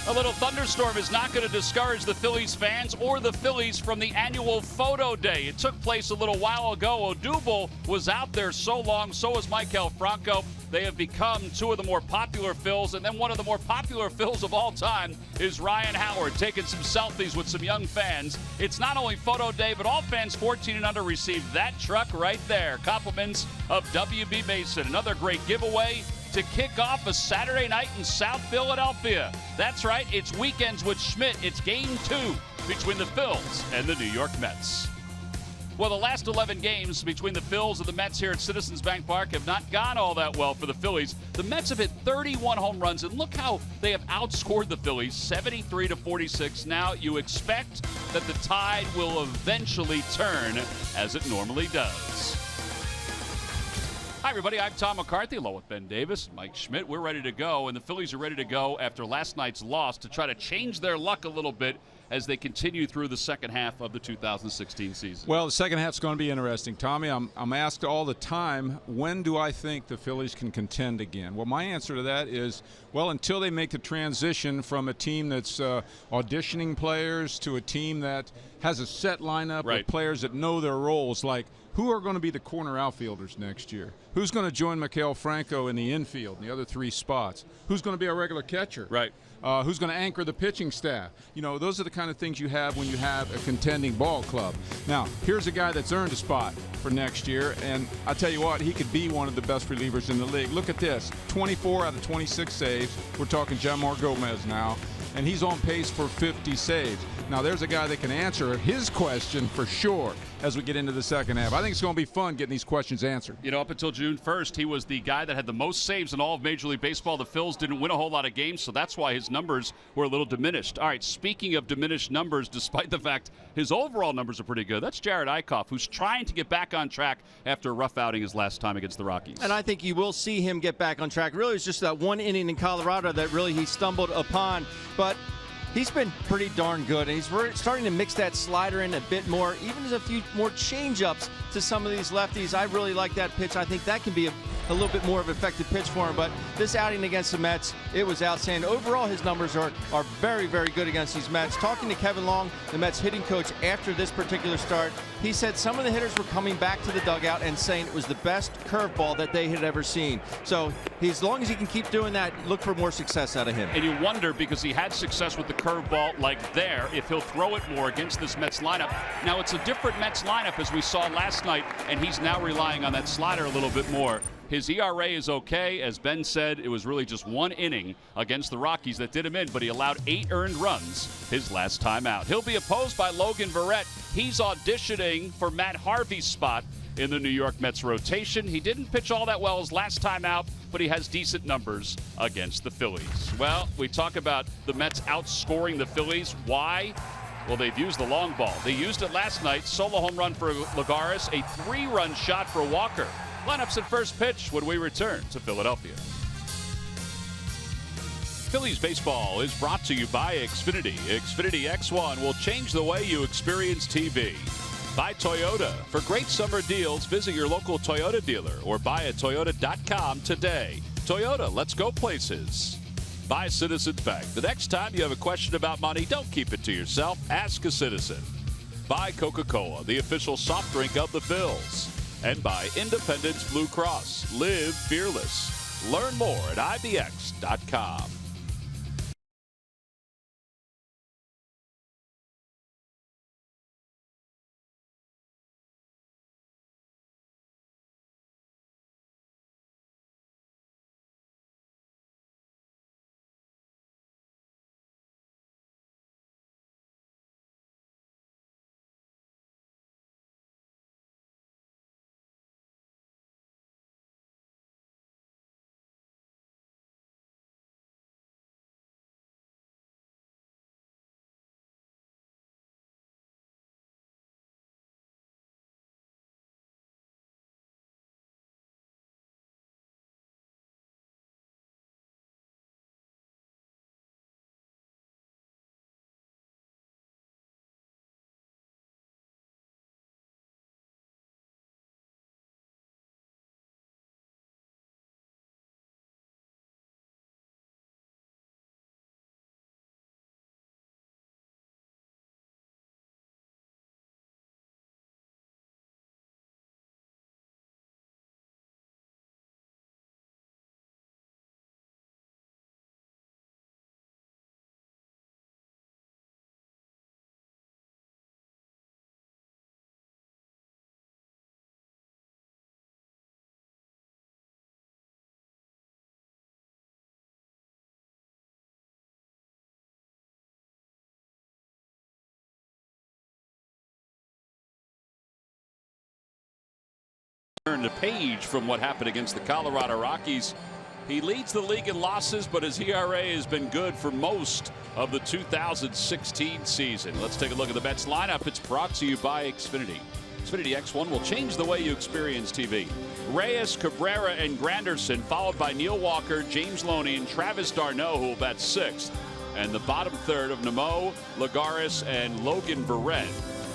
A little thunderstorm is not going to discourage the Phillies fans or the Phillies from the annual photo day. It took place a little while ago. Odubel was out there so long, so was Maikel Franco. They have become two of the more popular Phils, and then one of the more popular Phils of all time is Ryan Howard, taking some selfies with some young fans. It's not only photo day, but all fans 14 and under received that truck right there. Compliments of W.B. Mason. Another great giveaway to kick off a Saturday night in South Philadelphia. That's right, it's Weekends with Schmidt. It's Game 2 between the Phils and the New York Mets. Well, the last 11 games between the Phils and the Mets here at Citizens Bank Park have not gone all that well for the Phillies. The Mets have hit 31 home runs, and look how they have outscored the Phillies, 73-46. Now you expect that the tide will eventually turn, as it normally does. Hi, everybody. I'm Tom McCarthy, along with Ben Davis and Mike Schmidt. We're ready to go, and the Phillies are ready to go after last night's loss to try to change their luck a little bit as they continue through the second half of the 2016 season. Well, the second half's going to be interesting, Tommy. I'm asked all the time, when do I think the Phillies can contend again? Well, my answer to that is, well, until they make the transition from a team that's auditioning players to a team that has a set lineup of players that know their roles, like who are going to be the corner outfielders next year? Who's going to join Maikel Franco in the infield, in the other three spots? Who's going to be a regular catcher? Right. Who's going to anchor the pitching staff? You know, those are the kind of things you have when you have a contending ball club. Now, here's a guy that's earned a spot for next year, and I tell you what, he could be one of the best relievers in the league. Look at this, 24 out of 26 saves. We're talking Jamor Gomez now, and he's on pace for 50 saves. Now, there's a guy that can answer his question for sure as we get into the second half. I think it's going to be fun getting these questions answered. You know, up until June 1st, he was the guy that had the most saves in all of Major League Baseball. The Phils didn't win a whole lot of games, so that's why his numbers were a little diminished. All right, speaking of diminished numbers, despite the fact his overall numbers are pretty good, that's Jared Eichhoff, who's trying to get back on track after a rough outing his last time against the Rockies. And I think you will see him get back on track. Really, it's just that one inning in Colorado that really he stumbled upon. But he's been pretty darn good, and he's starting to mix that slider in a bit more, even as a few more change-ups to some of these lefties. I really like that pitch. I think that can be a little bit more of an effective pitch for him, but this outing against the Mets, it was outstanding. Overall, his numbers are very, very good against these Mets. Talking to Kevin Long, the Mets hitting coach, after this particular start, he said some of the hitters were coming back to the dugout and saying it was the best curveball that they had ever seen. So as long as he can keep doing that, look for more success out of him. And you wonder, because he had success with the curveball like there, if he'll throw it more against this Mets lineup. Now, it's a different Mets lineup as we saw last night, and he's now relying on that slider a little bit more. His ERA is okay. As Ben said, it was really just one inning against the Rockies that did him in, but he allowed 8 earned runs his last time out. He'll be opposed by Logan Verrett. He's auditioning for Matt Harvey's spot in the New York Mets rotation. He didn't pitch all that well his last time out, but he has decent numbers against the Phillies. Well, we talk about the Mets outscoring the Phillies. Why? Well, they've used the long ball. They used it last night. Solo home run for Lagares, a 3-run shot for Walker. Lineups at first pitch when we return to Philadelphia. Phillies baseball is brought to you by Xfinity. Xfinity X1 will change the way you experience TV. By Toyota. For great summer deals, visit your local Toyota dealer or buy at Toyota.com today. Toyota, let's go places. By Citizens Bank. The next time you have a question about money, don't keep it to yourself. Ask a citizen. By Coca-Cola, the official soft drink of the Phils. And by Independence Blue Cross. Live fearless. Learn more at IBX.com. Turned a page from what happened against the Colorado Rockies. He leads the league in losses, but his ERA has been good for most of the 2016 season. Let's take a look at the Mets lineup. It's brought to you by Xfinity. Xfinity X1 will change the way you experience TV. Reyes, Cabrera, and Granderson, followed by Neil Walker, James Loney, and Travis d'Arnaud, who will bat sixth. And the bottom third of Nimmo, Lagares, and Logan Verrett.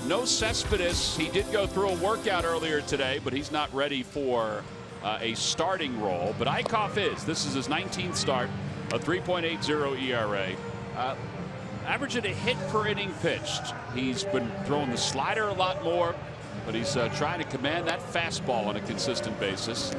No Cespedes. He did go through a workout earlier today, but he's not ready for a starting role. But Eickhoff is. This is his 19th start, a 3.80 ERA. Averaging a hit per inning pitched. He's been throwing the slider a lot more, but he's trying to command that fastball on a consistent basis.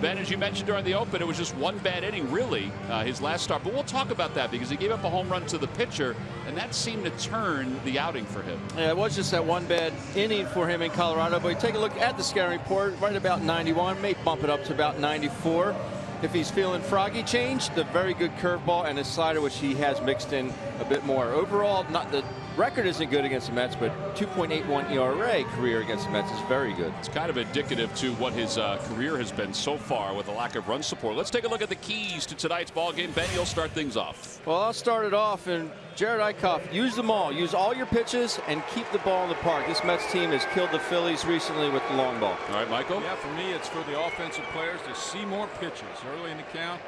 Ben, as you mentioned during the open, it was just one bad inning, really, his last start. But we'll talk about that because he gave up a home run to the pitcher, and that seemed to turn the outing for him. Yeah, it was just that one bad inning for him in Colorado. But you take a look at the scouting report, right about 91, may bump it up to about 94. If he's feeling froggy change, the very good curveball and his slider, which he has mixed in a bit more. Overall, not the record isn't good against the Mets, but 2.81 ERA career against the Mets is very good. It's kind of indicative to what his career has been so far with a lack of run support. Let's take a look at the keys to tonight's ball game. Ben, you'll start things off. Well, I'll start it off, and Jerad Eickhoff, use them all. Use all your pitches and keep the ball in the park. This Mets team has killed the Phillies recently with the long ball. All right, Michael? Yeah, for me, it's for the offensive players to see more pitches. Early in the count,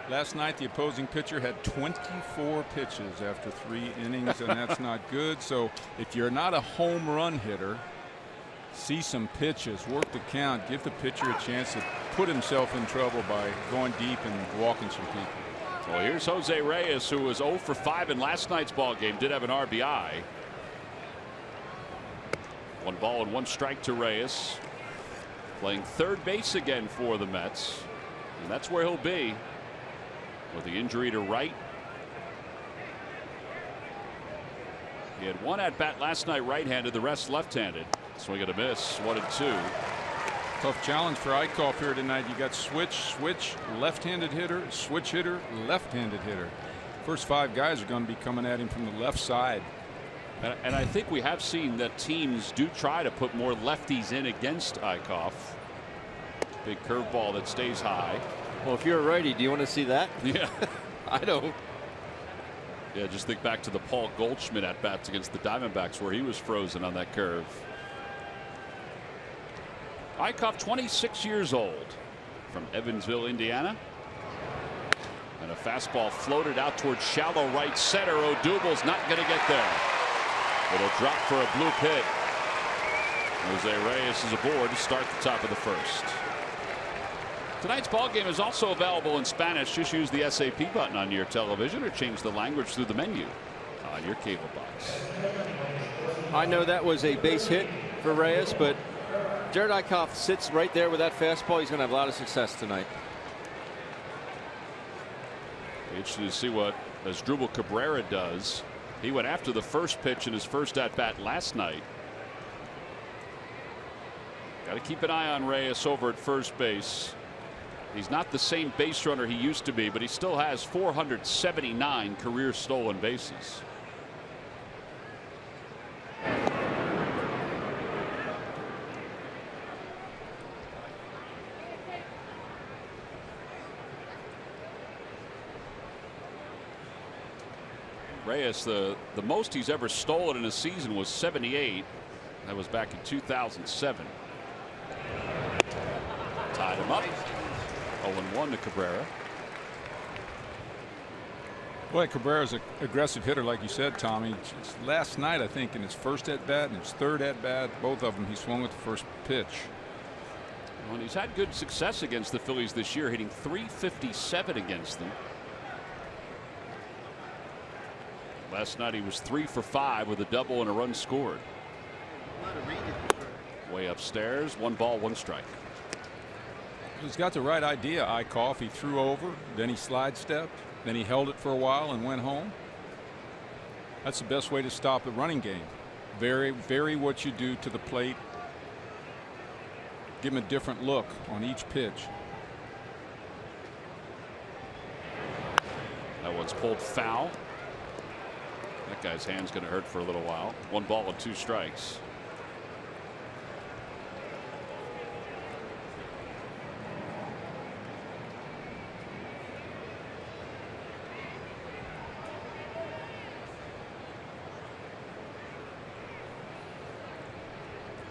last night the opposing pitcher had 24 pitches after 3 innings, and that's not good. So if you're not a home run hitter, see some pitches, work the count, give the pitcher a chance to put himself in trouble by going deep and walking some people. Well, here's Jose Reyes, who was 0 for 5 in last night's ball game, did have an RBI. 1 ball and 1 strike to Reyes, playing third base again for the Mets, and that's where he'll be with the injury to Wright. He had 1 at bat last night right-handed, the rest left-handed. Swing and a miss, 1-2. Tough challenge for Eickhoff here tonight. You got switch, left-handed hitter, switch hitter, left-handed hitter. First 5 guys are going to be coming at him from the left side. And I think we have seen that teams do try to put more lefties in against Eickhoff. Big curveball that stays high. Well, if you're a righty, do you want to see that? Yeah. I don't. Yeah, just think back to the Paul Goldschmidt at bats against the Diamondbacks where he was frozen on that curve. Eickhoff, 26 years old, from Evansville, Indiana. And a fastball floated out towards shallow right center. Odubel's not going to get there. It'll drop for a bloop hit. Jose Reyes is aboard to start the top of the first. Tonight's ball game is also available in Spanish. Just use the SAP button on your television or change the language through the menu on your cable box. I know that was a base hit for Reyes, but Jerad Eickhoff sits right there with that fastball. He's going to have a lot of success tonight. Interesting to see what Asdrubal Cabrera does. He went after the first pitch in his first at bat last night. Got to keep an eye on Reyes over at first base. He's not the same base runner he used to be, but he still has 479 career stolen bases. Reyes, the most he's ever stolen in a season was 78. That was back in 2007. Tied him up. 0-1 to Cabrera. Boy, Cabrera's an aggressive hitter, like you said, Tommy. Just last night, I think, in his first at bat and his third at bat, both of them, he swung with the first pitch. Well, and he's had good success against the Phillies this year, hitting .357 against them. Last night he was 3 for 5 with a double and a run scored. Way upstairs, 1 ball, 1 strike. He's got the right idea, Eickhoff. He threw over, then he slide stepped, then he held it for a while and went home. That's the best way to stop the running game. Vary what you do to the plate. Give him a different look on each pitch. That one's pulled foul. That guy's hand's going to hurt for a little while. 1 ball and 2 strikes.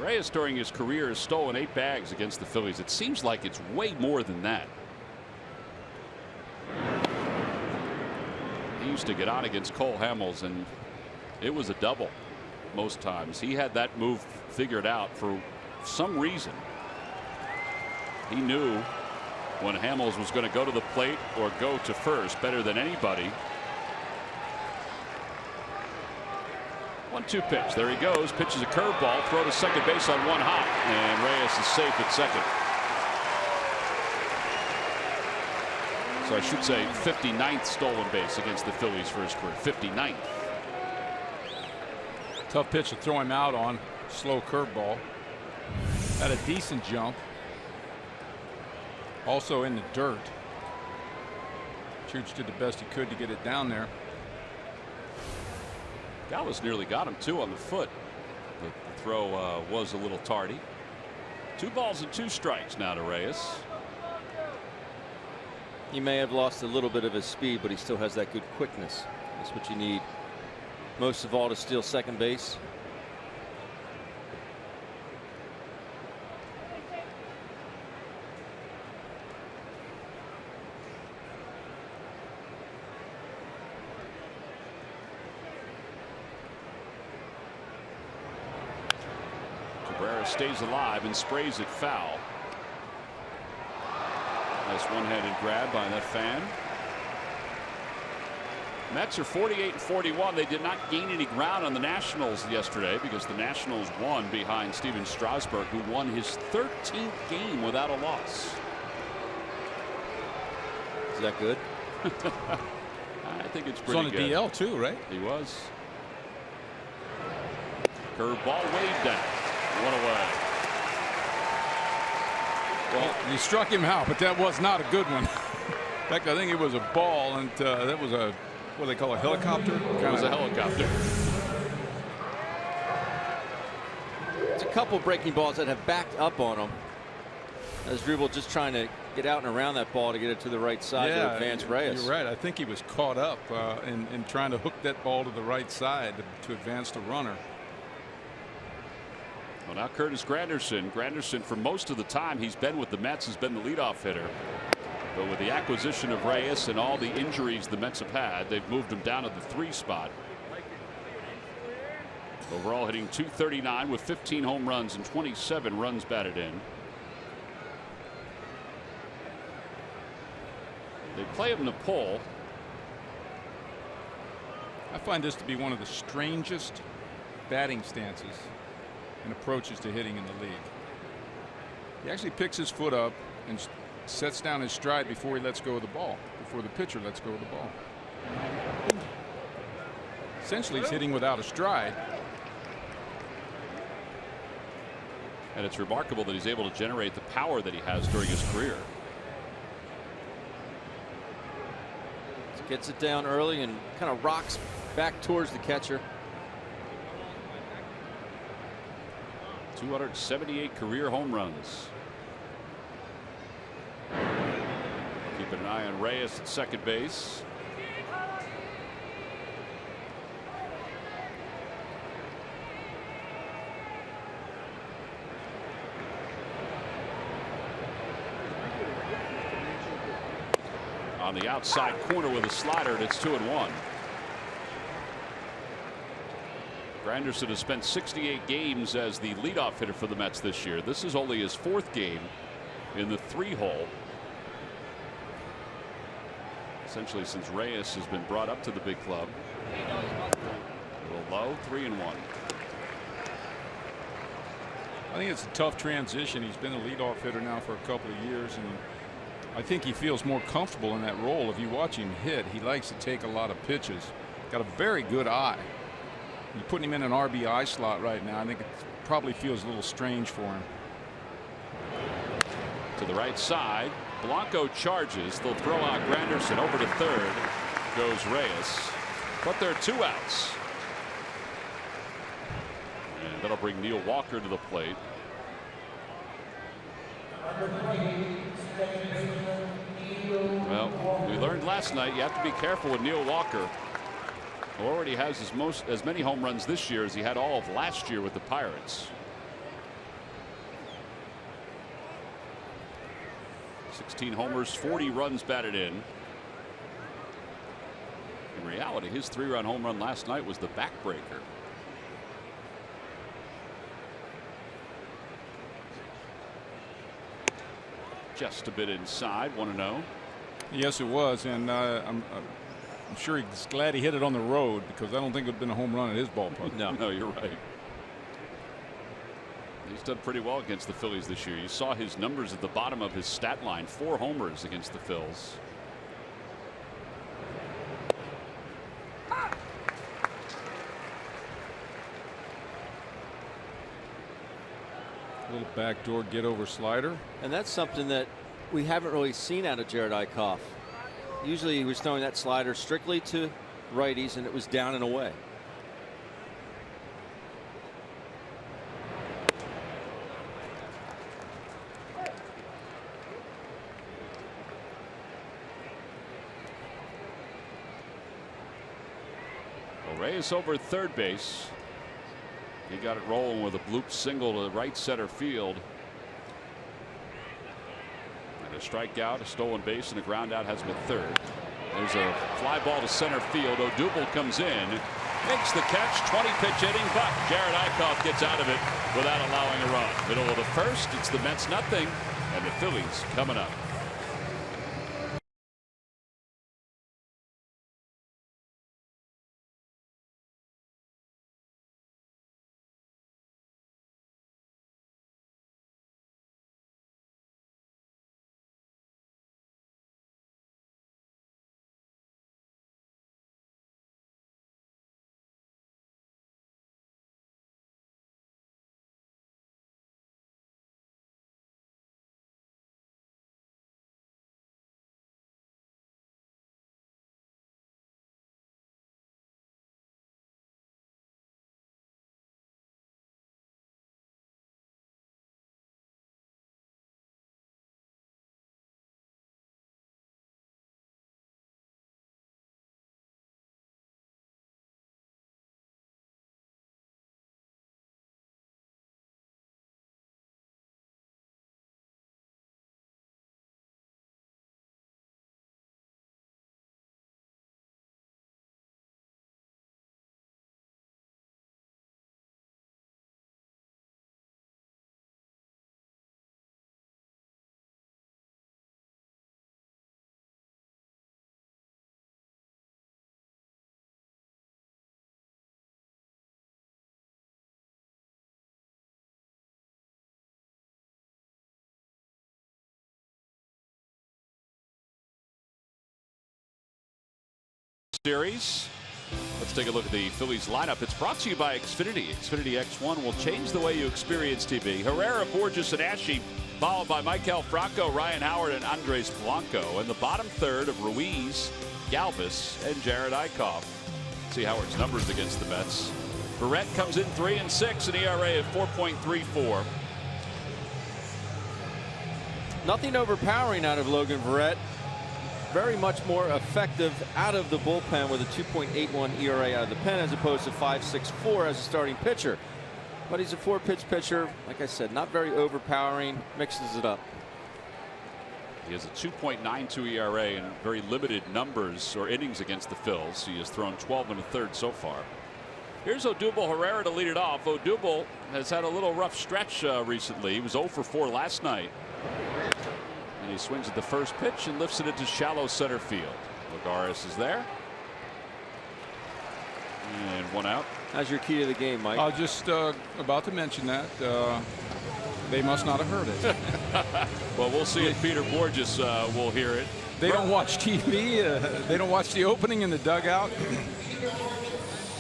Reyes during his career has stolen 8 bags against the Phillies. It seems like it's way more than that. He used to get on against Cole Hamels, and it was a double most times. He had that move figured out for some reason. He knew when Hamels was going to go to the plate or go to first better than anybody. 1-2 pitch. There he goes. Pitches a curveball. Throw to second base on one hop. And Reyes is safe at second. So I should say 59th stolen base against the Phillies for his career. 59th. Tough pitch to throw him out on. Slow curveball. Had a decent jump. Also in the dirt. Chooch did the best he could to get it down there. Galvis nearly got him too on the foot, but the throw was a little tardy. 2 balls and 2 strikes now to Reyes. He may have lost a little bit of his speed, but he still has that good quickness. That's what you need most of all to steal second base. Stays alive and sprays it foul. Nice one-handed grab by that fan. Mets are 48-41. They did not gain any ground on the Nationals yesterday because the Nationals won behind Steven Strasburg, who won his 13th game without a loss. Is that good? I think it's He's pretty on the good. DL too, right? He was. Curveball waved down. 1 away. Well, you struck him out, but that was not a good one. In fact, I think it was a ball, and that was a, what do they call a helicopter? It was a helicopter. It's a couple breaking balls that have backed up on him. As Dribble just trying to get out and around that ball to get it to the right side to advance Reyes. You're right. I think he was caught up in trying to hook that ball to the right side to advance the runner. Well, now Curtis Granderson. Granderson, for most of the time he's been with the Mets, has been the leadoff hitter. But with the acquisition of Reyes and all the injuries the Mets have had, they've moved him down to the 3 spot. Overall hitting .239 with 15 home runs and 27 runs batted in. They play him to pull. I find this to be one of the strangest batting stances and approaches to hitting in the league. He actually picks his foot up and sets down his stride before he lets go of the ball, before the pitcher lets go of the ball. Essentially, he's hitting without a stride. And it's remarkable that he's able to generate the power that he has during his career. Gets it down early and kind of rocks back towards the catcher. 278 career home runs. Keeping an eye on Reyes at second base. On the outside corner with a slider, and it's 2-1. Granderson has spent 68 games as the leadoff hitter for the Mets this year. This is only his 4th game in the 3-hole. Essentially since Reyes has been brought up to the big club. A little low, 3-1. I think it's a tough transition. He's been a leadoff hitter now for a couple of years, and I think he feels more comfortable in that role. If you watch him hit, he likes to take a lot of pitches. Got a very good eye. You're putting him in an RBI slot right now. I think it probably feels a little strange for him. To the right side, Blanco charges. They'll throw out Granderson. Over to third goes Reyes, but there are 2 outs. And that'll bring Neil Walker to the plate. Well, we learned last night you have to be careful with Neil Walker, who already has as many home runs this year as he had all of last year with the Pirates. 16 homers, 40 runs batted in. In reality, his 3-run home run last night was the backbreaker. Just a bit inside, 1-0. Yes, it was, and I'm sure he's glad he hit it on the road, because I don't think it would have been a home run at his ballpark. No, you're right. He's done pretty well against the Phillies this year. You saw his numbers at the bottom of his stat line. 4 homers against the Phils. A little backdoor get over slider. And that's something that we haven't really seen out of Jerad Eickhoff. Usually he was throwing that slider strictly to righties, and it was down and away. Reyes over at third base. He got it rolling with a bloop single to right center field. And a strikeout, a stolen base, and a ground out has him at third. There's a fly ball to center field. Odubel comes in, makes the catch, 20-pitch inning, but Jerad Eickhoff gets out of it without allowing a run. Middle of the first, it's the Mets nothing, and the Phillies coming up. Series. Let's take a look at the Phillies lineup. It's brought to you by Xfinity. Xfinity X1 will change the way you experience TV. Herrera, Borges, and Ashe, followed by Maikel Franco, Ryan Howard, and Andres Blanco. And the bottom third of Ruiz, Galvis, and Jerad Eickhoff. See Howard's numbers against the Mets. Verrett comes in 3-6, an ERA of 4.34. Nothing overpowering out of Logan Verrett. Very much more effective out of the bullpen with a 2.81 ERA out of the pen, as opposed to 5.64 as a starting pitcher. But he's a 4-pitch pitcher. Like I said, not very overpowering, mixes it up. He has a 2.92 ERA and very limited numbers or innings against the Phils. He has thrown 12 1/3 so far. Here's Odubel Herrera to lead it off. Odubel has had a little rough stretch recently. He was 0 for 4 last night. And he swings at the first pitch and lifts it into shallow center field. Lagares is there. And 1 out. How's your key to the game, Mike? I was just about to mention that. They must not have heard it. Well, we'll see if Peter Borges will hear it. They don't watch TV. They don't watch the opening in the dugout.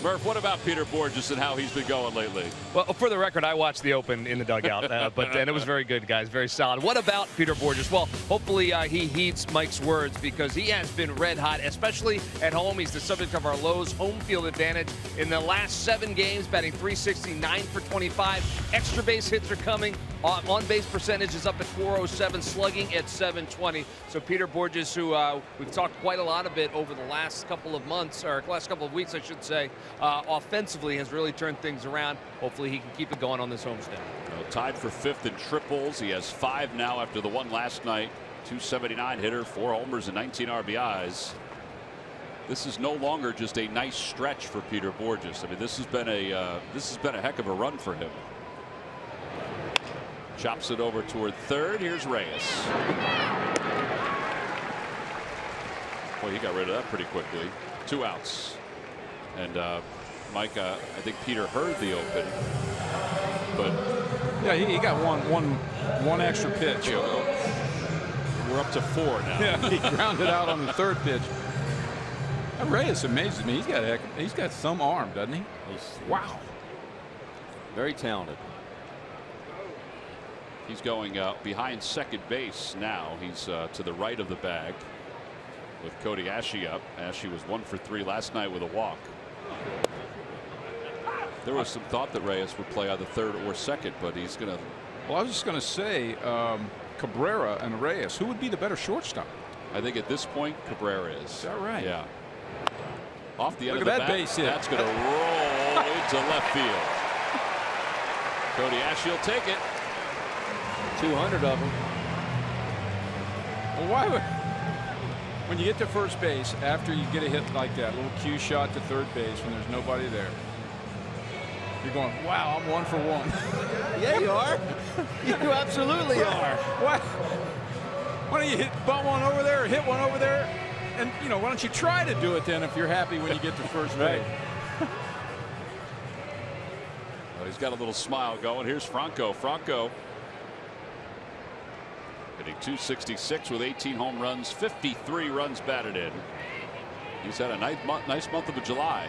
Murph, what about Peter Borges and how he's been going lately? Well, for the record, I watched the open in the dugout, and it was very good, guys, very solid. What about Peter Borges? Well, hopefully he heeds Mike's words, because he has been red hot, especially at home. He's the subject of our Lowe's home field advantage. In the last 7 games, batting .369 for 25. Extra base hits are coming. On-base percentage is up at .407, slugging at .720. So Peter Borges, who we've talked quite a lot a bit over the last couple of months, or last couple of weeks, I should say, offensively has really turned things around. Hopefully he can keep it going on this homestand. Tied for 5th in triples. He has 5 now after the one last night. .279 hitter, 4 homers and 19 RBIs. This is no longer just a nice stretch for Peter Bourjos. I mean, this has been a heck of a run for him. Chops it over toward third. Here's Reyes. Boy, he got rid of that pretty quickly. 2 outs. And Mike, I think Peter heard the open, but yeah, he got one extra pitch. We're up to 4 now. Yeah, he grounded out on the 3rd pitch. Reyes amazes me. He's got some arm, doesn't he? Wow. Very talented. He's going behind second base now. He's to the right of the bag with Cody Asche up. Asche was 1 for 3 last night with a walk. There was some thought that Reyes would play either third or second, but he's going to. Well, I was just going to say Cabrera and Reyes. Who would be the better shortstop? I think at this point Cabrera is. Is that right? Yeah. Off the end Look of at the that bat, base hit. That's going to roll into left field. Cody Asche will take it. 200 of them. Well, why would, when you get to first base after you get a hit like that, little cue shot to third base when there's nobody there, you're going, wow, I'm 1 for 1. Yeah, you are. You absolutely are. What? Why don't you butt one over there or hit one over there? And, you know, why don't you try to do it then if you're happy when you get to first base? Well, he's got a little smile going. Here's Franco. Franco hitting .266 with 18 home runs, 53 runs batted in. He's had a nice month of July.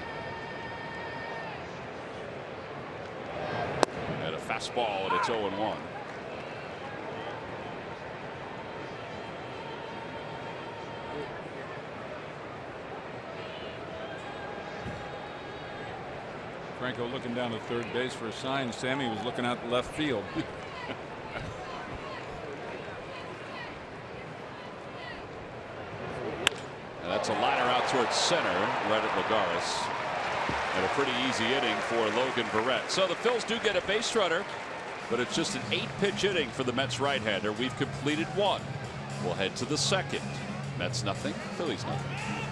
And a fastball, and it's 0-1. Franco looking down to third base for a sign. Sammy was looking out the left field. And that's a liner out towards center, right at Lagares. And a pretty easy inning for Logan Verrett. So the Phils do get a base runner, but it's just an 8-pitch inning for the Mets right-hander. We've completed 1. We'll head to the second. Mets nothing, Phillies nothing.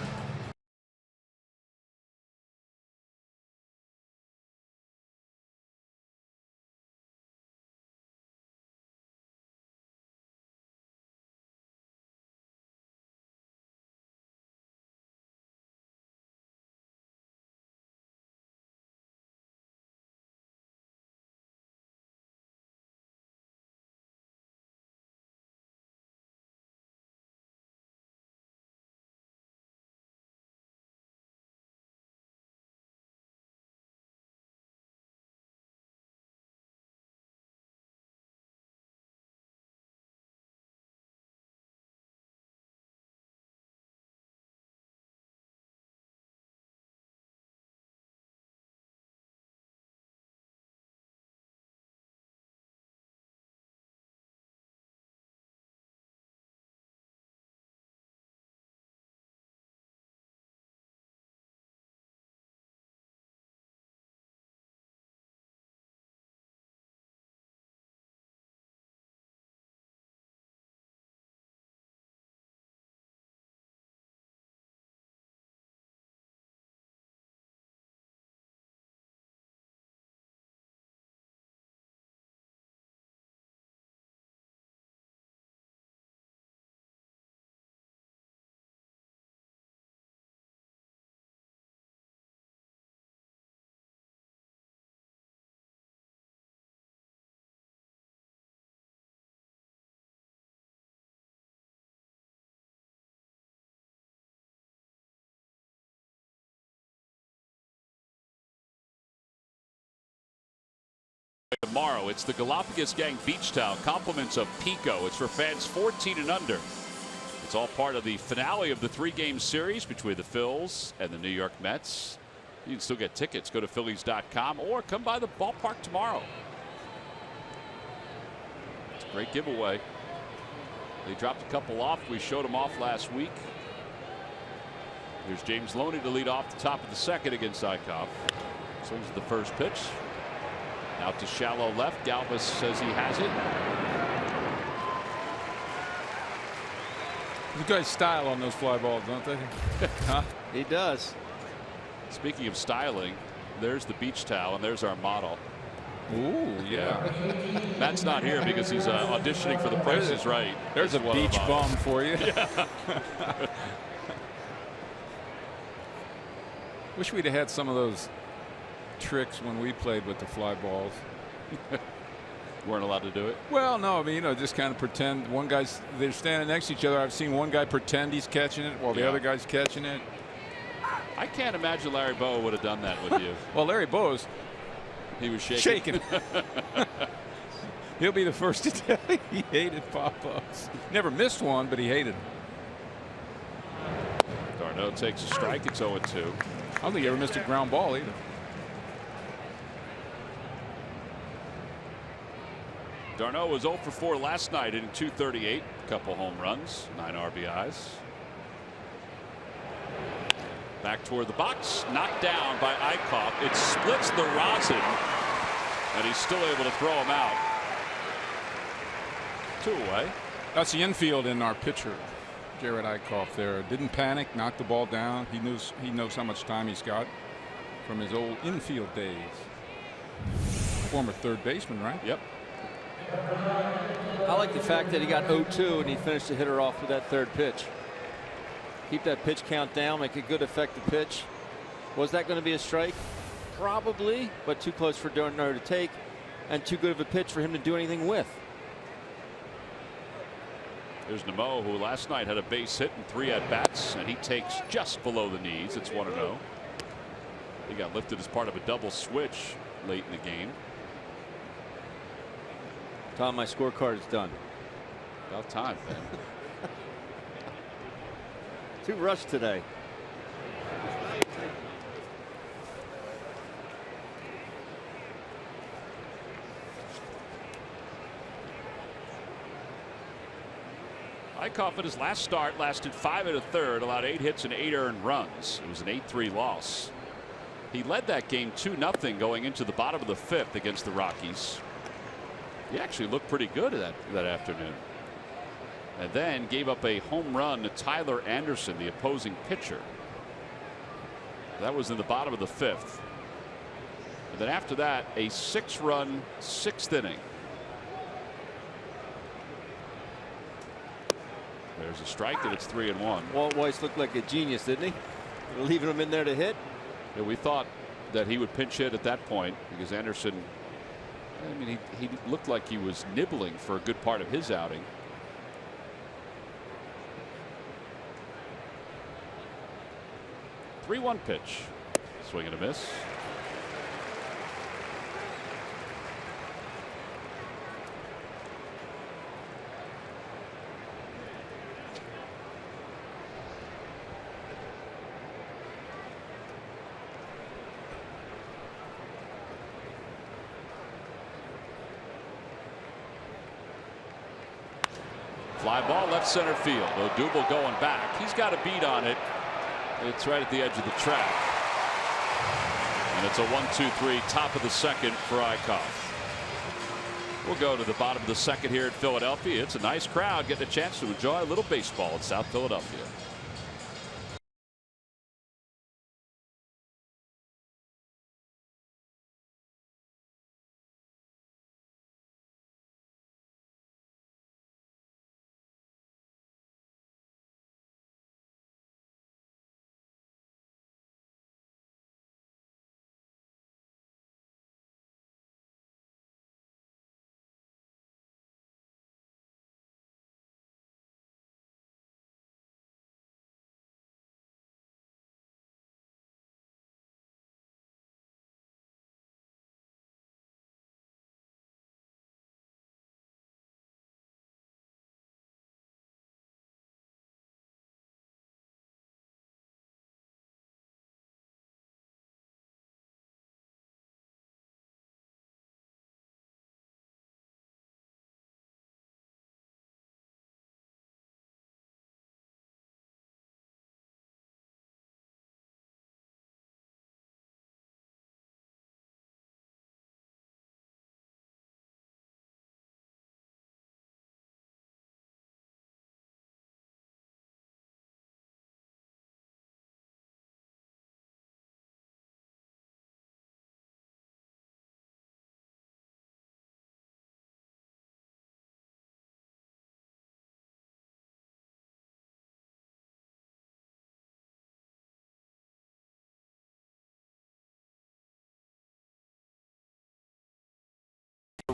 Tomorrow, it's the Galapagos Gang Beach Towel. Compliments of Pico. It's for fans 14 and under. It's all part of the finale of the 3-game series between the Phils and the New York Mets. You can still get tickets. Go to Phillies.com or come by the ballpark tomorrow. It's a great giveaway. They dropped a couple off. We showed them off last week. Here's James Loney to lead off the top of the second against Eichhoff. Swings at the first pitch. Out to shallow left. Galvis says he has it. You guys style on those fly balls, don't they? Huh? He does. Speaking of styling, there's the beach towel, and there's our model. Ooh, yeah. Matt's not here because he's auditioning for The Price is Right. There's a One of beach them. bum for you. Wish we'd have had some of those tricks when we played with the fly balls. Weren't allowed to do it. Well, no, I mean, just kind of pretend. One guy's, they're standing next to each other. I've seen one guy pretend he's catching it while the Yeah. other guy's catching it. I can't imagine Larry Bowa would have done that with you. Well, Larry Bowes He was shaking. He'll be the first to tell you he hated pop-ups. Never missed one, but he hated them. Darno takes a strike. It's 0-2. I don't think he ever missed a ground ball either. Darno was 0 for 4 last night, hitting .238, a couple home runs, 9 RBIs. Back toward the box, knocked down by Eichhoff. It splits the rosin, and he's still able to throw him out. 2 away. That's the infield in our pitcher, Jared Eichhoff. There didn't panic, knocked the ball down. He knows how much time he's got from his old infield days. Former third baseman, right? Yep. I like the fact that he got 0-2 and he finished the hitter off with that third pitch. Keep that pitch count down, make a good effective pitch. Was that going to be a strike? Probably, but too close for Darno to take and too good of a pitch for him to do anything with. There's Nimmo, who last night had a base hit and 3 at-bats, and he takes just below the knees. It's 1-0. He got lifted as part of a double switch late in the game. Tom, my scorecard is done. About time, Ben. Too rushed today. Eichhoff at his last start lasted 5 1/3, allowed 8 hits and 8 earned runs. It was an 8-3 loss. He led that game 2-0 going into the bottom of the 5th against the Rockies. He actually looked pretty good that afternoon. And then gave up a home run to Tyler Anderson, the opposing pitcher. That was in the bottom of the 5th. And then after that, a 6-run 6th inning. There's a strike, and it's 3-1. Walt Weiss looked like a genius, didn't he? Leaving him in there to hit. Yeah, we thought that he would pinch hit at that point because Anderson, I mean, he looked like he was nibbling for a good part of his outing. Three-one pitch. Swing and a miss. Fly ball left center field. Odubel going back. He's got a beat on it. It's right at the edge of the track. And it's a 1-2-3 top of the 2nd for Eichhoff. We'll go to the bottom of the 2nd here at Philadelphia. It's a nice crowd getting a chance to enjoy a little baseball in South Philadelphia.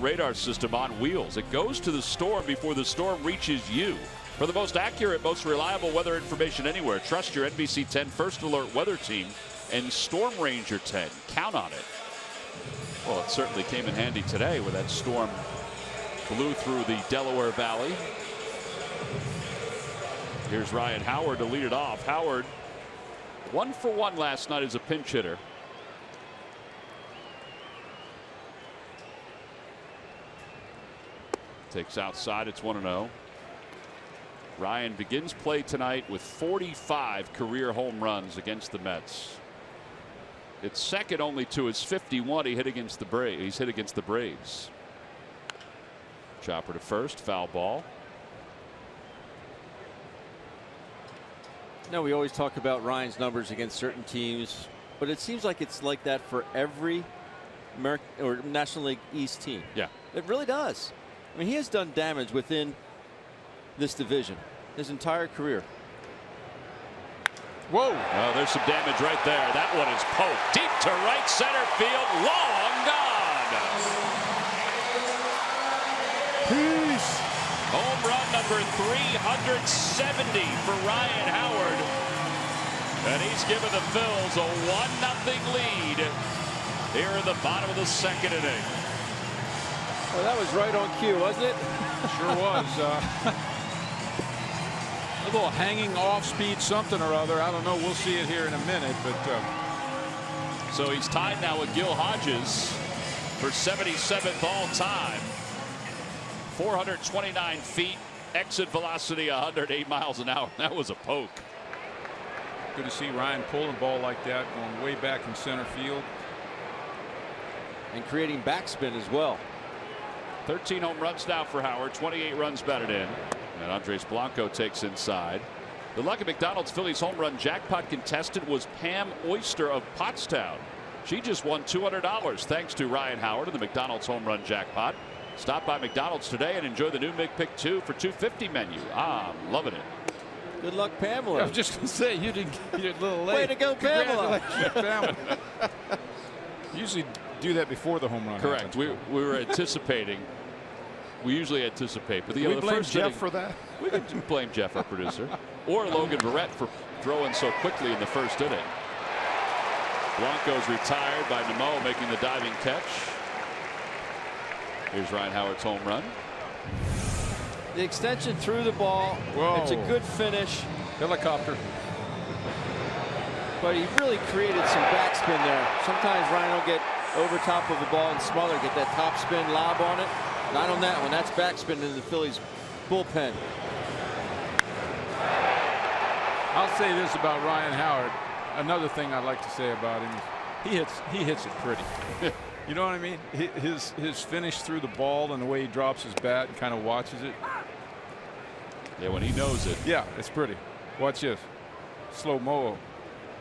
radar system on wheels. It goes to the storm before the storm reaches you. For the most accurate, most reliable weather information anywhere, trust your NBC 10 First Alert Weather Team and Storm Ranger 10. Count on it. Well, it certainly came in handy today where that storm blew through the Delaware Valley. Here's Ryan Howard to lead it off. Howard 1 for 1 last night as a pinch hitter. Takes outside. It's 1-0. Ryan begins play tonight with 45 career home runs against the Mets. It's second only to his 51 he hit against the Braves. He's hit against the Braves. Chopper to first, foul ball. Now, we always talk about Ryan's numbers against certain teams, but it seems like it's like that for every American or National League East team. Yeah, it really does. I mean, he has done damage within this division his entire career. Whoa! Oh, there's some damage right there. That one is poked deep to right center field. Long gone. Peace. Home run number 370 for Ryan Howard. And he's given the Phils a 1-0 lead here in the bottom of the second inning. Well, that was right on cue, wasn't it? Sure was. A little hanging off speed something or other. I don't know. We'll see it here in a minute. But so he's tied now with Gil Hodges for 77th all time. 429 feet. Exit velocity 108 miles an hour. That was a poke. good to see Ryan pulling the ball like that, going way back in center field. And creating backspin as well. 13 home runs now for Howard, 28 runs batted in. And Andres Blanco takes inside. The Lucky McDonald's Phillies home run jackpot contestant was Pam Oyster of Pottstown. She just won $200 thanks to Ryan Howard and the McDonald's home run jackpot. Stop by McDonald's today and enjoy the new McPick 2 for $2.50 menu. I'm loving it. Good luck, Pamela. I was just going to say, you did a little late. Way to go, Pamela. Pamela. Usually do that before the home run. Correct. Happens. We were anticipating. We usually anticipate. But the we blame first Jeff inning, for that? We could blame Jeff, our producer. Or Logan Barrett for throwing so quickly in the first inning. Blanco's retired by Nimmo making the diving catch. Here's Ryan Howard's home run. The extension through the ball. Whoa. It's a good finish. Helicopter. But he really created some backspin there. Sometimes Ryan will get over top of the ball and Smoller get that top spin lob on it. Not on that one. That's backspin in the Phillies bullpen. I'll say this about Ryan Howard. Another thing I'd like to say about him is he hits it pretty. You know what I mean? His finish through the ball and the way he drops his bat and kind of watches it. Yeah, when he knows it. Yeah, it's pretty. Watch this. Slow-mo.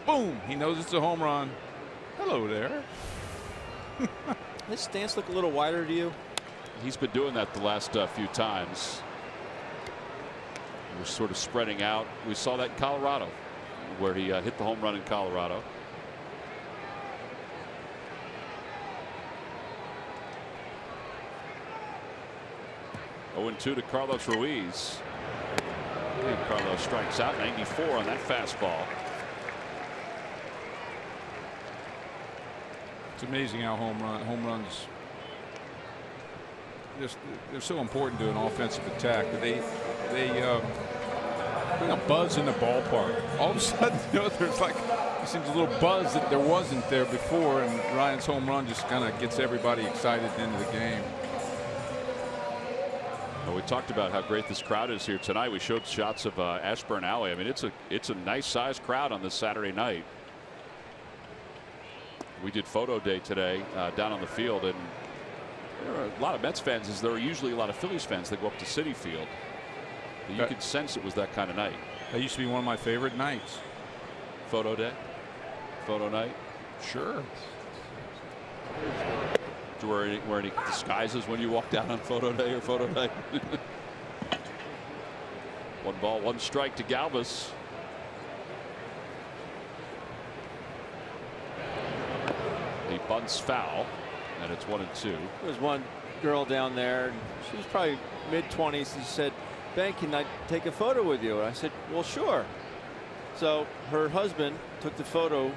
Boom! He knows it's a home run. Hello there. His stance look a little wider to you? He's been doing that the last few times. We're sort of spreading out. We saw that in Colorado, where he hit the home run in Colorado. Oh, 0-2 to Carlos Ruiz. And Carlos strikes out, 94 on that fastball. It's amazing how home runs they're so important to an offensive attack. They bring a buzz in the ballpark. All of a sudden, there's like it seems a little buzz that there wasn't there before, and Ryan's home run just kind of gets everybody excited at the end of the game. Well, we talked about how great this crowd is here tonight. We showed shots of Ashburn Alley. I mean, it's a nice sized crowd on this Saturday night. We did photo day today down on the field, and there are a lot of Mets fans, as there are usually a lot of Phillies fans that go up to Citi Field. But you could sense it was that kind of night. That used to be one of my favorite nights. Photo day, photo night. Sure. To wear any disguises when you walk down on photo day or photo night. 1 ball, 1 strike to Galvis. He bunts foul, and it's 1-2. There was one girl down there. And she was probably mid-20s. And she said, "Ben, can I take a photo with you?" And I said, "Well, sure." So her husband took the photo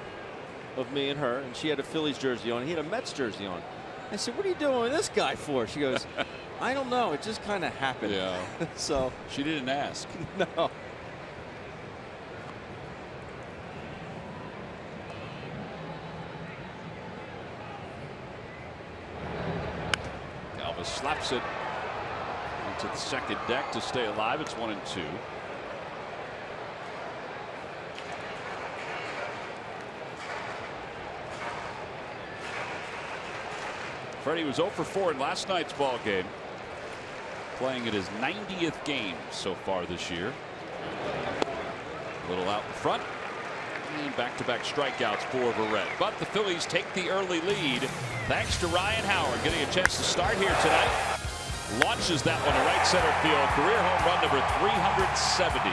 of me and her, and she had a Phillies jersey on. He had a Mets jersey on. I said, "What are you doing with this guy for?" She goes, "I don't know. It just kind of happened." Yeah. So she didn't ask. No. Elvis slaps it into the second deck to stay alive. It's 1-2. Freddie was 0 for 4 in last night's ball game, playing in his 90th game so far this year. A little out in front, and back-to-back strikeouts for Verrett. But the Phillies take the early lead thanks to Ryan Howard getting a chance to start here tonight. Launches that one to right center field. Career home run number 370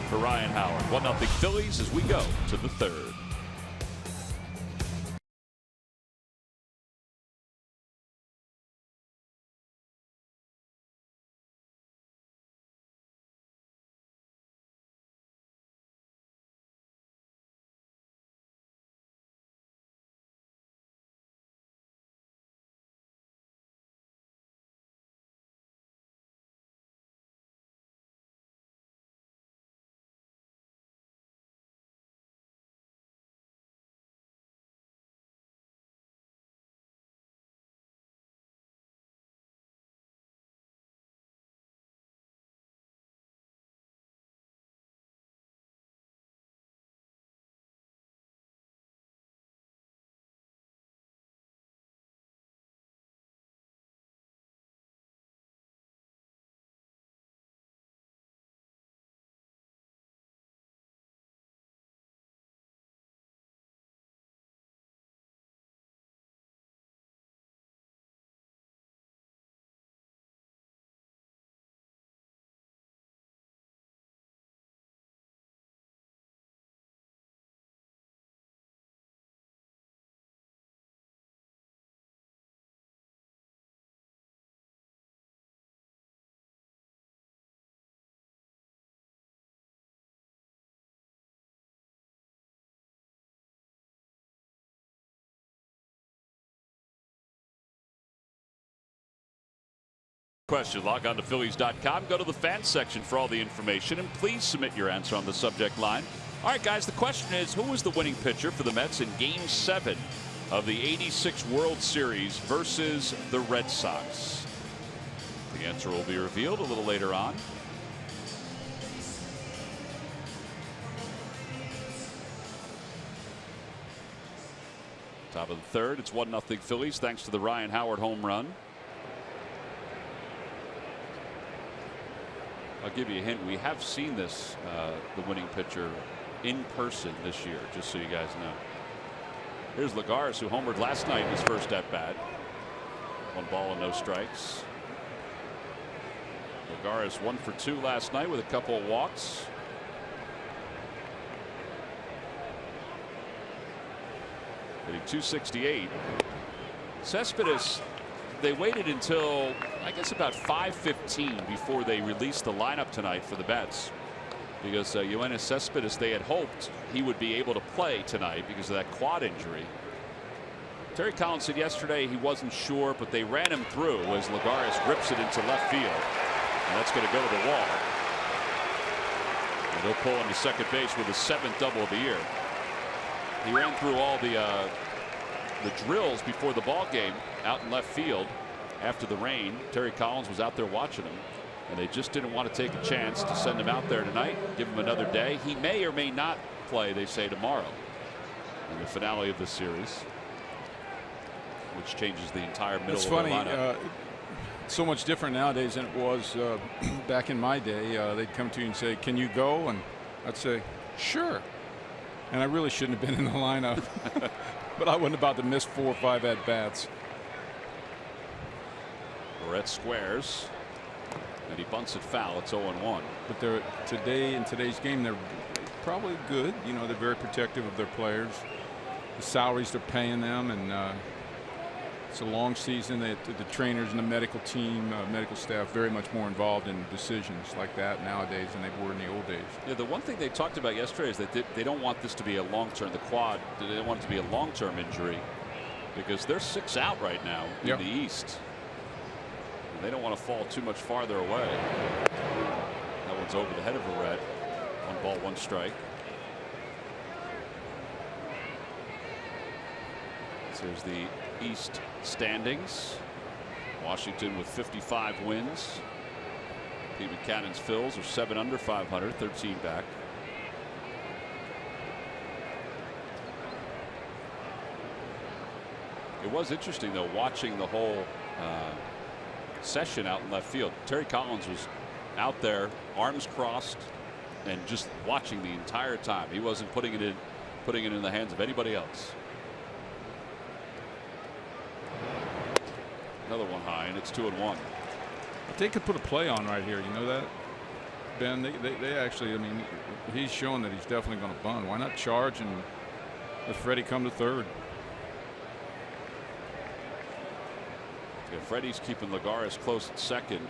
for Ryan Howard. 1-0 Phillies as we go to the third. Question, log on to Phillies.com, go to the fans section for all the information, and please submit your answer on the subject line. All right, guys, the question is, who was the winning pitcher for the Mets in Game 7 of the '86 World Series versus the Red Sox? The answer will be revealed a little later on. Top of the third, it's 1-0 Phillies thanks to the Ryan Howard home run. I'll give you a hint. We have seen this, the winning pitcher, in person this year, just so you guys know. Here's Lagares, who homered last night in his first at bat. 1 ball and no strikes. Lagares 1 for 2 last night with a couple of walks. Hitting .268. Cespedes, they waited until I guess about 5:15 before they released the lineup tonight for the Mets, because Yoenis Cespedes, they had hoped he would be able to play tonight because of that quad injury. Terry Collins said yesterday he wasn't sure, but they ran him through as Lagares rips it into left field, and that's going to go to the wall. And they'll pull him to second base with his 7th double of the year. He ran through all the drills before the ball game out in left field. After the rain, Terry Collins was out there watching him, and they just didn't want to take a chance to send him out there tonight, give him another day. He may or may not play, they say, tomorrow in the finale of this series, which changes the entire middle of the lineup. So much different nowadays than it was back in my day. They'd come to you and say, "Can you go?" And I'd say, "Sure." And I really shouldn't have been in the lineup, but I wasn't about to miss 4 or 5 at bats. Verrett squares, and he bunts it foul. It's 0-1. But they're in today's game, they're probably good. You know, they're very protective of their players. The salaries they're paying them, and It's a long season. The trainers and the medical team, medical staff, very much more involved in decisions like that nowadays than they were in the old days. Yeah, the one thing they talked about yesterday is that they don't want this to be a long-term, the quad, they don't want it to be a long-term injury because they're 6 out right now in the East. And they don't want to fall too much farther away. That one's over the head of Verrett. 1 ball, 1 strike. So there's the East standings. Washington with 55 wins. Pete Buchanan's Phils are 7 under 500, 13 back. It was interesting though watching the whole session out in left field. Terry Collins was out there, arms crossed, and just watching the entire time. He wasn't putting it in the hands of anybody else. Another one high, and it's 2-1. But they could put a play on right here. You know that, Ben? They actually, I mean, he's showing that he's definitely going to bunt. Why not charge and let Freddie come to third? Yeah, Freddie's keeping Lagares close at second.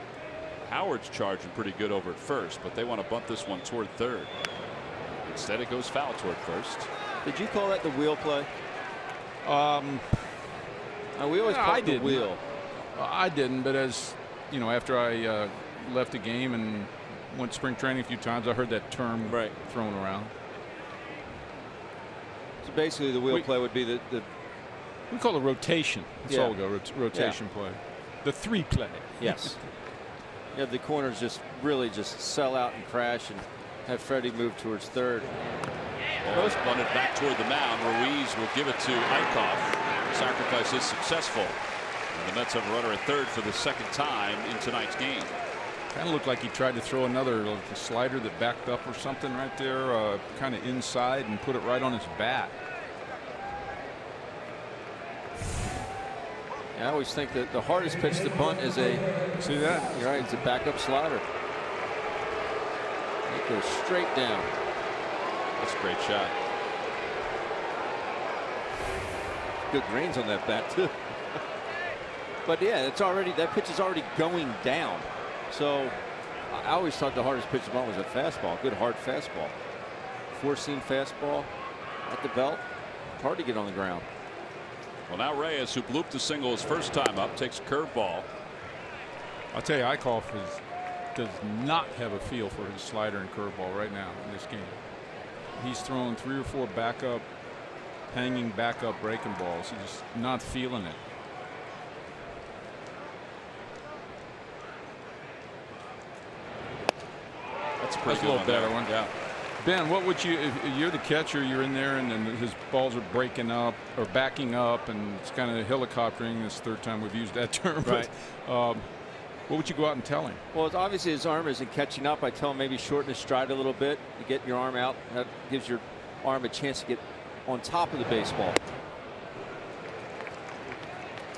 Howard's charging pretty good over at first, but they want to bunt this one toward third. Instead, it goes foul toward first. Did you call that the wheel play? We always call it the wheel. I didn't, but as you know, after I left the game and went spring training a few times, I heard that term thrown around. So basically, the wheel play would be the we call it rotation. That's all we go. Rotation play. The 3 play. Yes. Yeah, the corners just really just sell out and crash and have Freddie move towards third. Most bunted back toward the mound. Ruiz will give it to Eichhoff. Sacrifice is successful. And the Mets have a runner at third for the 2nd time in tonight's game. Kind of looked like he tried to throw another slider that backed up or something right there, kind of inside, and put it right on his bat. I always think that the hardest pitch to bunt is a. See that? You're right. It's a backup slider. It goes straight down. That's a great shot. Good grains on that bat too. But yeah, it's already, that pitch is already going down. So I always thought the hardest pitch to bunt was a fastball, good hard fastball. 4-seam fastball at the belt. Hard to get on the ground. Well, now Reyes, who blooped the single his first time up, takes a curveball. I'll tell you, Eichhoff does not have a feel for his slider and curveball right now in this game. He's thrown 3 or 4 backup, hanging backup breaking balls. He's just not feeling it. That's a pretty good one. Better one. Yeah. Ben, what would you, if you're the catcher, you're in there and then his balls are breaking up or backing up and it's kind of helicoptering. This 3rd time we've used that term. Right. But, what would you go out and tell him? Well, it's obviously his arm isn't catching up. I tell him maybe shorten his stride a little bit. You get your arm out. That gives your arm a chance to get on top of the baseball.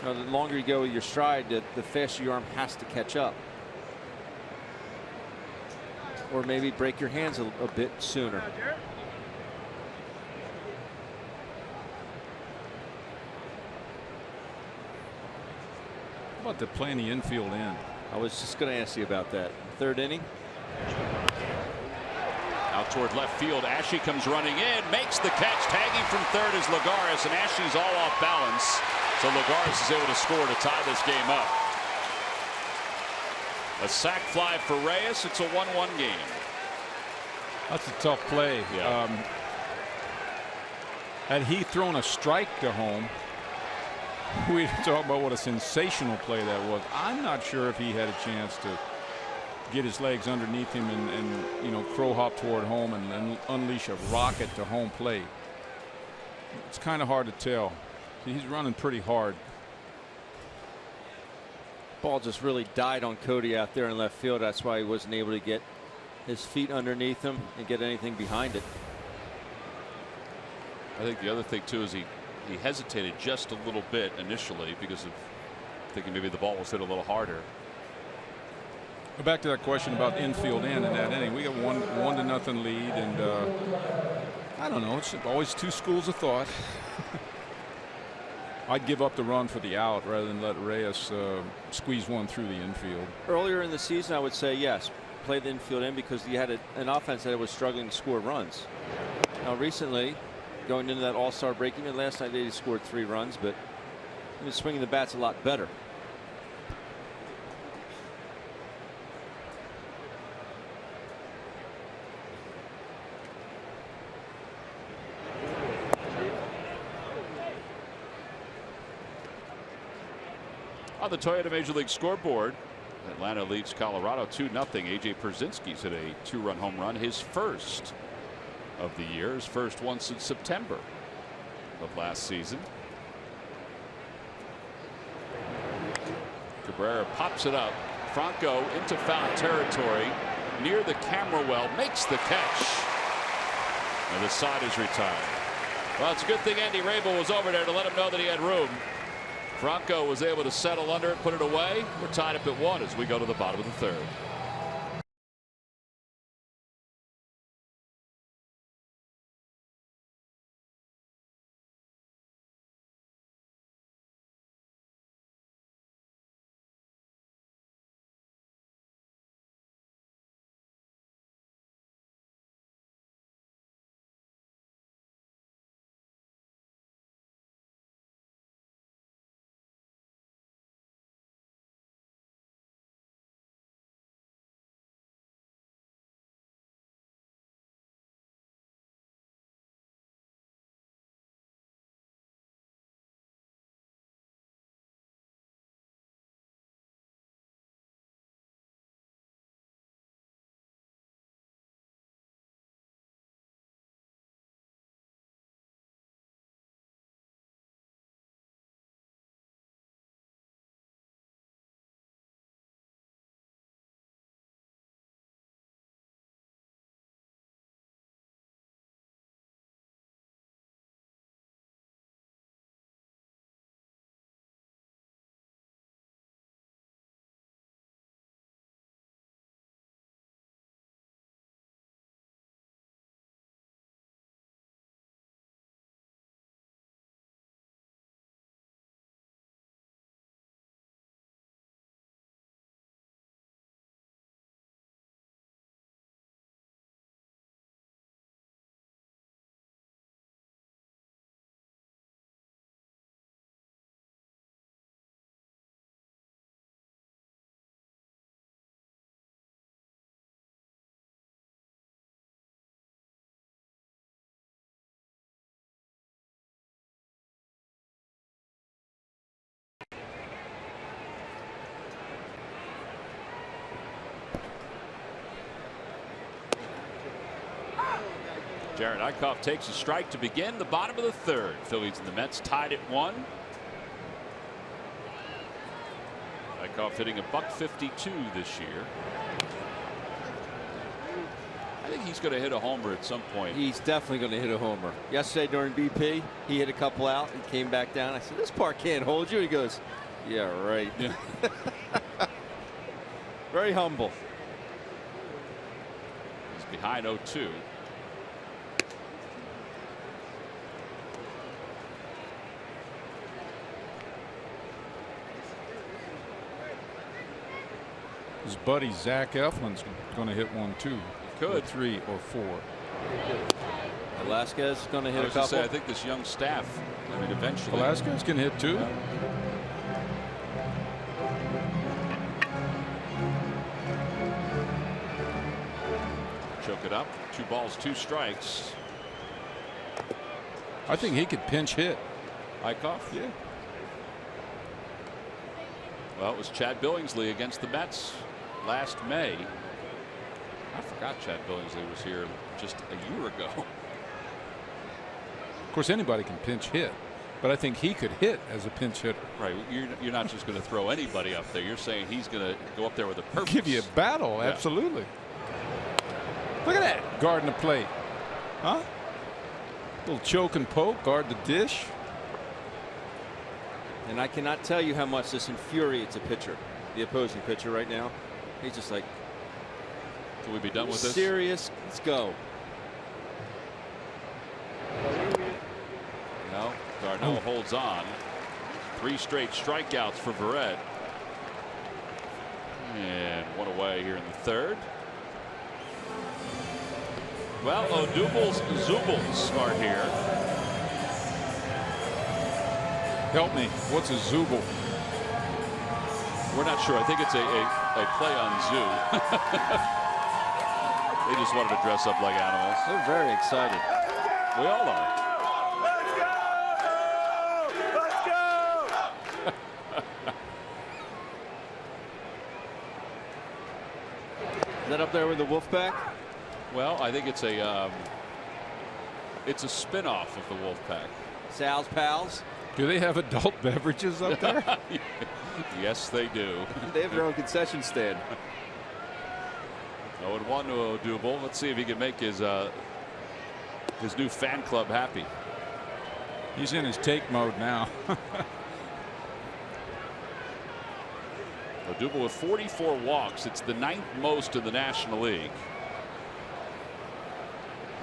Now, the longer you go with your stride, the faster your arm has to catch up. Or maybe break your hands a bit sooner. How about the playing the infield in? I was just going to ask you about that. 3rd inning. Out toward left field. Ashe comes running in, makes the catch. Tagging from third is Lagares, and Ashe's all off balance. So Lagares is able to score to tie this game up. A sac fly for Reyes. It's a 1-1 game. That's a tough play. Yeah. Had he thrown a strike to home, we talk about what a sensational play that was. I'm not sure if he had a chance to get his legs underneath him and you know, crow hop toward home and unleash a rocket to home plate. It's kind of hard to tell. He's running pretty hard. Ball just really died on Cody out there in left field. That's why he wasn't able to get his feet underneath him and get anything behind it. I think the other thing too is he hesitated just a little bit initially because of thinking maybe the ball was hit a little harder. Back to that question about infield in that inning. We got 1-0 lead, and I don't know. It's always 2 schools of thought. I'd give up the run for the out rather than let Reyes squeeze one through the infield. Earlier in the season, I would say yes, play the infield in because you had an offense that was struggling to score runs. Now recently, going into that All-Star break, even last night they scored 3 runs, but he was swinging the bats a lot better. On the Toyota Major League scoreboard, Atlanta leads Colorado 2-0. A.J. Pierzynski's hit a 2-run home run, his first of the year, his first one since September of last season. Cabrera pops it up. Franco into foul territory near the camera well, makes the catch. And the side is retired. Well, it's a good thing Andy Rabel was over there to let him know that he had room. Franco was able to settle under it, put it away. We're tied up at 1 as we go to the bottom of the 3rd. Jared Eickhoff takes a strike to begin the bottom of the 3rd. Phillies and the Mets tied at 1. Eickhoff hitting a .152 this year. I think he's going to hit a homer at some point. He's definitely going to hit a homer. Yesterday during BP, he hit a couple out and came back down. I said, this park can't hold you. He goes, yeah, right. Yeah. Very humble. He's behind 0-2. His buddy Zach Eflin's going to hit one too. Could. Or 3 or 4. Velasquez going to hit a I couple. I think this young staff, I mean, eventually. Velasquez can hit 2. Yeah. Choke it up. 2 balls, 2 strikes. I think he could pinch hit. Eickhoff? Yeah. Well, it was Chad Billingsley against the Mets last May. I forgot Chad Billingsley was here just a year ago. Of course, anybody can pinch hit, but I think he could hit as a pinch hitter. Right. You're not just going to throw anybody up there. You're saying he's going to go up there with a purpose. Give you a battle, Yeah. absolutely. Look at that, guarding the plate. Huh? Little choke and poke, guard the dish. And I cannot tell you how much this infuriates a pitcher, the opposing pitcher right now. He's just like, can we be done with this? Serious, let's go. No, Darno holds on. 3 straight strikeouts for Verrett. And 1 away here in the 3rd. Well, Odubel's Zubels are here. Help me. What's a Zubel? We're not sure. I think it's a play on zoo. They just wanted to dress up like animals. They're very excited. We all are. Let's go! Is that up there with the Wolfpack? Well, I think it's a spin-off of the Wolfpack. Sal's Pals. Do they have adult beverages up there? Yes, they do. They have their own concession stand. 0-1 to Odubel. Let's see if he can make his new fan club happy. He's in his take mode now. Odubel with 44 walks. It's the 9th most in the National League.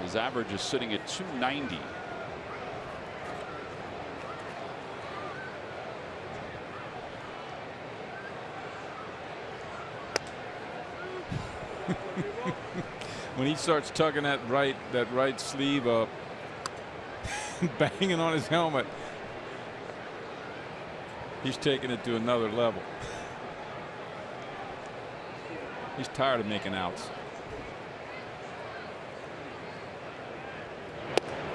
His average is sitting at 290. When he starts tugging that right sleeve up, banging on his helmet, he's taking it to another level. He's tired of making outs.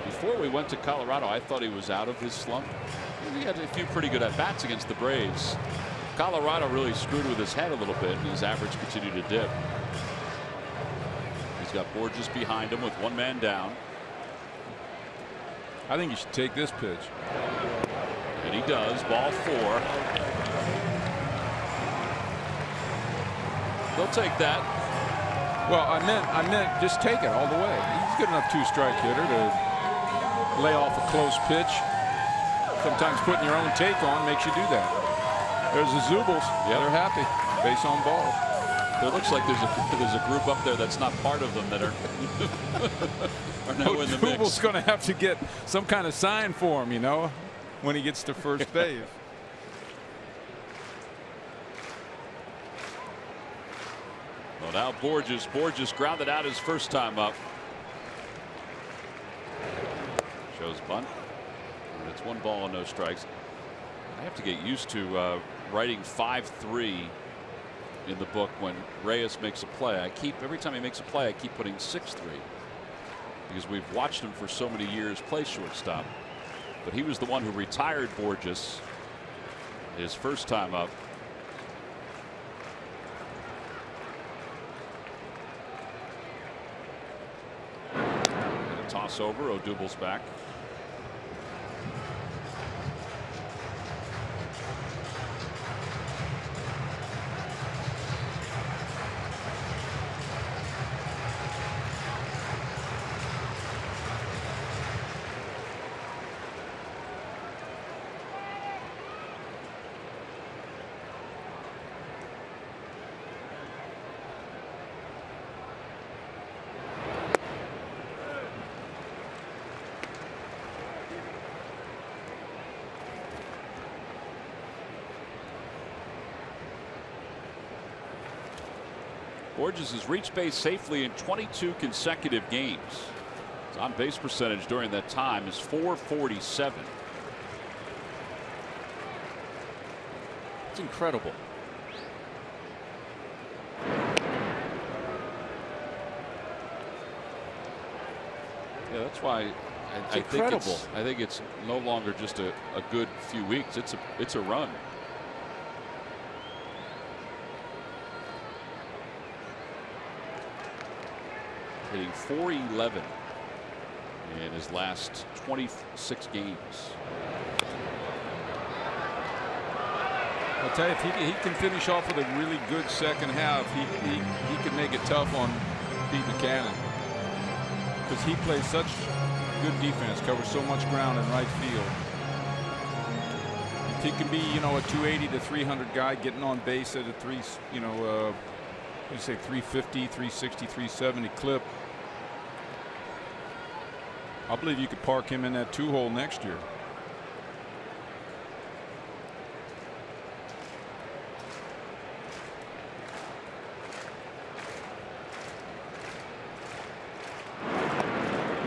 Before we went to Colorado, I thought he was out of his slump. He had a few pretty good at-bats against the Braves. Colorado really screwed with his head a little bit, and his average continued to dip. He's got Borges behind him with 1 man down. I think you should take this pitch. And he does. Ball 4. They'll take that. Well, I meant just take it all the way. He's good enough 2-strike hitter to lay off a close pitch. Sometimes putting your own take on makes you do that. There's the Zubels. Yeah, they're happy. Base on balls. It looks like there's a group up there that's not part of them that are now in the mix. Zubel's going to have to get some kind of sign for him, you know, when he gets to first base. Well, now Borges grounded out his first time up. Shows bunt. And it's 1 ball and no strikes. I have to get used to writing 5-3 in the book when Reyes makes a play. Every time he makes a play, I keep putting 6-3 because we've watched him for so many years play shortstop. But he was the one who retired Borges his first time up. And a toss over. Odubel's back. Borges has reached base safely in 22 consecutive games. His on base percentage during that time is .447. It's incredible. Yeah, that's why I think it's no longer just a good few weeks. It's a run. Hitting .411 in his last 26 games. I'll tell you, if he can finish off with a really good second half, he could make it tough on Pete Mackanin, because he plays such good defense, covers so much ground in right field. If he can be, you know, a 280 to 300 guy getting on base at a 350, 360, 370 clip, I believe you could park him in that 2-hole next year.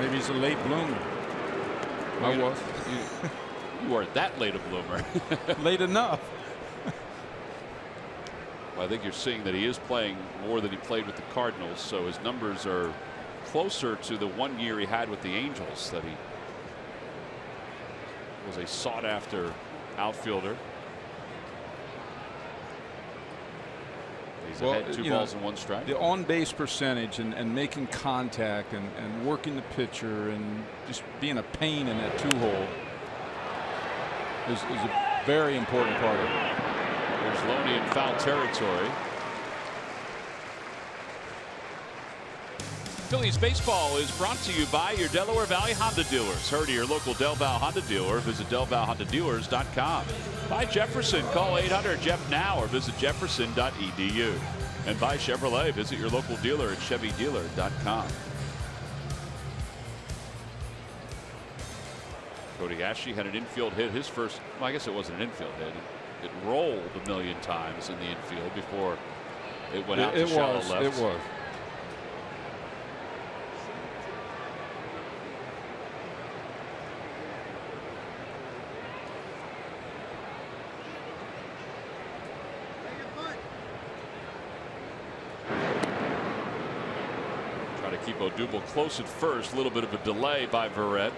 Maybe he's a late bloomer. I was. You weren't that late a bloomer. Late enough. Well, I think you're seeing that he is playing more than he played with the Cardinals, so his numbers are closer to the 1 year he had with the Angels, that he was a sought-after outfielder. He's ahead 2 balls and 1 strike. The on-base percentage and making contact and working the pitcher and just being a pain in that 2-hole is a very important part of it. There's Loney in foul territory. Phillies baseball is brought to you by your Delaware Valley Honda dealers. Hurry to your local Del Val Honda dealer. Visit DelValHondaDealers.com. By Jefferson, call 800-JEF now or visit jefferson.edu. And by Chevrolet, visit your local dealer at ChevyDealer.com. Cody Ashley had an infield hit, his first. Well, I guess it wasn't an infield hit. It rolled a million times in the infield before it went out to shallow left. It was. Try to keep Odubel close at first. A little bit of a delay by Verrett.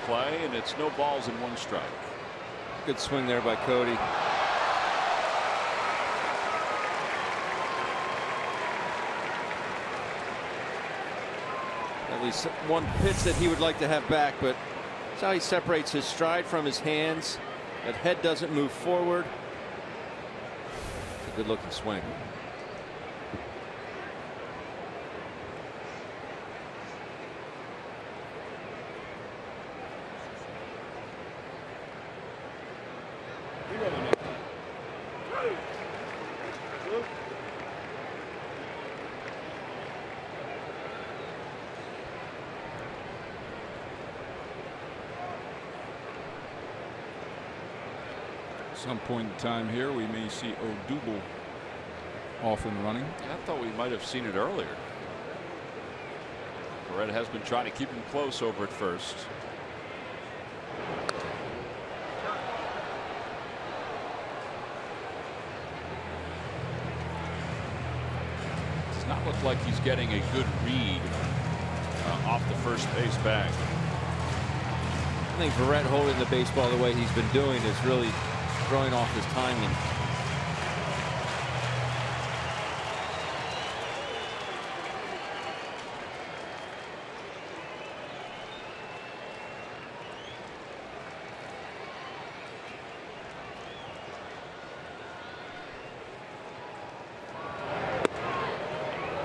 Play, and it's no balls and 1 strike. Good swing there by Cody. At least one pitch that he would like to have back, but that's how he separates his stride from his hands. That head doesn't move forward. It's a good looking swing. Some point in time here, we may see Odubel off and running. I thought we might have seen it earlier. Verrett has been trying to keep him close over at first. Does not look like he's getting a good read off the first base bag. I think Verrett holding the baseball the way he's been doing is really throwing off his timing.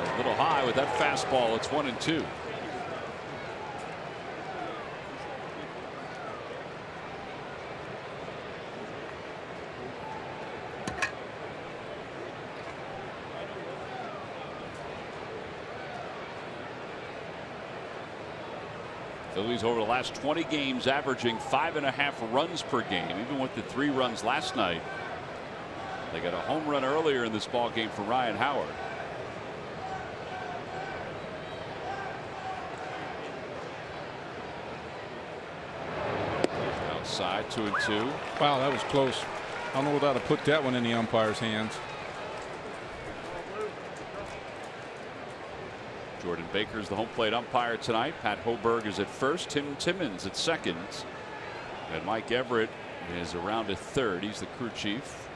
A little high with that fastball. It's 1-2. Phillies over the last 20 games averaging 5.5 runs per game, even with the 3 runs last night. They got a home run earlier in this ball game for Ryan Howard. Outside, 2-2. Wow, that was close. I don't know without to put that one in the umpire's hands. Jordan Baker's the home plate umpire tonight. Pat Hoberg is at first. Tim Timmons at second. And Mike Everett is around at third. He's the crew chief.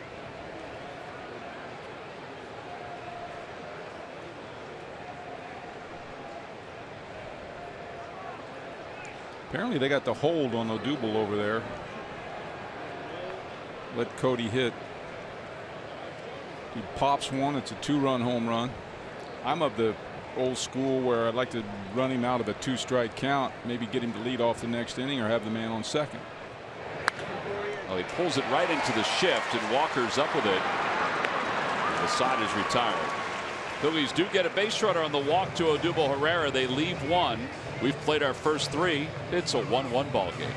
Apparently they got the hold on Odubel over there. Let Cody hit. He pops one. It's a 2-run home run. I'm of the old school where I'd like to run him out of a 2-strike count, maybe get him to lead off the next inning or have the man on second. Well, he pulls it right into the shift, and Walker's up with it. The side is retired. Phillies do get a base runner on the walk to Odubel Herrera. They leave one. We've played our first 3. It's a 1-1 ball game.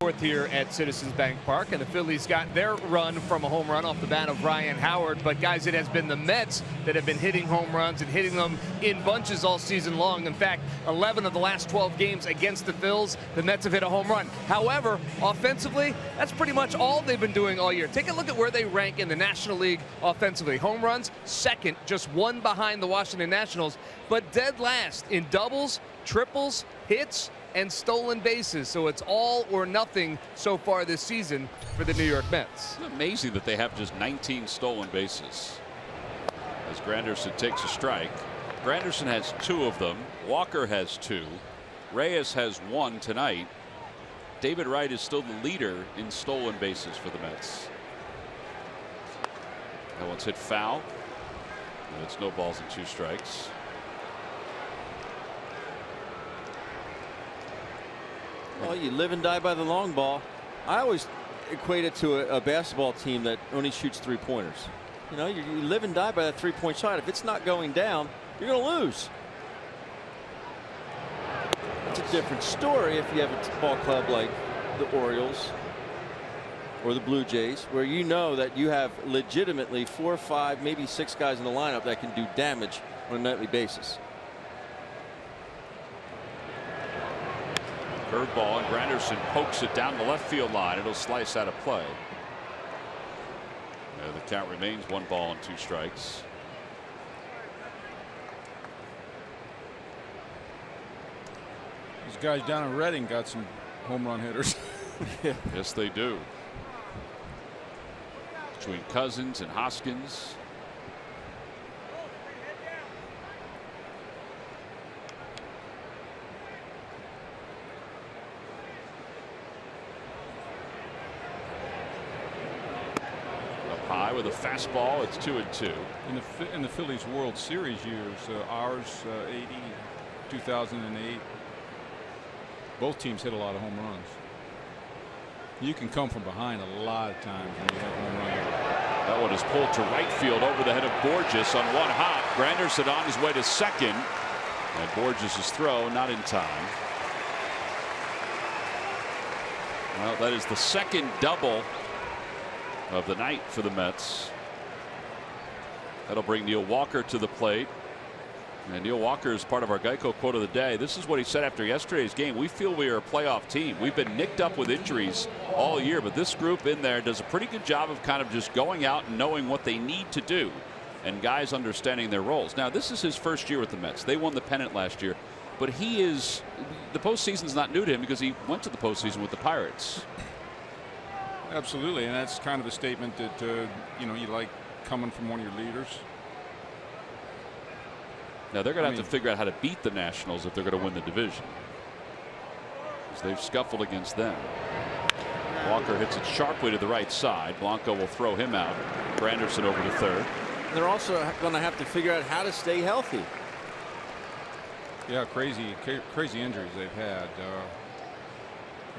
Fourth here at Citizens Bank Park, and the Phillies got their run from a home run off the bat of Ryan Howard. But guys, it has been the Mets that have been hitting home runs and hitting them in bunches all season long. In fact, 11 of the last 12 games against the Phils, the Mets have hit a home run. However, offensively, that's pretty much all they've been doing all year. Take a look at where they rank in the National League offensively. Home runs, second, just one behind the Washington Nationals, but dead last in doubles, triples, hits, and stolen bases. So it's all or nothing so far this season for the New York Mets. It's amazing that they have just 19 stolen bases. As Granderson takes a strike. Granderson has 2 of them. Walker has 2. Reyes has 1 tonight. David Wright is still the leader in stolen bases for the Mets. That one's hit foul. And it's no balls and 2 strikes. Well, you live and die by the long ball. I always equate it to a basketball team that only shoots 3-pointers. You know, you live and die by that 3-point shot. If it's not going down, you're going to lose. It's a different story if you have a ball club like the Orioles or the Blue Jays, where you know that you have legitimately 4, 5, maybe 6 guys in the lineup that can do damage on a nightly basis. Curveball, and Granderson pokes it down the left field line. It'll slice out of play. The count remains 1 ball and 2 strikes. These guys down in Reading got some home run hitters. Yes, they do. Between Cousins and Hoskins. High with a fastball. It's 2-2. In the Phillies World Series years, ours 80, 2008, both teams hit a lot of home runs. You can come from behind a lot of times when you hit a home run. That one is pulled to right field over the head of Borges on 1 hop. Granderson on his way to second, and Borges' throw not in time. Well, that is the second double of the night for the Mets. That'll bring Neil Walker to the plate. And Neil Walker is part of our Geico quote of the day. This is what he said after yesterday's game. We feel we are a playoff team. We've been nicked up with injuries all year, but this group in there does a pretty good job of kind of just going out and knowing what they need to do and guys understanding their roles. Now, this is his first year with the Mets. They won the pennant last year, but the postseason's not new to him because he went to the postseason with the Pirates. Absolutely, and that's kind of a statement that you know, you like coming from one of your leaders. Now they're going to have to figure out how to beat the Nationals if they're going to win the division. as they've scuffled against them. Walker hits it sharply to the right side. Blanco will throw him out. Granderson over to third. They're also going to have to figure out how to stay healthy. Yeah, crazy injuries they've had.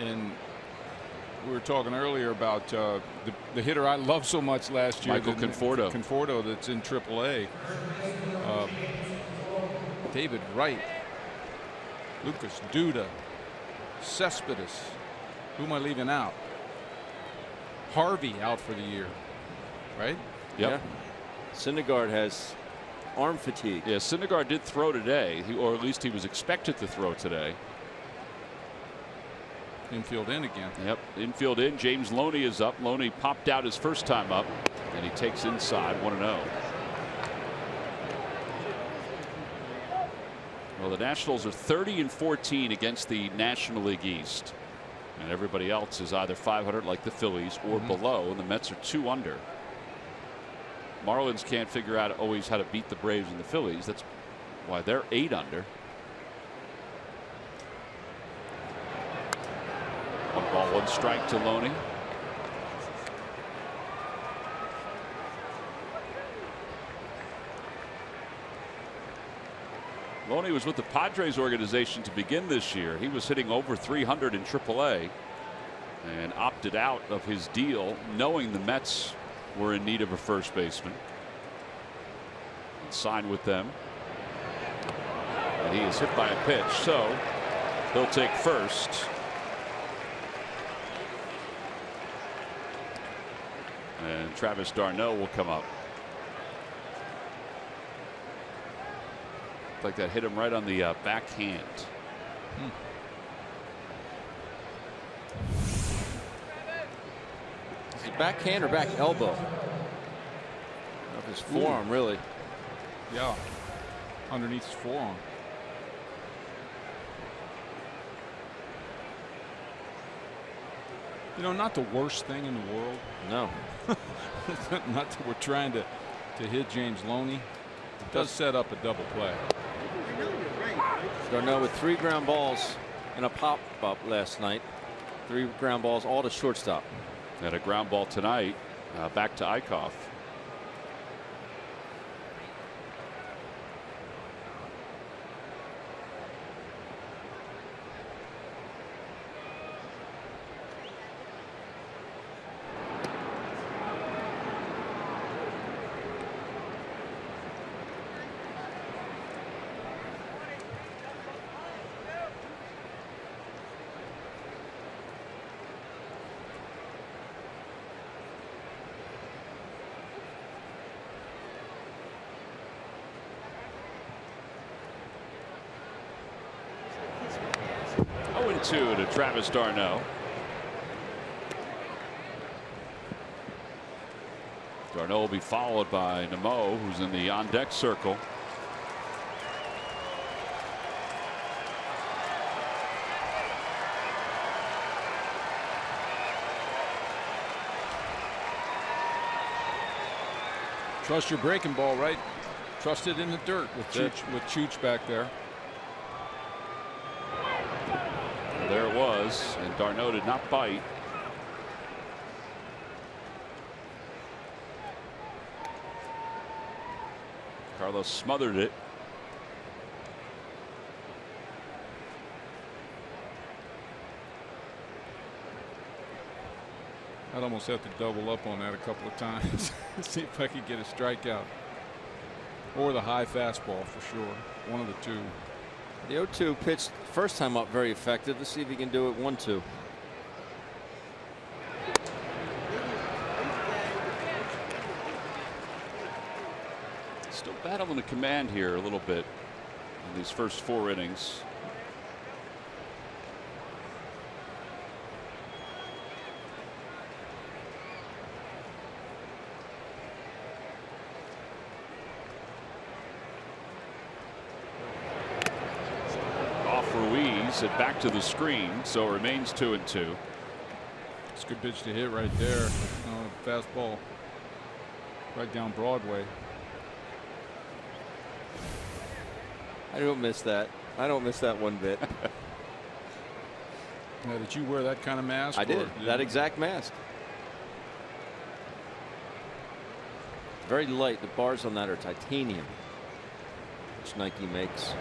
And we were talking earlier about the hitter I loved so much last year, Michael Conforto. Conforto, that's in AAA. David Wright, Lucas Duda, Cespedes. Who am I leaving out? Harvey out for the year, right? Yep. Yeah. Syndergaard has arm fatigue. Yeah, Syndergaard did throw today, or at least he was expected to throw today. Infield in again. Yep, infield in. James Loney is up. Loney popped out his first time up, and he takes inside 1-0. Well, the Nationals are 30-14 against the National League East, and everybody else is either 500 like the Phillies or below, and the Mets are 2 under. Marlins can't figure out always how to beat the Braves and the Phillies. That's why they're 8 under. 1 ball, 1 strike to Loney. Loney was with the Padres organization to begin this year. He was hitting over 300 in AAA and opted out of his deal knowing the Mets were in need of a first baseman. And signed with them. And he is hit by a pitch, so he'll take first. And Travis d'Arnaud will come up. Like that hit him right on the backhand. Is it backhand or back elbow? Of his forearm, really. Yeah, underneath his forearm. You know, not the worst thing in the world. No. Not that we're trying to hit James Loney. It does set up a double play. d'Arnaud with 3 ground balls and a pop up last night. 3 ground balls, all to shortstop. And a ground ball tonight, back to Eichhoff. To Travis d'Arnaud. d'Arnaud will be followed by Nimmo, who's in the on deck circle. Trust your breaking ball, right? Trust it in the dirt with Chooch back there. There it was, and d'Arnaud did not bite. Carlos smothered it. I'd almost have to double up on that a couple of times. See if I could get a strikeout. Or the high fastball for sure. One of the two. The 0-2 pitch first time up very effective. Let's see if he can do it 1-2. Still battling the command here a little bit in these first 4 innings. It back to the screen, so it remains 2-2. It's a good pitch to hit right there. Fastball right down Broadway. I don't miss that. I don't miss that one bit. Now, did you wear that kind of mask? I did. That exact mask. Very light. The bars on that are titanium, which Nike makes.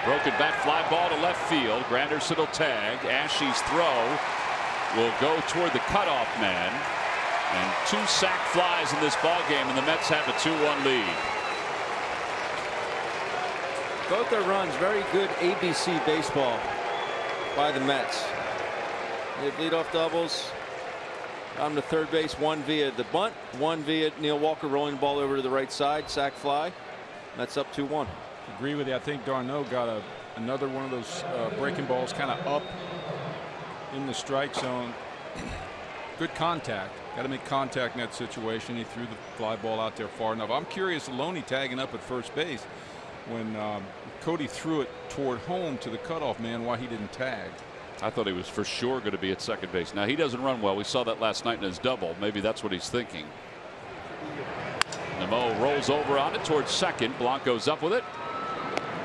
Broken bat fly ball to left field. Granderson will tag. Ashe's throw will go toward the cutoff man. And 2 sac flies in this ball game, and the Mets have a 2-1 lead. Both their runs, very good ABC baseball by the Mets. They have leadoff doubles. On to third base, one via the bunt, one via Neil Walker rolling the ball over to the right side, sac fly. Mets up 2-1. Agree with you. I think d'Arnaud got another one of those breaking balls kind of up in the strike zone. Good contact. Got to make contact in that situation. He threw the fly ball out there far enough. I'm curious, Loney tagging up at first base when Cody threw it toward home to the cutoff man, why he didn't tag. I thought he was for sure going to be at second base. Now, he doesn't run well. We saw that last night in his double. Maybe that's what he's thinking. Nimmo rolls over on it towards second. Blanco's up with it.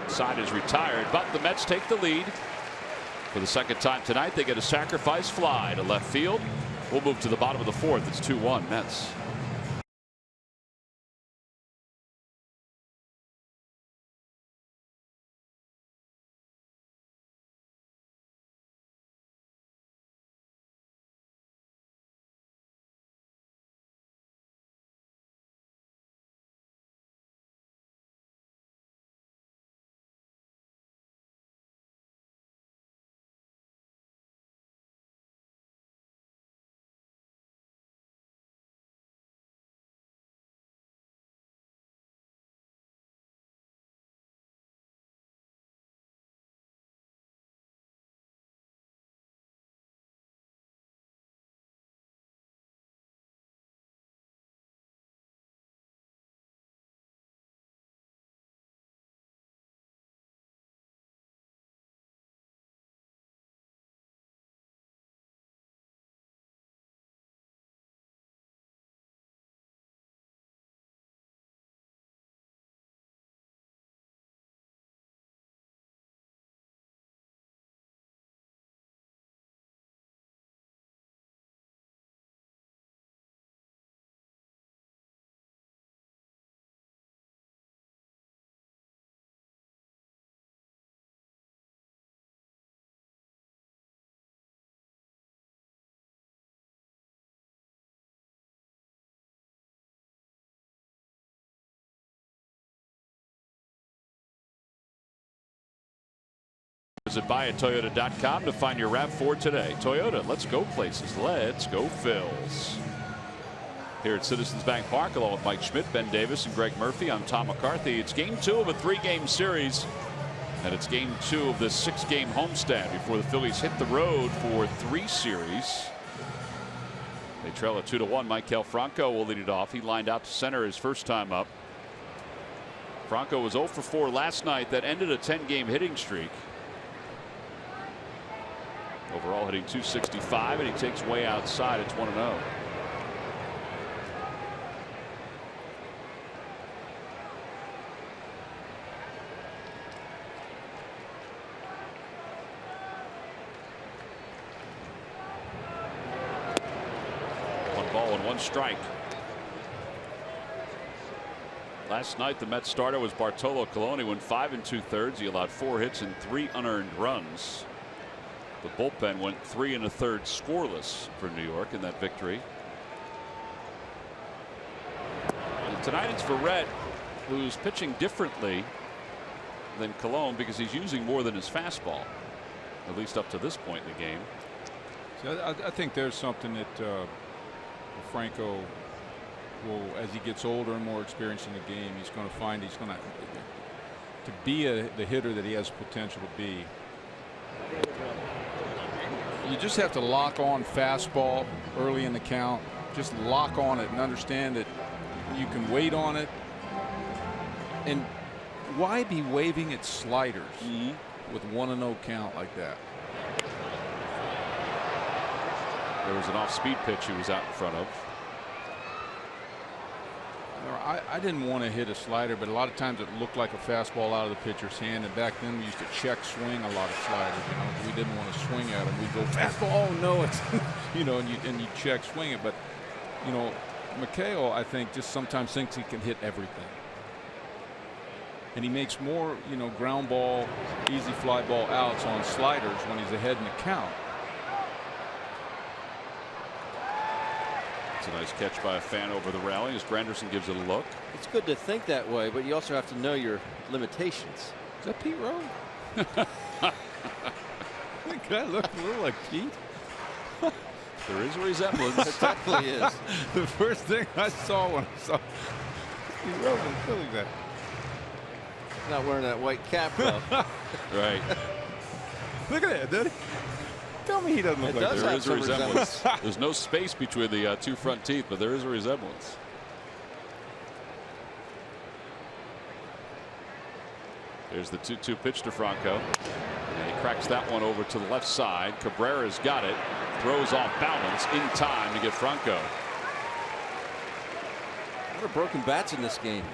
Side is retired, but the Mets take the lead. For the second time tonight, they get a sacrifice fly to left field. We'll move to the bottom of the fourth. It's 2-1 Mets. Visit buyatoyota.com to find your RAV4 today. Toyota, let's go places. Let's go Phils. Here at Citizens Bank Park, along with Mike Schmidt, Ben Davis, and Greg Murphy, I'm Tom McCarthy. It's game 2 of a 3-game series, and it's game 2 of this 6-game homestand before the Phillies hit the road for 3 series. They trail at 2-1. Maikel Franco will lead it off. He lined out to center his first time up. Franco was 0 for 4 last night. That ended a 10-game hitting streak. Overall hitting .265, and he takes way outside. It's 1-0. One ball and 1 strike. Last night the Mets starter was Bartolo Colon. He went 5 2/3. He allowed 4 hits and 3 unearned runs. The bullpen went 3 1/3 scoreless for New York in that victory. And tonight it's Verrett, who's pitching differently than Colon because he's using more than his fastball, at least up to this point in the game. So I think there's something that Franco will, as he gets older and more experienced in the game, he's going to find he's going to be the hitter that he has potential to be. You just have to lock on fastball early in the count. Just lock on it and understand that you can wait on it. And why be waving at sliders with 1-0 count like that? There was an off-speed pitch he was out in front of. I didn't want to hit a slider, but a lot of times it looked like a fastball out of the pitcher's hand. And back then we used to check swing a lot of sliders. You know, we didn't want to swing at them. We'd go fastball. Oh no, it's you know, and you check swing it. But you know, McHale, I think, just sometimes thinks he can hit everything. And he makes more, you know, ground ball, easy fly ball outs on sliders when he's ahead in the count. It's a nice catch by a fan over the railing as Granderson gives it a look. It's good to think that way, but you also have to know your limitations. Is that Pete Rose? That guy looked a little like Pete. There is a resemblance. It definitely is. The first thing I saw when I saw Pete Rose in Philly, that. Not wearing that white cap, though. Right. Look at that, Daddy. Tell me he doesn't look It like does that. There have is a some resemblance. There's no space between the two front teeth, but there is a resemblance. There's the 2-2 pitch to Franco. And he cracks that one over to the left side. Cabrera's got it. Throws off balance in time to get Franco. A lot of broken bats in this game.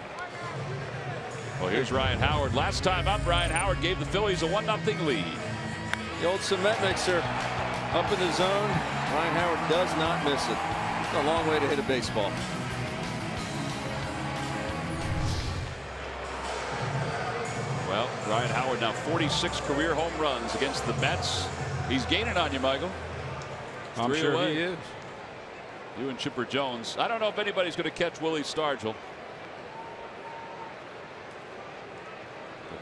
Well, here's Ryan Howard. Last time up, Ryan Howard gave the Phillies a 1-0 lead. The old cement mixer up in the zone. Ryan Howard does not miss it. It's a long way to hit a baseball. Well, Ryan Howard now 46 career home runs against the Mets. He's gaining on you, Michael. I'm Three sure away. he is. You and Chipper Jones. I don't know if anybody's going to catch Willie Stargell.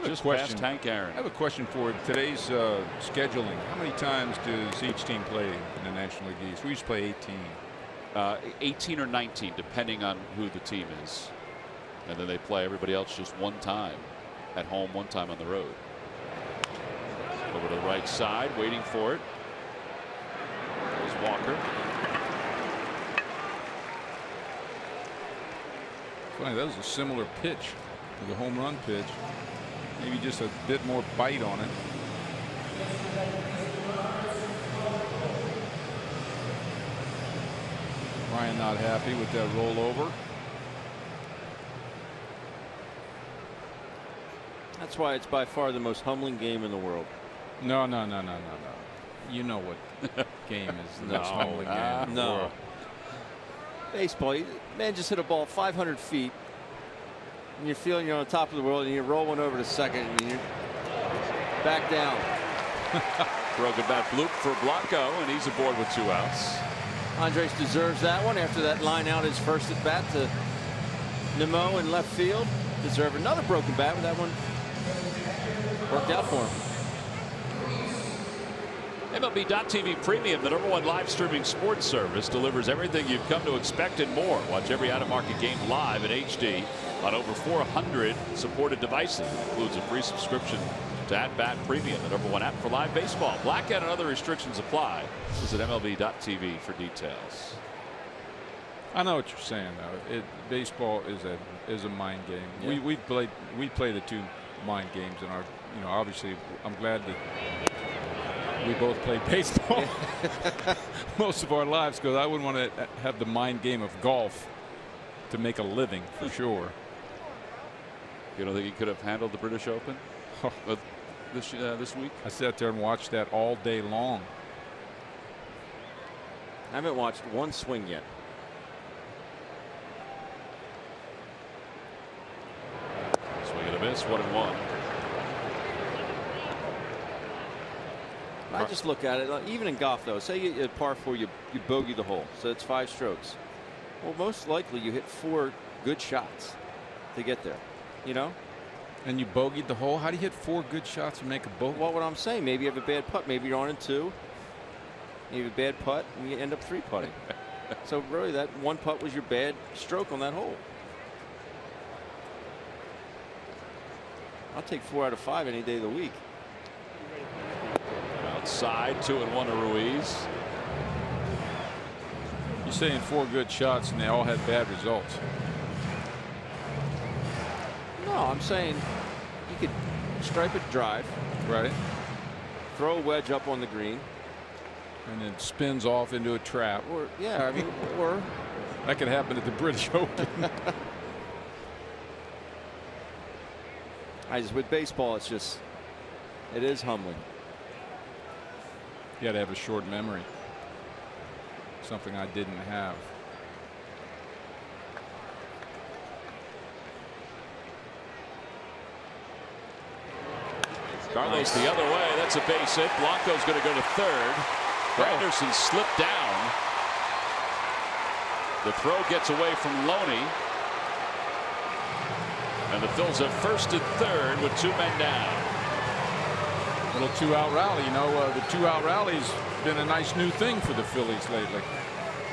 Just past Hank Aaron. I have a question for today's scheduling. How many times does each team play in the National League East? We used to play 18. 18 or 19, depending on who the team is. And then they play everybody else just one time at home, one time on the road. Over to the right side, waiting for it. There's Walker. Funny, that was a similar pitch to the home run pitch. Maybe just a bit more bite on it. Ryan not happy with that rollover. That's why it's by far the most humbling game in the world. No. You know what game is the most humbling game in the No. world. Baseball, man just hit a ball 500 feet. And you're feeling you're on top of the world, and you roll one over to second, and you're back down. Broken bat bloop for Blanco, and he's aboard with 2 outs. Andres deserves that one after that line out his first at bat to Nimmo in left field. Deserve another broken bat, but that one worked out for him. MLB.TV Premium, the #1 live streaming sports service, delivers everything you've come to expect and more. Watch every out-of-market game live in HD on over 400 supported devices. It includes a free subscription to At-Bat Premium, the #1 app for live baseball. Blackout and other restrictions apply. Visit MLB.TV for details. I know what you're saying, though. Baseball is a mind game. Yeah. We play the two mind games in our. You know, obviously, I'm glad that we both played baseball most of our lives, because I wouldn't want to have the mind game of golf to make a living for sure. You don't think he could have handled the British Open this week? I sat there and watched that all day long. I haven't watched one swing yet. Swing and a miss, 1-1. I just look at it, even in golf, though. Say you at par 4, you bogey the hole, so it's 5 strokes. Well, most likely you hit 4 good shots to get there. You know? And you bogeyed the hole. How do you hit 4 good shots and make a bogey? Well, what I'm saying, maybe you have a bad putt. Maybe you're on in 2. You have a bad putt, and you end up 3 putting. So really, that 1 putt was your bad stroke on that hole. I'll take 4 out of 5 any day of the week. Outside, 2-1 to Ruiz. You're saying 4 good shots and they all had bad results. No, I'm saying you could stripe it drive, Right. throw a wedge up on the green, And then spins off into a trap. or yeah, I mean, or That could happen at the British Open. with baseball, it is humbling. You got to have a short memory. Something I didn't have. Carlos the other way. That's a base hit. Blanco's going to go to third. Anderson slipped down. The throw gets away from Loney. And the Phils have first and third with 2 men down. Little 2-out rally. You know, the 2-out rally's been a nice new thing for the Phillies lately.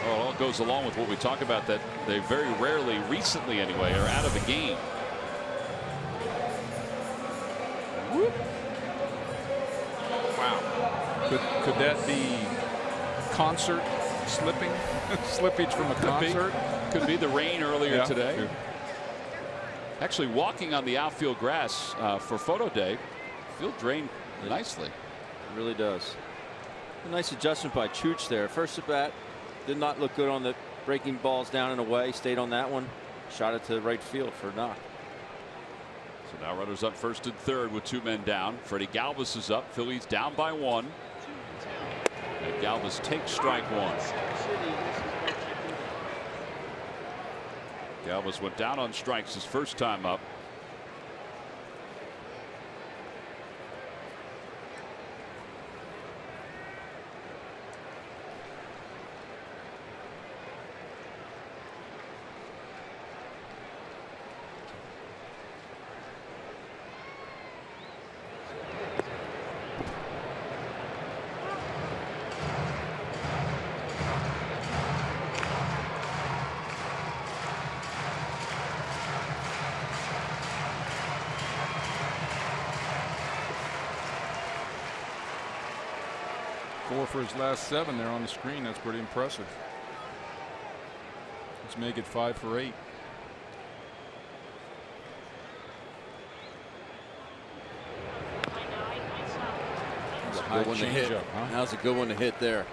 Well, it all goes along with what we talk about, that they very rarely, recently anyway, are out of the game. Whoop. Wow. Could that be concert slipping? Slippage from a concert? Could be the rain earlier today. Sure. Actually, walking on the outfield grass for photo day, field drained nicely. It really does. A nice adjustment by Chooch there. First at bat, did not look good on the breaking balls down and away. Stayed on that one. Shot it to right field for a knock. So now runners up first and third with 2 men down. Freddie Galvis is up. Phillies down by 1. And Galvis takes strike 1. Galvis went down on strikes his first time up. For his last 7 there on the screen. That's pretty impressive. Let's make it 5 for 8. That's a good one to hit. Huh? That was a good one to hit there.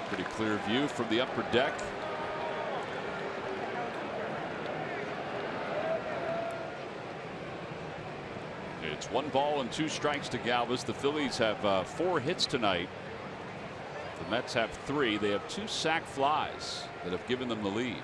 Pretty clear view from the upper deck. It's 1 ball and 2 strikes to Galvis. The Phillies have 4 hits tonight. The Mets have 3. They have 2 sac flies that have given them the lead.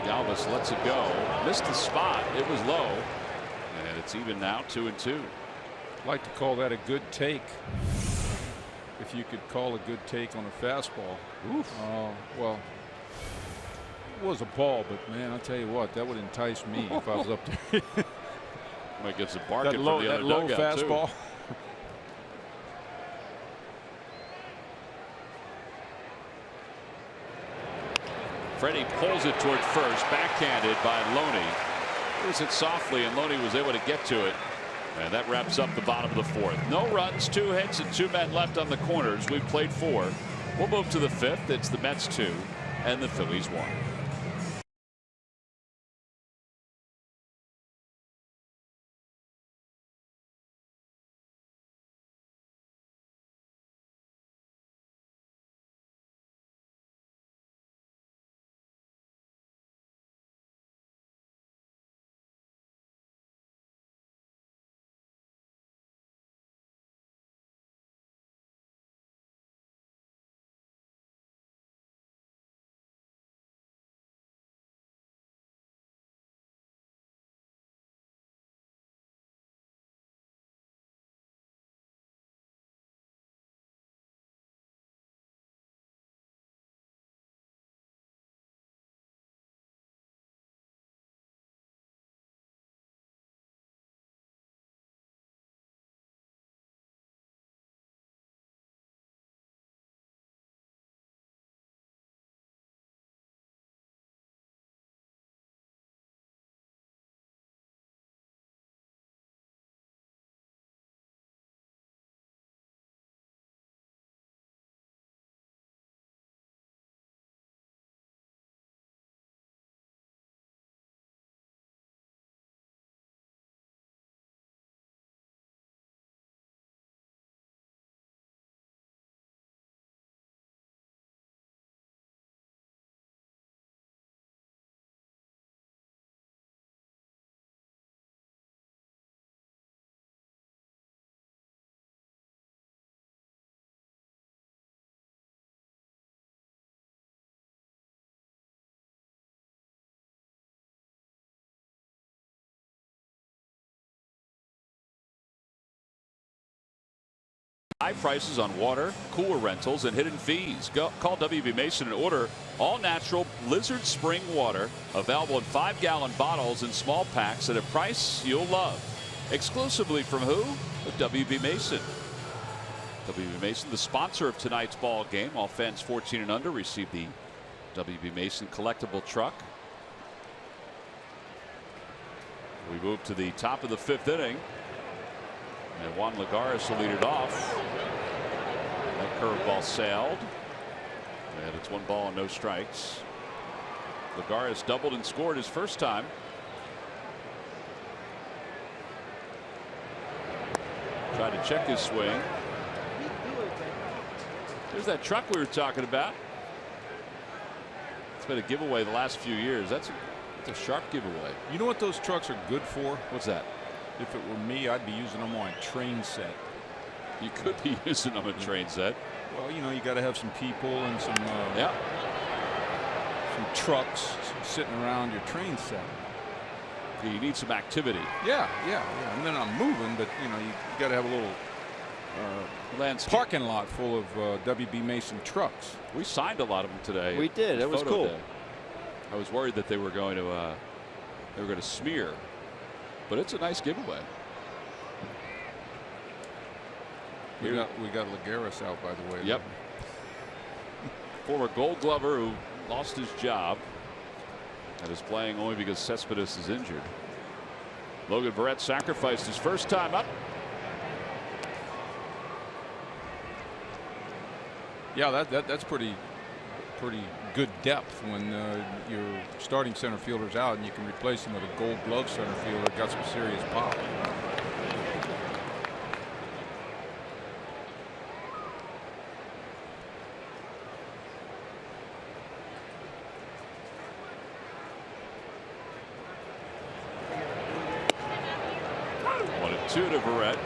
Galvis lets it go. Missed the spot. It was low. And it's even now 2-2. I'd like to call that a good take. If you could call a good take on a fastball. Oof. Well, it was a ball, but man, I'll tell you what, that would entice me if I was up there. Might get some barking that low, from the other that low dugout, fastball. too. Freddie pulls it toward first, backhanded by Loney. It was hit softly, and Loney was able to get to it. And that wraps up the bottom of the 4th. No runs, 2 hits, and 2 men left on the corners. We've played 4. We'll move to the 5th. It's the Mets 2 and the Phillies 1. High prices on water, cooler rentals, and hidden fees. Call WB Mason and order all natural Blizzard Spring water available in 5-gallon bottles and small packs at a price you'll love. Exclusively from who? WB Mason. WB Mason, the sponsor of tonight's ball game. All fans 14 and under receive the WB Mason collectible truck. We move to the top of the 5th inning. And Juan Lagares will lead it off. That curveball sailed. And it's 1 ball and no strikes. Lagares doubled and scored his first time. Tried to check his swing. There's that truck we were talking about. It's been a giveaway the last few years. That's a sharp giveaway. You know what those trucks are good for? What's that? If it were me, I'd be using them on a train set. You could be using them on a train set. Well, you know, you got to have some people and some trucks sitting around your train set. You need some activity. Yeah. And then I'm moving, but you know, you got to have a little parking lot full of WB Mason trucks. We signed a lot of them today. We did. It was cool. Day. I was worried that they were going to smear, but it's a nice giveaway. We got Lagares out, by the way. Yep. Former Gold Glover who lost his job and is playing only because Cespedes is injured. Logan Verrett sacrificed his first time up. Yeah, that's pretty good depth when your starting center fielder's out and you can replace him with a Gold Glove center fielder. Got some serious pop. Two to Verrett.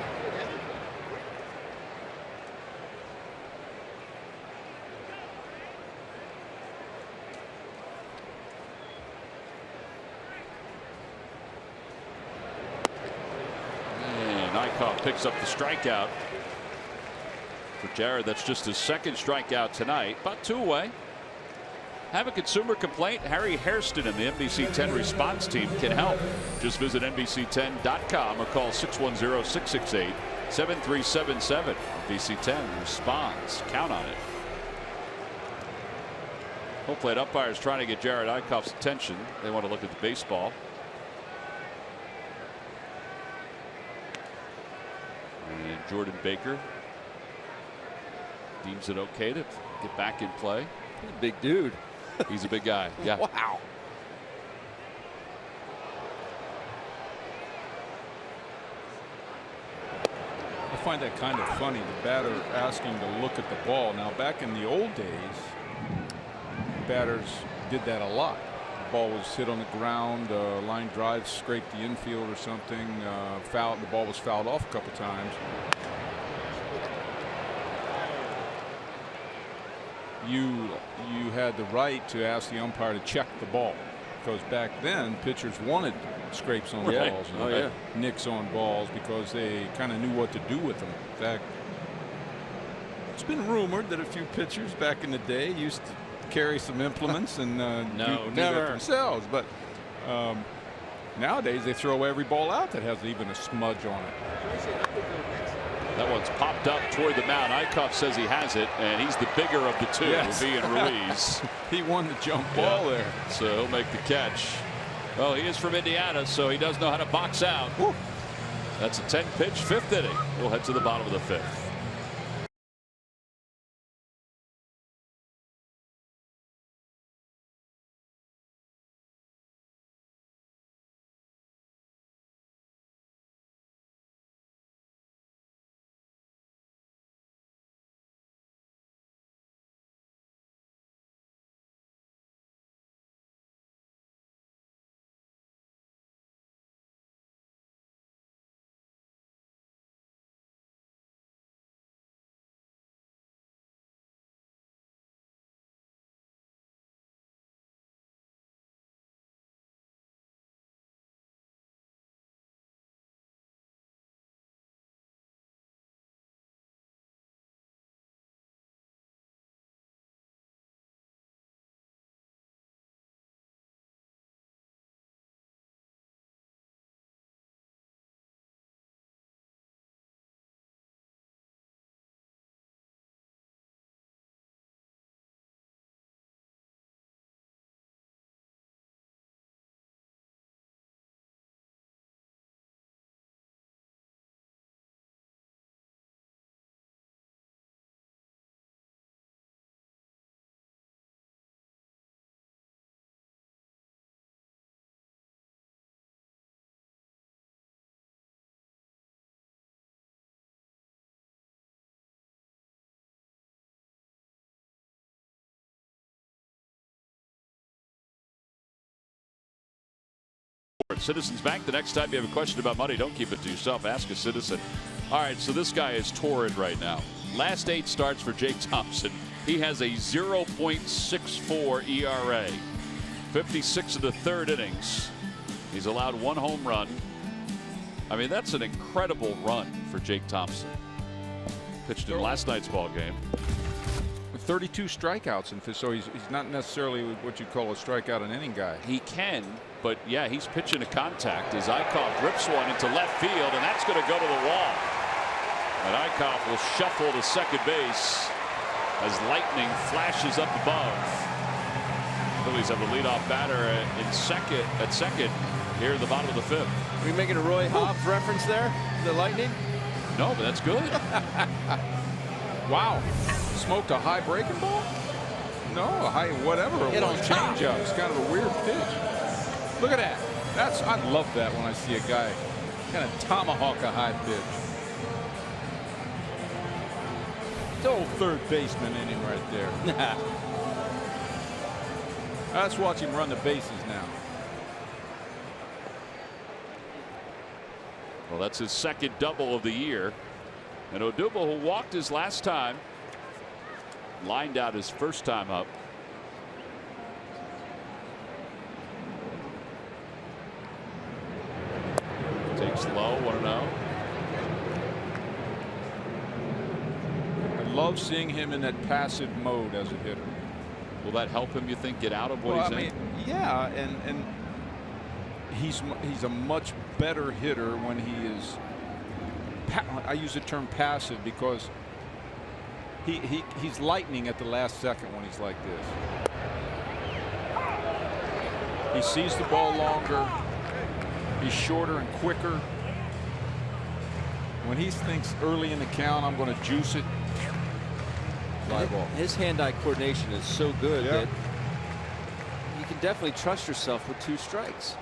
And Nykop picks up the strikeout. For Jared, that's just his 2nd strikeout tonight. About 2 away. Have a consumer complaint? Harry Hairston and the NBC 10 response team can help. Just visit NBC10.com or call 610-668-7377. NBC 10 responds. Count on it. Home plate umpires trying to get Jared Eichhoff's attention. They want to look at the baseball. And Jordan Baker deems it okay to get back in play. Big dude. He's a big guy. Yeah. Wow. I find that kind of funny, the batter asking to look at the ball. Now, back in the old days, batters did that a lot. The ball was hit on the ground, line drive scraped the infield or something, foul. The ball was fouled off a couple times. You had the right to ask the umpire to check the ball, because back then pitchers wanted scrapes on balls and nicks on balls because they kind of knew what to do with them. In fact, it's been rumored that a few pitchers back in the day used to carry some implements and do that themselves, but nowadays they throw every ball out that has even a smudge on it. That one's popped up toward the mound. Eichhoff says he has it, and he's the bigger of the two, being Ruiz. He won the jump ball there. So he'll make the catch. Well, he is from Indiana, so he does know how to box out. Woo. That's a 10-pitch 5th inning. We'll head to the bottom of the 5th. Citizens Bank. The next time you have a question about money, don't keep it to yourself. Ask a citizen. All right, so this guy is torrid right now. Last 8 starts for Jake Thompson. He has a 0.64 ERA. 56 of the 3rd innings. He's allowed 1 home run. I mean, that's an incredible run for Jake Thompson. Pitched in last night's ball game. 32 strikeouts, and so he's not necessarily what you call a strikeout an inning guy. He can, but yeah, he's pitching to contact as Eickhoff rips one into left field, and that's going to go to the wall. And Eickhoff will shuffle to second base as lightning flashes up above. Phillies have the leadoff batter at second here at the bottom of the 5th. Are we making a Roy Hobbs reference there? The Lightning? No, but that's good. Wow. Smoked a high breaking ball? No, a high whatever it was. Changeup. It's kind of a weird pitch. Look at that. I love that when I see a guy kind of tomahawk a high pitch. It's old third baseman inning right there. Let's watch him run the bases now. Well, that's his 2nd double of the year. And Odubel, who walked his last time, lined out his first time up. Takes low, 1-0. I love seeing him in that passive mode as a hitter. Will that help him, you think, get out of what he's in? Yeah, and he's a much better hitter when he is. I use the term passive because he's lightning at the last second when he's like this. He sees the ball longer. He's shorter and quicker. When he thinks early in the count, I'm going to juice it. Fly ball. His hand-eye coordination is so good that you can definitely trust yourself with 2 strikes.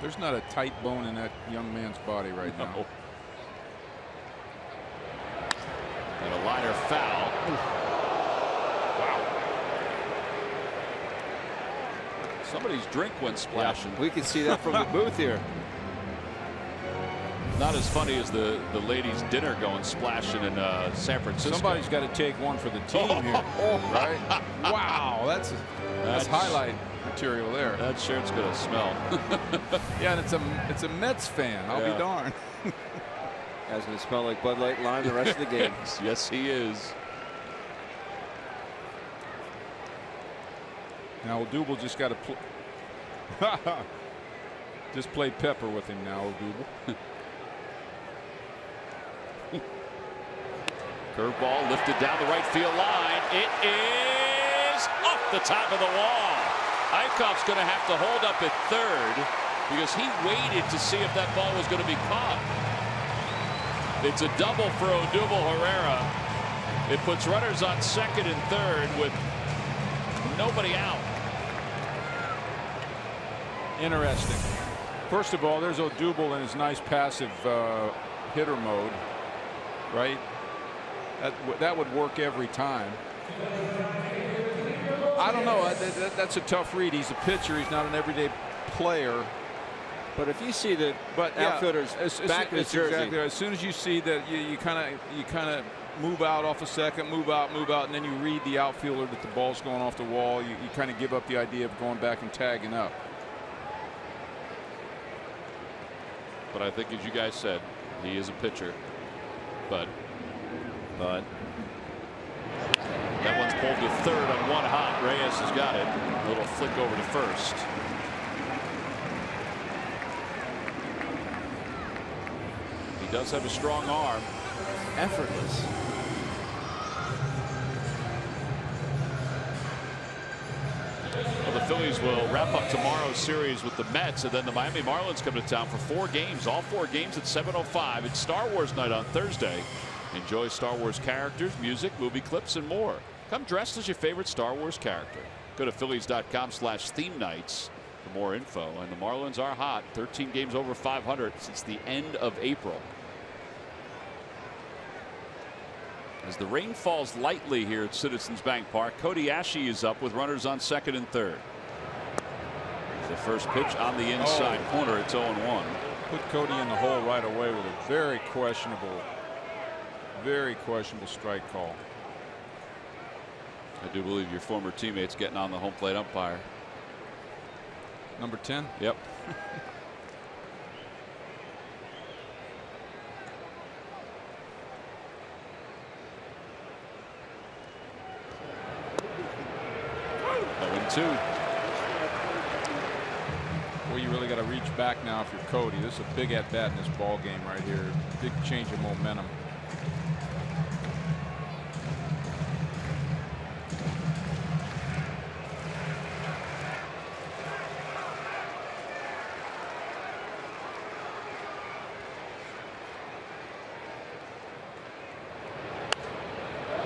There's not a tight bone in that young man's body right now. And a liner foul. Wow. Somebody's drink went splashing. Yeah, we can see that from the booth here. Not as funny as the ladies' dinner going splashing in San Francisco. Somebody's got to take one for the team here, right? Wow, that's highlight material there. That shirt's gonna smell. Yeah, and it's a Mets fan. I'll be darned. Guy's gonna smell like Bud Light Lime the rest of the game. Yes, he is. Now Odubel just got to just play pepper with him now, Odubel. Curveball lifted down the right field line. It is off the top of the wall. Eickhoff's going to have to hold up at 3rd because he waited to see if that ball was going to be caught. It's a double for Odubel Herrera. It puts runners on 2nd and 3rd with nobody out. Interesting. First of all, there's Odubel in his nice passive hitter mode, right? That would work every time. I don't know. That's a tough read. He's a pitcher. He's not an everyday player. But if you see the outfielders back in his jersey, exactly right. As soon as you see that, you kind of move out off a second, move out, and then you read the outfielder that the ball's going off the wall. You kind of give up the idea of going back and tagging up. But I think, as you guys said, he is a pitcher. But that one's pulled to 3rd on 1 hop. Reyes has got it. A little flick over to 1st. He does have a strong arm. effortless. Well, the Phillies will wrap up tomorrow's series with the Mets, and then the Miami Marlins come to town for 4 games. All 4 games at 7:05. It's Star Wars night on Thursday. Enjoy Star Wars characters, music, movie clips, and more. Come dressed as your favorite Star Wars character. Go to Phillies.com/theme nights for more info. And the Marlins are hot. 13 games over 500 since the end of April. As the rain falls lightly here at Citizens Bank Park, Cody Asche is up with runners on second and third. The first pitch on the inside corner. It's 0-1. Put Cody in the hole right away with a very questionable strike call. I do believe your former teammate's getting on the home plate umpire. Number 10? Yep. Two. Well, you really got to reach back now if you're Cody. This is a big at bat in this ball game right here. Big change of momentum.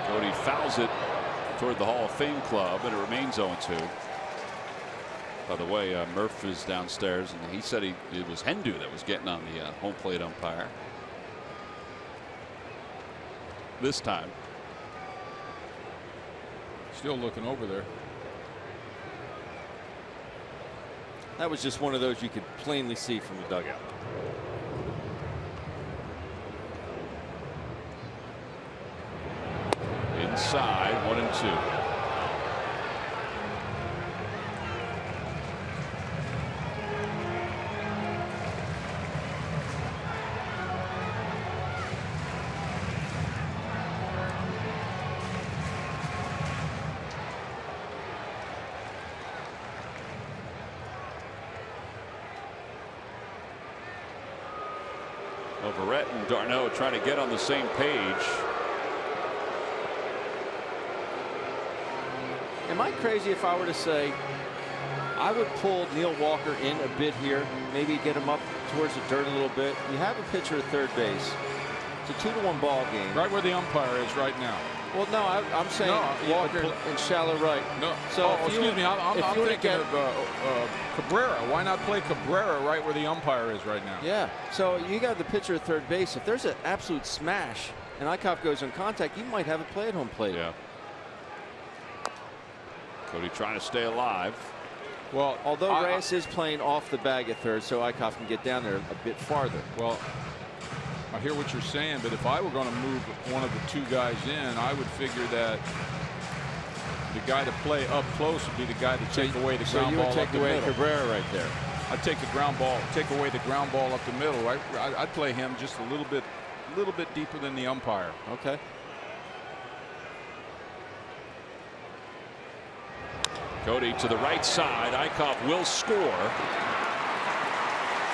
Cody fouls it toward the Hall of Fame club, and it remains 0-2. By the way, Murph is downstairs, and he said it was Hendu that was getting on the home plate umpire this time. Still looking over there. That was just one of those you could plainly see from the dugout. Inside, 1-2. Verrett and d'Arnaud trying to get on the same page. Am I crazy if I were to say I would pull Neil Walker in a bit here, maybe get him up towards the dirt a little bit? You have a pitcher at third base. It's a 2-1 ball game. Right where the umpire is right now. Well, no, I'm saying Walker in shallow right. No, so excuse me. I'm thinking of Cabrera. Why not play Cabrera right where the umpire is right now? Yeah. So you got the pitcher at third base. If there's an absolute smash and Eickhoff goes on contact, you might have a play at home plate. Yeah. Cody trying to stay alive. Well, although Reyes is playing off the bag at third, so Eickhoff can get down there a bit farther. Well, I hear what you're saying, but if I were going to move one of the two guys in, I would figure that the guy to play up close would be the guy to take away the ground ball up the middle. So you would take away Cabrera right there. I'd take the ground ball, take away the ground ball up the middle. I'd play him just a little bit deeper than the umpire. Okay. Cody to the right side. Eickhoff will score.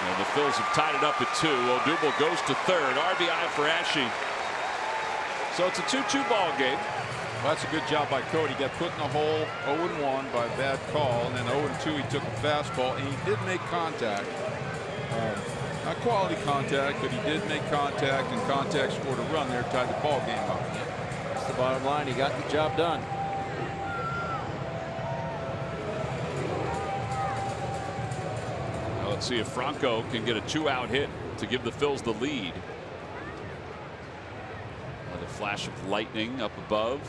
And the Phils have tied it up at 2. Odubel goes to third. RBI for Asche. So it's a 2-2 ball game. Well, that's a good job by Cody. Got put in the hole 0-1 by a bad call, and then 0-2 he took a fastball, and he did make contact. Not quality contact, but he did make contact, and contact scored a run there, tied the ball game up. That's the bottom line. He got the job done. Let's see if Franco can get a 2-out hit to give the Phils the lead. Another flash of lightning up above.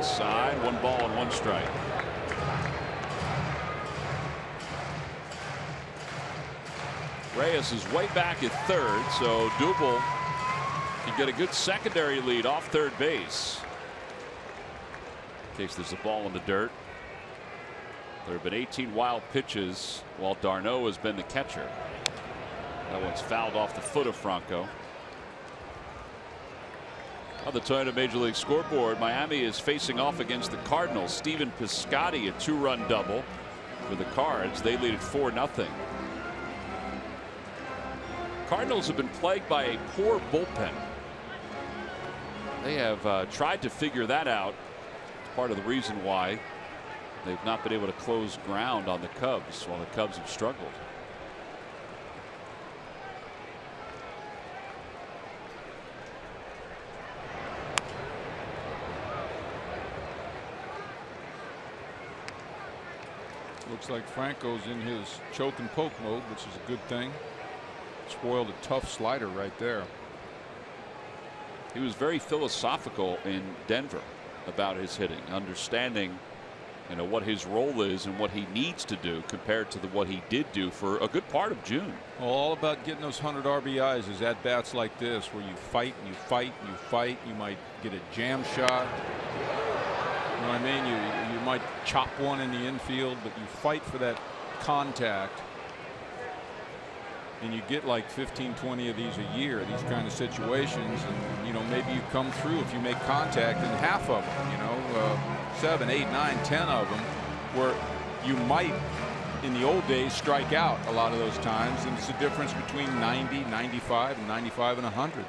Side, 1 ball and 1 strike. Reyes is way back at third, so Odubel can get a good secondary lead off third base. In case there's a ball in the dirt. There have been 18 wild pitches while d'Arnaud has been the catcher. That one's fouled off the foot of Franco. On the Toyota Major League scoreboard, Miami is facing off against the Cardinals. Stephen Piscotty, a 2-run double for the Cards. They lead at 4-0. Cardinals have been plagued by a poor bullpen. They have tried to figure that out. It's part of the reason why they've not been able to close ground on the Cubs while the Cubs have struggled. Looks like Franco's in his choke and poke mode, which is a good thing. Spoiled a tough slider right there. He was very philosophical in Denver about his hitting, understanding what his role is and what he needs to do compared to what he did do for a good part of June. Well, all about getting those 100 RBIs is at bats like this, where you fight and you fight and you fight. You might get a jam shot. You know what I mean? You might chop one in the infield, but you fight for that contact. And you get like 15, 20 of these a year, these kind of situations, and maybe you come through if you make contact in half of them, 7, 8, 9, 10 of them, where you might in the old days strike out a lot of those times, and it's the difference between 90, 95, and 95 and 100.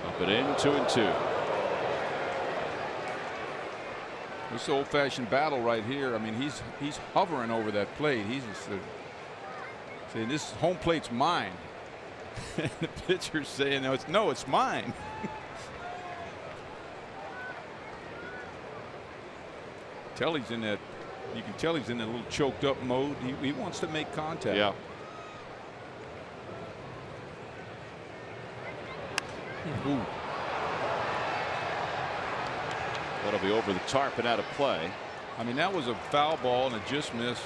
Up and in, 2-2. This old-fashioned battle right here. I mean, he's hovering over that plate. He's just saying, "This home plate's mine," and the pitcher's saying, "No, it's mine." He's in that. You can tell he's in that little choked-up mode. He wants to make contact. Yeah. Ooh. That'll be over the tarp and out of play. I mean, that was a foul ball and it just missed.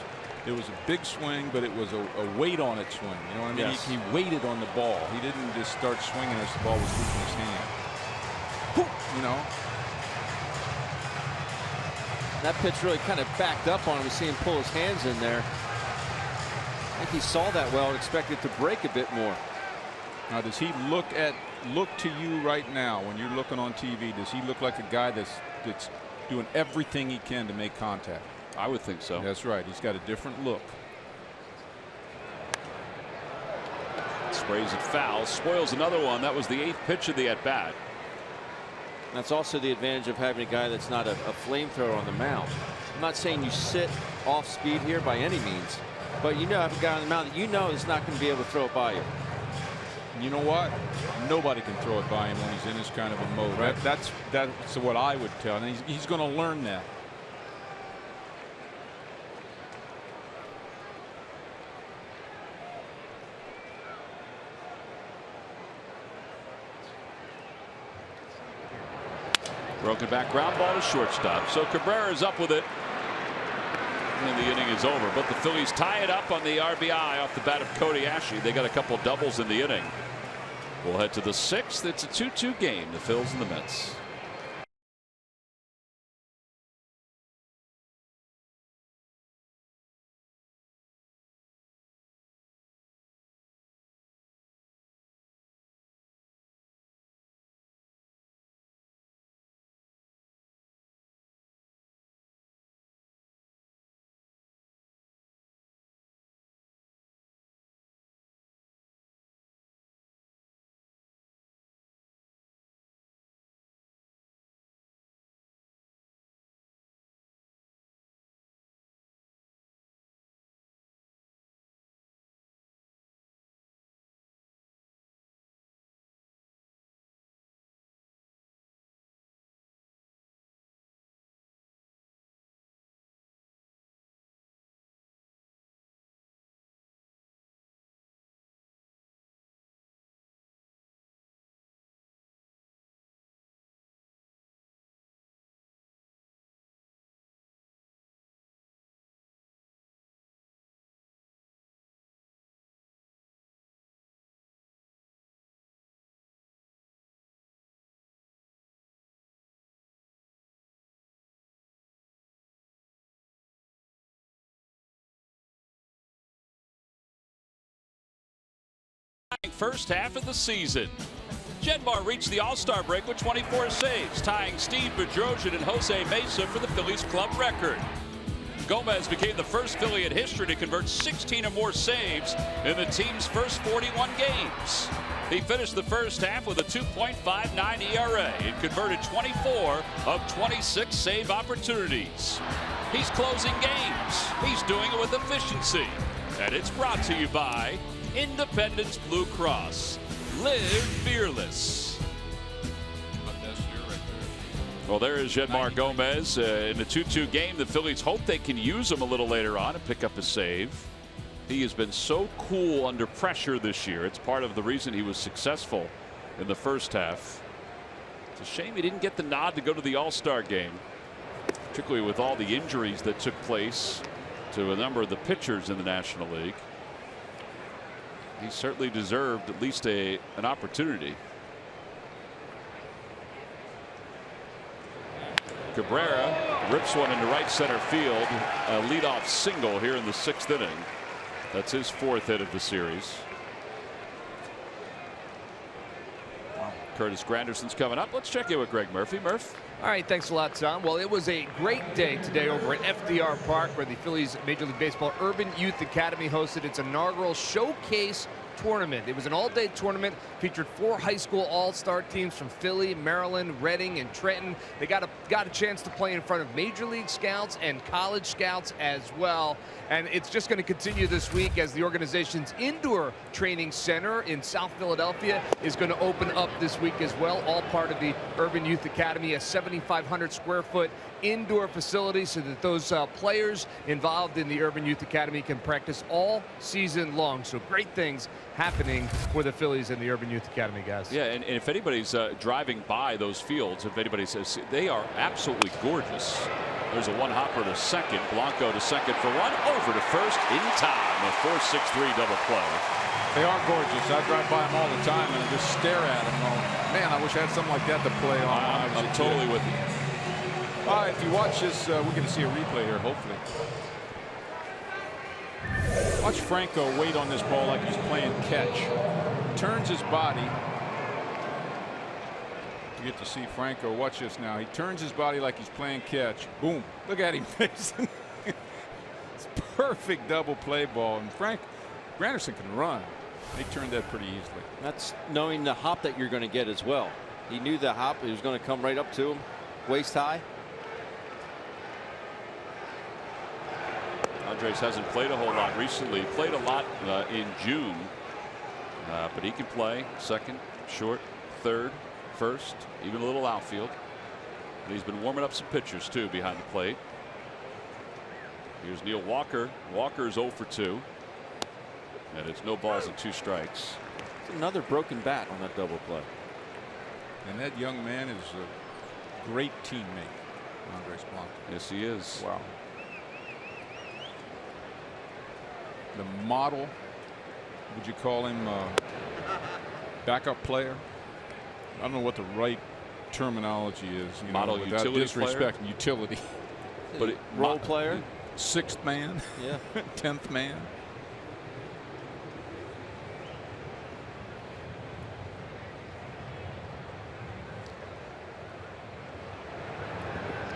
It was a big swing, but it was a weight on it swing. You know what I mean? Yes. He waited on the ball. He didn't just start swinging as the ball was leaving his hand. That pitch really kind of backed up on him. We see him pull his hands in there. I think he saw that well and expected to break a bit more. Now, does he look to you right now when you're looking on TV? Does he look like a guy that's doing everything he can to make contact? I would think so. That's right. He's got a different look. Sprays it foul, spoils another one. That was the 8th pitch of the at-bat. That's also the advantage of having a guy that's not a flamethrower on the mound. I'm not saying you sit off speed here by any means, but have a guy on the mound that is not going to be able to throw it by you. You know what? Nobody can throw it by him when he's in this kind of a mode. Right. That's what I would tell him. He's going to learn that. Broken back ground ball to shortstop. So Cabrera is up with it. And the inning is over. But the Phillies tie it up on the RBI off the bat of Cody Ashley. They got a couple doubles in the inning. We'll head to the 6th. It's a 2-2 game. The Phils and the Mets. First half of the season. Jedmar reached the All-Star break with 24 saves, tying Steve Bedrosian and Jose Mesa for the Phillies club record. Gomez became the first Philly in history to convert 16 or more saves in the team's first 41 games. He finished the first half with a 2.59 ERA and converted 24 of 26 save opportunities. He's closing games. He's doing it with efficiency. And it's brought to you by Independence Blue Cross. Live fearless. Well, there is Jedmar Gomez in the 2-2 game. The Phillies hope they can use him a little later on and pick up a save. He has been so cool under pressure this year. It's part of the reason he was successful in the first half. It's a shame he didn't get the nod to go to the All-Star game, particularly with all the injuries that took place to a number of the pitchers in the National League. He certainly deserved at least an opportunity. Cabrera rips one into right center field. A leadoff single here in the 6th inning. That's his 4th hit of the series. Curtis Granderson's coming up. Let's check in with Greg Murphy. Murph. All right, thanks a lot, Tom. Well, it was a great day today over at FDR Park, where the Phillies Major League Baseball Urban Youth Academy hosted its inaugural showcase tournament. It was an all-day tournament, featured 4 high school all-star teams from Philly, Maryland, Reading, and Trenton. They got a chance to play in front of Major League scouts and college scouts as well. And it's just going to continue this week as the organization's indoor training center in South Philadelphia is going to open up this week as well, all part of the Urban Youth Academy, a 7,500 square foot indoor facility so that those players involved in the Urban Youth Academy can practice all season long. So great things happening for the Phillies and the Urban Youth Academy, guys. Yeah, and if anybody's driving by those fields, if anybody says, they are absolutely gorgeous. There's a one-hopper to second. Blanco to second for one. Over to first in time. A 4-6-3 double play. They are gorgeous. I drive by them all the time and I just stare at them. Man, I wish I had something like that to play on. I'm totally with you. If you watch this, we're going to see a replay here, hopefully. Watch Franco wait on this ball like he's playing catch. Turns his body. You get to see Franco. Watch this now. He turns his body like he's playing catch. Boom. Look at him. It's perfect double play ball. And Granderson can run. They turned that pretty easily. That's knowing the hop that you're going to get as well. He knew the hop. He was going to come right up to him, waist high. Andres hasn't played a whole lot recently. He played a lot in June. But he can play second, short, third, first, even a little outfield. And he's been warming up some pitchers too behind the plate. Here's Neil Walker. Walker's 0 for 2. And it's no balls and 2 strikes. It's another broken bat on that double play. And that young man is a great teammate, Andres Blanco. Yes, he is. Wow. The model, would you call him backup player? I don't know what the right terminology is. Model without utility disrespect and utility. But role player, 6th man, yeah, 10th man.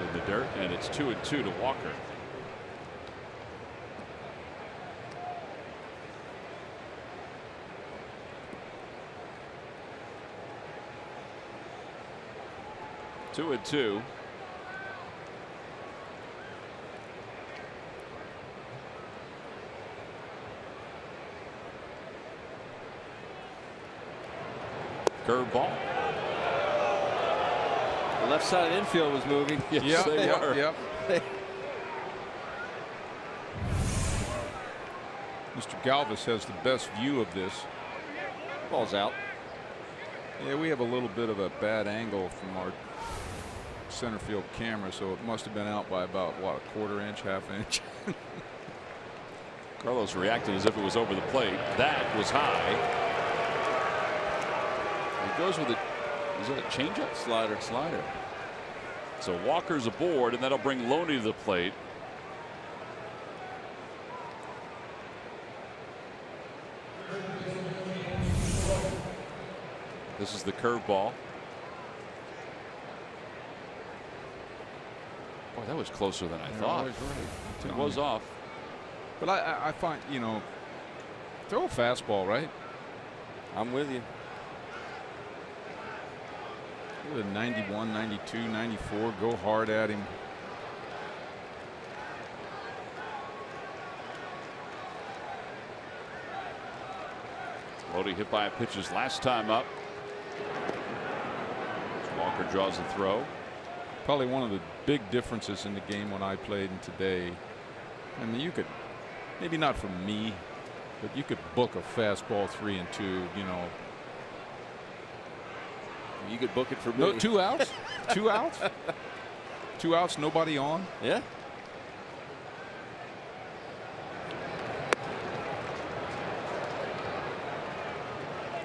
In the dirt, and it's 2-2 to Walker. Two and two. Curveball. the left side of the infield was moving. Yes, they were. Yep. Mr. Galvis has the best view of this. Ball's out. Yeah, we have a little bit of a bad angle from our center field camera, so it must have been out by about, what, a quarter inch, half inch. Carlos reacted as if it was over the plate. That was high. He goes with it. Is it a changeup? Slider. Slider. So Walker's aboard, and that'll bring Loney to the plate. This is the curveball. Boy, That was closer than I You're thought. always right. It was off. But I find, throw a fastball, right? I'm with you. Look at 91, 92, 94. Go hard at him. Lodi hit by a pitch his last time up. Walker draws the throw. Probably one of the big differences in the game when I played and today. I mean, you could, maybe not for me, but you could book a fastball 3-2, You could book it for me. No, 2 outs? 2 outs? 2 outs, nobody on? Yeah.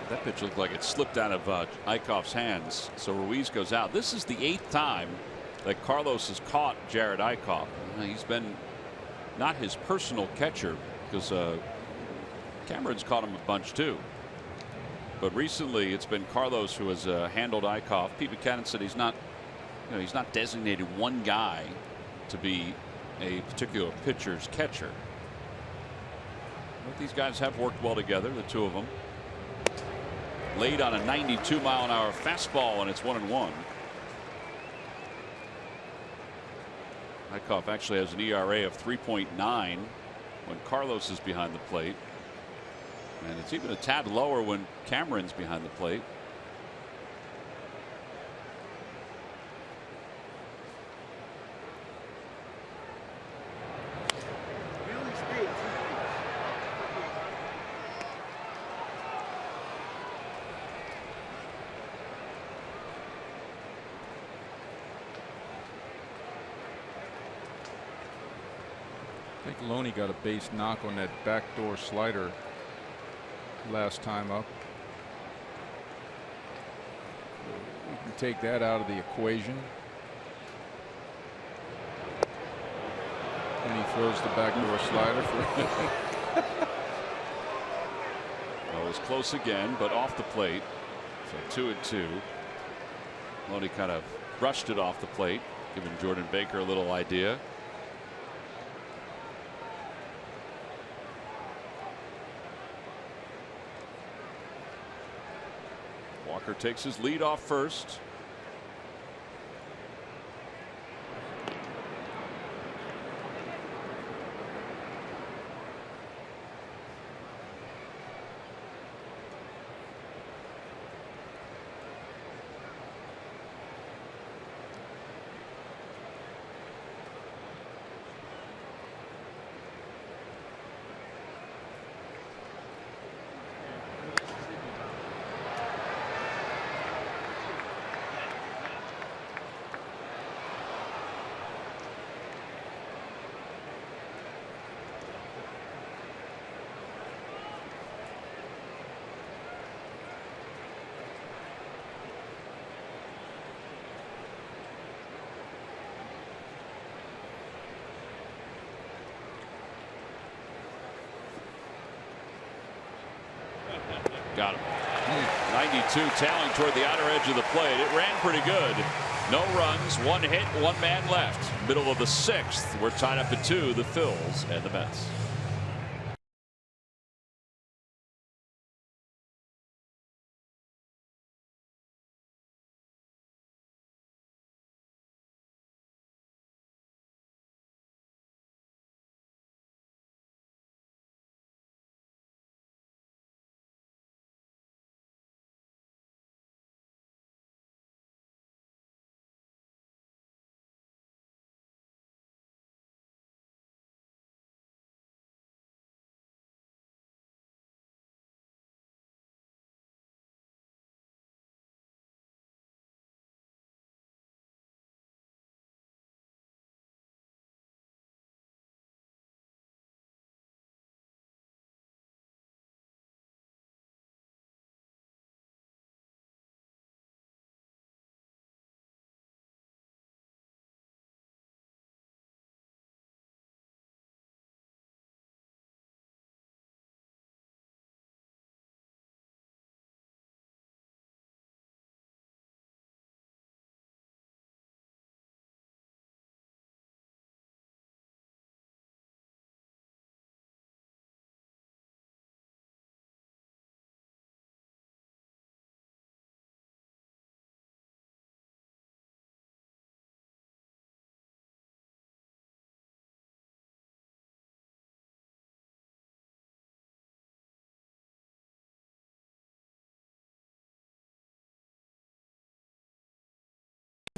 That pitch looked like it slipped out of Eichhoff's hands. So Ruiz goes out. This is the 8th time that Carlos has caught Jared Eichhoff. He's been not his personal catcher because Cameron's caught him a bunch too. But recently it's been Carlos who has handled Eichhoff. Pete Buchanan said he's not designated one guy to be a particular pitcher's catcher. But these guys have worked well together, the two of them. Laid on a 92-mile-an-hour fastball, and it's 1-1. Eichhoff actually has an ERA of 3.9 when Carlos is behind the plate. And it's even a tad lower when Cameron's behind the plate. I think Loney got a base knock on that backdoor slider last time up. You can take that out of the equation. And he throws the backdoor slider for Well, it was close again, but off the plate. So 2-2. Loney kind of brushed it off the plate, giving Jordan Baker a little idea. Walker takes his lead off first. Got him. 92 tailing toward the outer edge of the plate. It ran pretty good. No runs, 1 hit, 1 man left. Middle of the 6th. We're tied up at 2, the Phils and the Mets.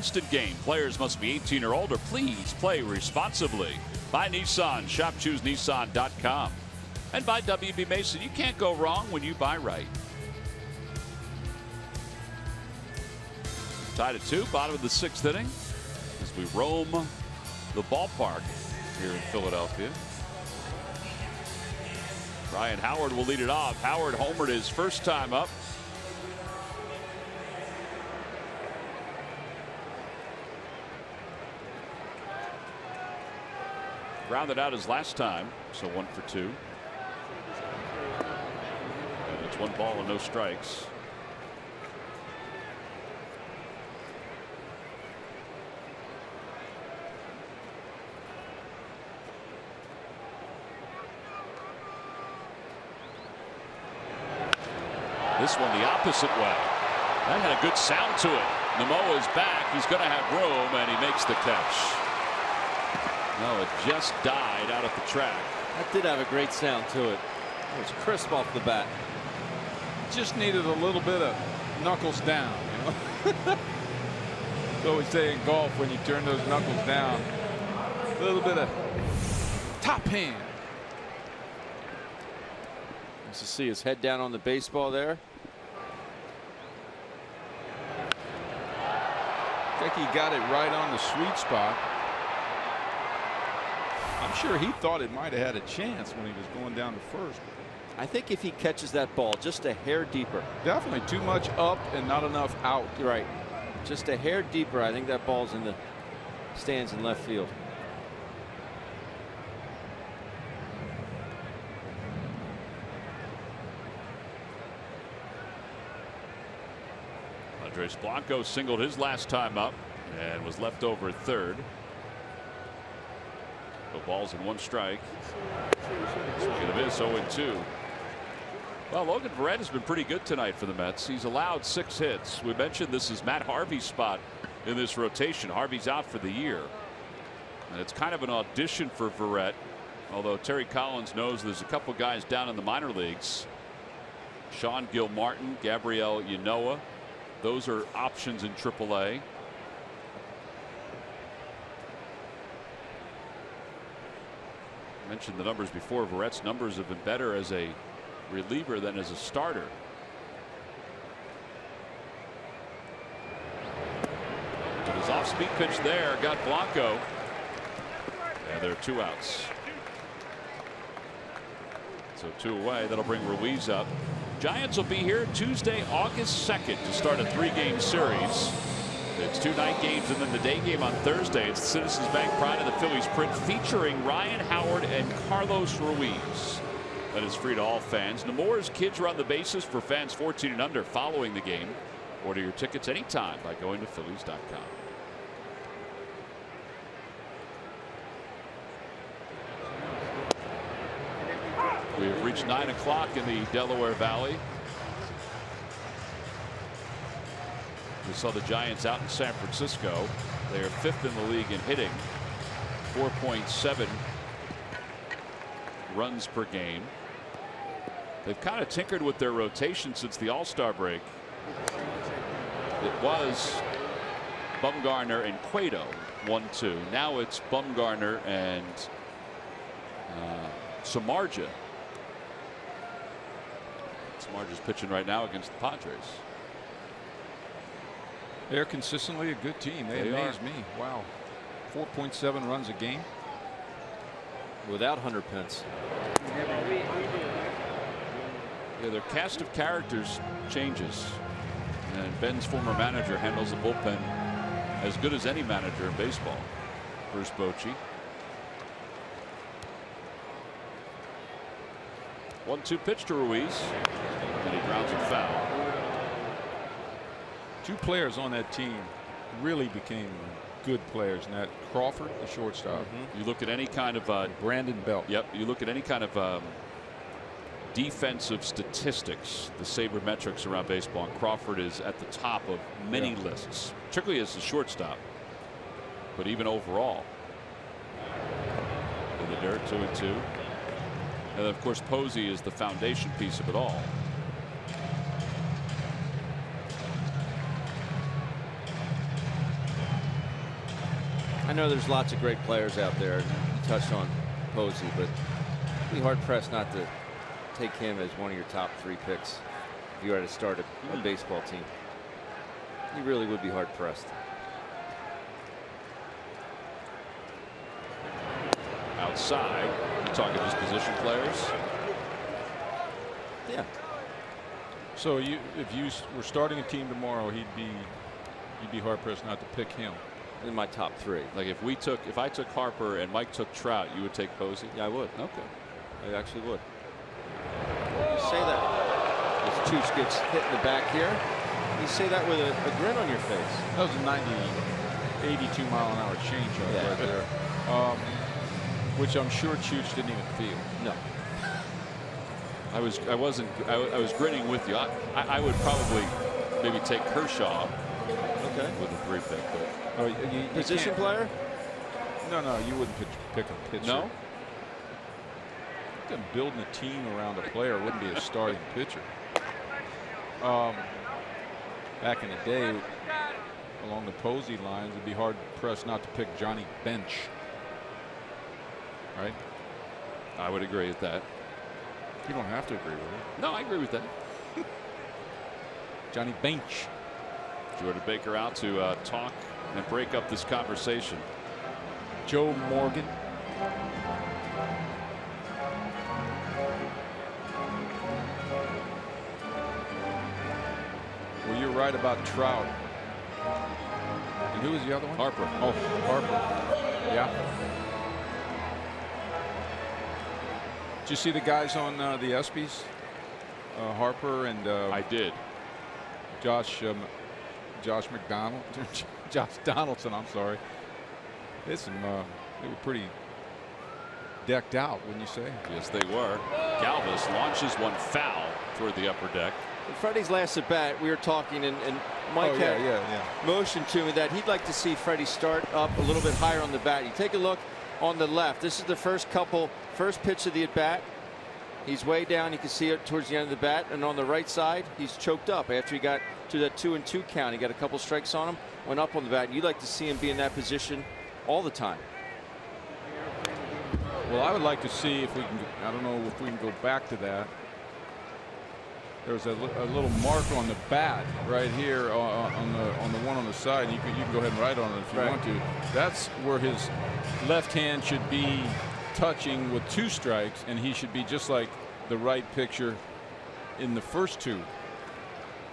instant game. Players must be 18 or older. Please play responsibly. By Nissan. ShopChooseNissan.com. And by WB Mason. You can't go wrong when you buy right. Tied at 2, bottom of the 6th inning, as we roam the ballpark here in Philadelphia. Ryan Howard will lead it off. Howard homered his first time up. Rounded out his last time, so 1 for 2. And it's 1 ball and no strikes. This one the opposite way. That had a good sound to it. Nomoa is back. He's going to have room, and he makes the catch. No, it just died out at the track. That did have a great sound to it. It was crisp off the bat. Just needed a little bit of knuckles down, you know. So we say in golf, when you turn those knuckles down, a little bit of top hand. Nice to see his head down on the baseball there. I think he got it right on the sweet spot. I'm sure he thought it might have had a chance when he was going down to first. I think if he catches that ball just a hair deeper. Definitely too much up and not enough out. Right. Just a hair deeper. I think that ball's in the stands in left field. Andres Blanco singled his last time up and was left over at third. So balls in 1 strike. Swing and a miss, 0-2. Well, Logan Verrett has been pretty good tonight for the Mets. He's allowed 6 hits. We mentioned this is Matt Harvey's spot in this rotation. Harvey's out for the year. And it's kind of an audition for Verrett. Although Terry Collins knows there's a couple guys down in the minor leagues. Sean Gilmartin, Gabriel Ynoa. Those are options in AAA. I mentioned the numbers before. Verrett's numbers have been better as a reliever than as a starter. But his off-speed pitch there got Blanco. And there are 2 outs. So 2 away. That'll bring Ruiz up. Giants will be here Tuesday, August 2nd to start a 3-game series. It's 2 night games and then the day game on Thursday. It's Citizens Bank Pride of the Phillies Print featuring Ryan Howard and Carlos Ruiz. That is free to all fans. Nemours Kids Run the Bases for fans 14 and under following the game. Order your tickets anytime by going to Phillies.com. We have reached 9 o'clock in the Delaware Valley. We saw the Giants out in San Francisco. They are 5th in the league in hitting. 4.7 runs per game. They've kind of tinkered with their rotation since the All-Star break. It was Bumgarner and Cueto 1-2. Now it's Bumgarner and Samardzija. Samardzija's pitching right now against the Padres. They're consistently a good team. They amaze me. Wow. 4.7 runs a game. Without Hunter Pence. Yeah, their cast of characters changes. And Ben's former manager handles the bullpen as good as any manager in baseball. Bruce Bochy. 1-2 pitch to Ruiz. And he grounds it foul. 2 players on that team really became good players, and that Crawford, the shortstop. You look at any kind of Brandon Belt. Yep, you look at any kind of defensive statistics, the sabermetrics around baseball, and Crawford is at the top of many lists, particularly as a shortstop, but even overall. In the dirt, 2-2. And then of course Posey is the foundation piece of it all. know there's lots of great players out there. You touched on Posey, but be hard pressed not to take him as one of your top 3 picks if you were to start a baseball team. You really would be hard pressed. Outside, you're talking just position players. Yeah. So if you were starting a team tomorrow, you'd be hard pressed not to pick him. In my top 3. Like if I took Harper and Mike took Trout, you would take Posey? Yeah, I would. Okay. I actually would. You say that. As Chooch gets hit in the back here, you say that with a grin on your face. That was a 82 mile an hour changeup right there, which I'm sure Chooch didn't even feel. No. I was grinning with you. I would probably maybe take Kershaw with a 3 pick. But you position player? No, you wouldn't pick a pitcher. No. Building a team around a player wouldn't be a starting pitcher. Back in the day, along the Posey lines, it'd be hard pressed not to pick Johnny Bench. Right? I would agree with that. You don't have to agree with it. No, I agree with that. Johnny Bench. Jordan Baker out to talk and break up this conversation. Joe Morgan. Well, you're right about Trout. And who was the other one? Harper. Oh, Harper. Yeah. Did you see the guys on the ESPYs? Harper and I did. Josh McDonald, Josh Donaldson. I'm sorry. Listen, they were pretty decked out, wouldn't you say? Yes, they were. Galvis launches one foul toward the upper deck. In Freddie's last at bat, we were talking, and Mike had motioned to me that he'd like to see Freddie start up a little bit higher on the bat. You take a look on the left. This is the first pitch of the at bat. He's way down. You can see it towards the end of the bat, and on the right side, he's choked up after he got to that 2-2 count. He got a couple strikes on him, went up on the bat. You'd like to see him be in that position all the time. Well, I would like to see if we can. I don't know if we can go back to that. There's a little mark on the bat right here on the one on the side. You can go ahead and write on it if you want to. That's where his left hand should be touching with 2 strikes, and he should be just like the right picture in the first 2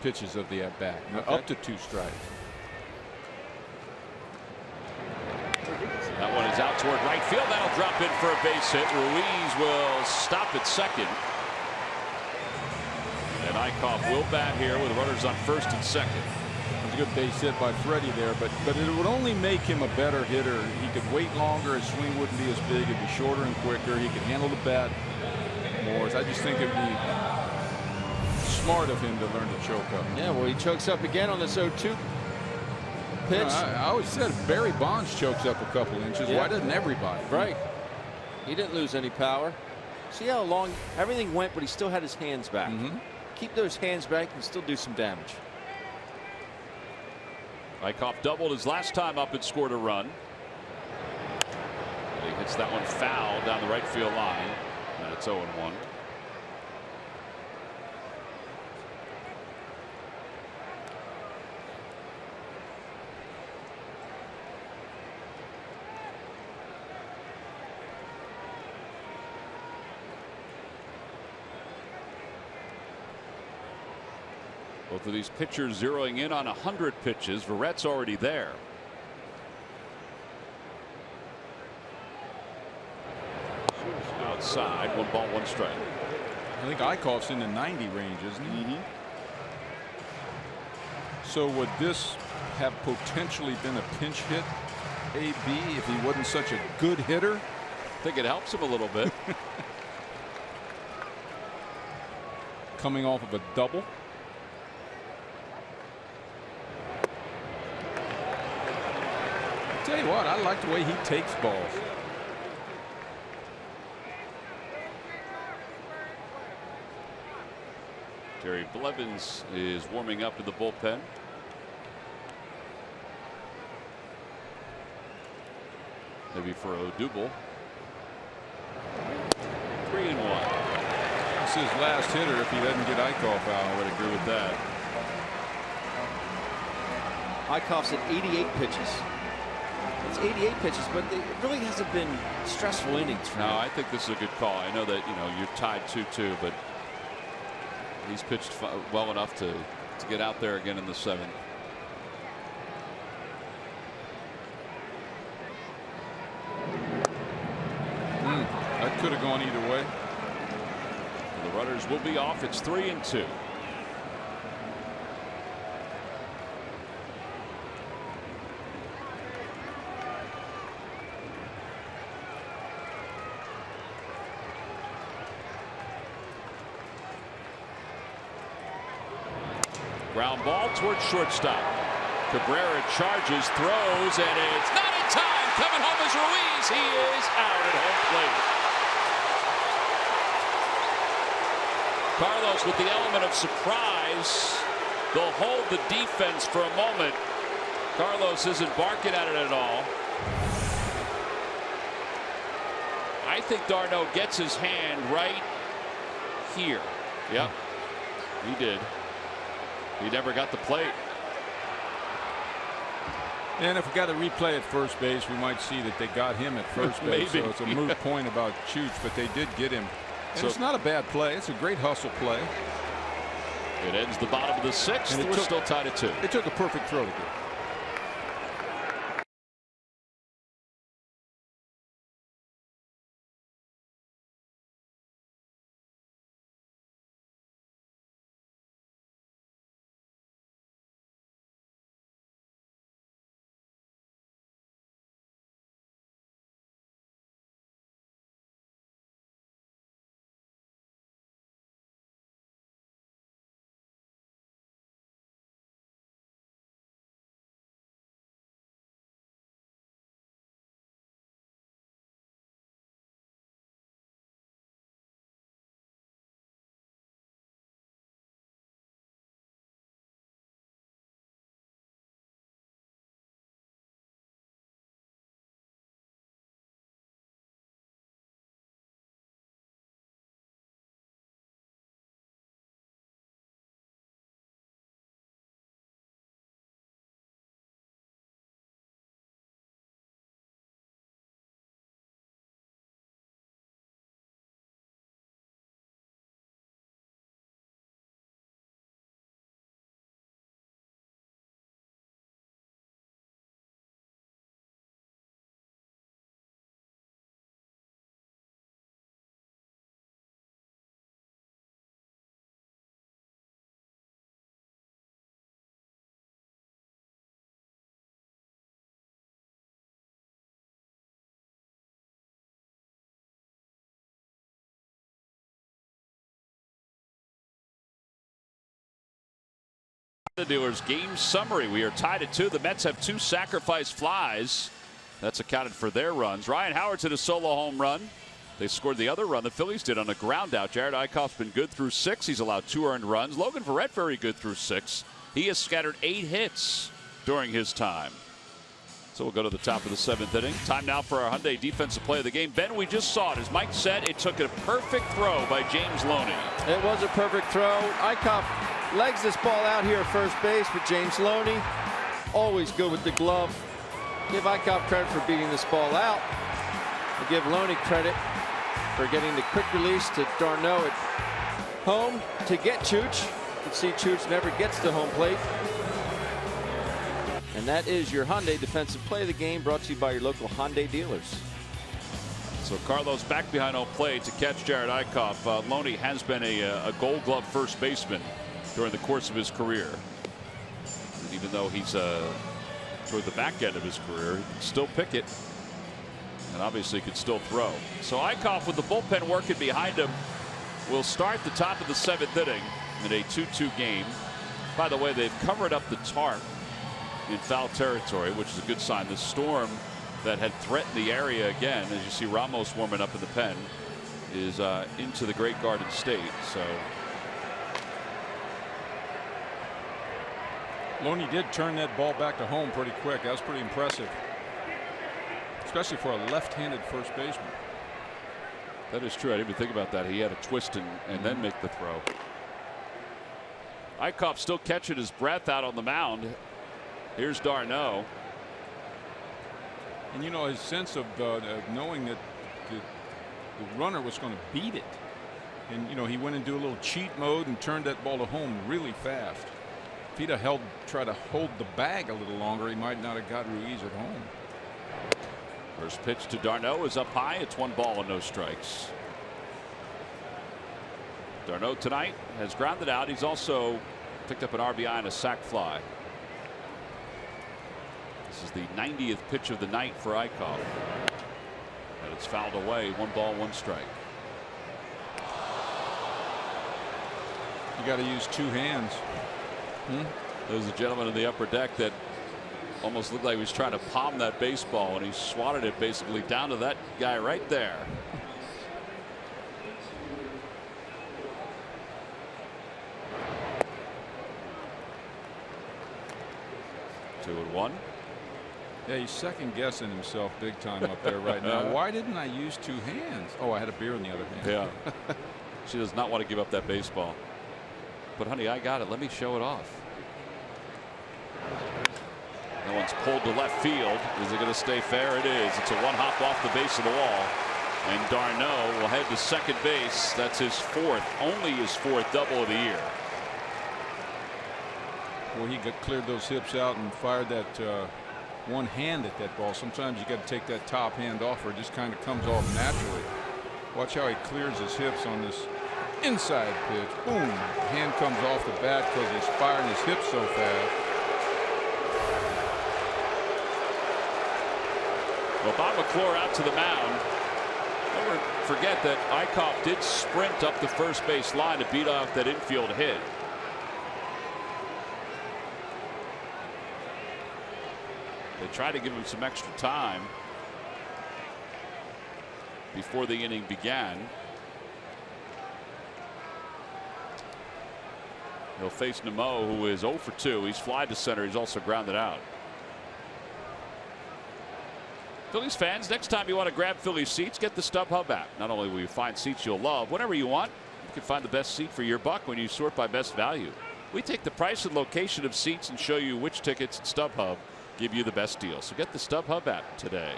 pitches of the at bat, up to 2 strikes. That one is out toward right field. That'll drop in for a base hit. Ruiz will stop at second. And Eichhoff will bat here with runners on first and second. It was a good base hit by Freddie there, but it would only make him a better hitter. He could wait longer. His swing wouldn't be as big. It'd be shorter and quicker. He could handle the bat more. So I just think it'd be smart of him to learn to choke up. Yeah, well, he chokes up again on this 0-2 pitch. I always said Barry Bonds chokes up a couple inches. Yeah. Why doesn't everybody? Right. He didn't lose any power. See how long everything went, but he still had his hands back. Keep those hands back and still do some damage. Eichhoff doubled his last time up and scored a run. And he hits that one foul down the right field line. And it's 0-1. Both of these pitchers zeroing in on 100 pitches. Verrett's already there. Outside, 1 ball, 1 strike. I think Eichhoff's in the 90 range, isn't he? So would this have potentially been a pinch hit, AB, if he wasn't such a good hitter? I think it helps him a little bit. Coming off of a double. Tell you what, I like the way he takes balls. Terry Blevins is warming up in the bullpen. maybe for Odubel. 3-1. That's his last hitter if he doesn't get Eickhoff out. I would agree with that. Eickhoff's at 88 pitches. It's 88 pitches, but it really hasn't been stressful innings for him. No, I think this is a good call. I know that you're tied 2-2, but he's pitched well enough to get out there again in the 7th. That could have gone either way. The runners will be off. It's 3-2. Ground ball towards shortstop. Cabrera charges, throws, and it's not in time. Coming home is Ruiz. He is out at home plate. Carlos with the element of surprise. They'll hold the defense for a moment. Carlos isn't barking at it at all. I think d'Arnaud gets his hand right here. Yep, he did. He never got the plate. And if we got to replay at first base, we might see that they got him at first base. Maybe. So it's a moot point about Chooch, but they did get him. And So it's not a bad play. It's a great hustle play. It ends the bottom of the 6th. And We're still tied at 2. It took a perfect throw to get. The Dealers game summary. We are tied at 2. The Mets have 2 sacrifice flies. That's accounted for their runs. Ryan Howard's hit a solo home run. They scored the other run the Phillies did on a ground out. Jared Eickhoff's been good through 6. He's allowed 2 earned runs. Logan Verrett very good through 6. He has scattered 8 hits during his time. So we'll go to the top of the 7th inning. Time now for our Hyundai defensive play of the game. Ben, we just saw it. As Mike said, it took a perfect throw by James Loney. It was a perfect throw. Eickhoff legs this ball out here at first base with James Loney. Always good with the glove. Give Eickhoff credit for beating this ball out. I give Loney credit for getting the quick release to d'Arnaud at home to get Chooch. You can see Chooch never gets to home plate. And that is your Hyundai defensive play of the game, brought to you by your local Hyundai dealers. So Carlos back behind home plate to catch Jared Eickhoff. Loney has been a Gold Glove first baseman during the course of his career. And even though he's toward the back end of his career, he can still pick it. And obviously could still throw. So Eickhoff with the bullpen working behind him will start the top of the 7th inning in a 2-2 game. By the way, they've covered up the tarp in foul territory, which is a good sign. The storm that had threatened the area again, as you see Ramos warming up in the pen, is into the Great Garden State. So Loney did turn that ball back to home pretty quick. That was pretty impressive. especially for a left-handed first baseman. That is true. I didn't even think about that. He had to twist and then make the throw. Eichhoff still catching his breath out on the mound. Here's d'Arnaud. And you know, his sense of knowing that the runner was going to beat it. And you know, he went into a little cheat mode and turned that ball to home really fast. If he'd have tried to hold the bag a little longer, he might not have got Ruiz at home. First pitch to d'Arnaud is up high. It's 1 ball and no strikes. d'Arnaud tonight has grounded out. He's also picked up an RBI and a sac fly. This is the 90th pitch of the night for Eichhoff. And it's fouled away. 1 ball, 1 strike. You got to use 2 hands. There's a gentleman in the upper deck that almost looked like he was trying to palm that baseball, and he swatted it basically down to that guy right there. Two and one. Yeah, he's second guessing himself big time up there right now. Why didn't I use 2 hands? Oh, I had a beer in the other hand. Yeah. She does not want to give up that baseball. But honey, I got it. Let me show it off. That one's pulled to left field. Is it going to stay fair? It is. It's a 1 hop off the base of the wall. And d'Arnaud will head to second base. That's his 4th, only his 4th double of the year. Well, he cleared those hips out and fired that one hand at that ball. Sometimes you got to take that top hand off, or it just kind of comes off naturally. Watch how he clears his hips on this inside pitch. Boom. Hand comes off the bat because he's firing his hips so fast. Well, Bob McClure out to the mound. Never forget that Eichhoff did sprint up the first base line to beat off that infield hit. They tried to give him some extra time before the inning began. He'll face Nimmo, who is 0 for 2. He's fly to center. He's also grounded out. Phillies fans, next time you want to grab Phillies seats, get the StubHub app. Not only will you find seats you'll love, whatever you want, you can find the best seat for your buck when you sort by best value. We take the price and location of seats and show you which tickets at StubHub give you the best deal. So get the StubHub app today.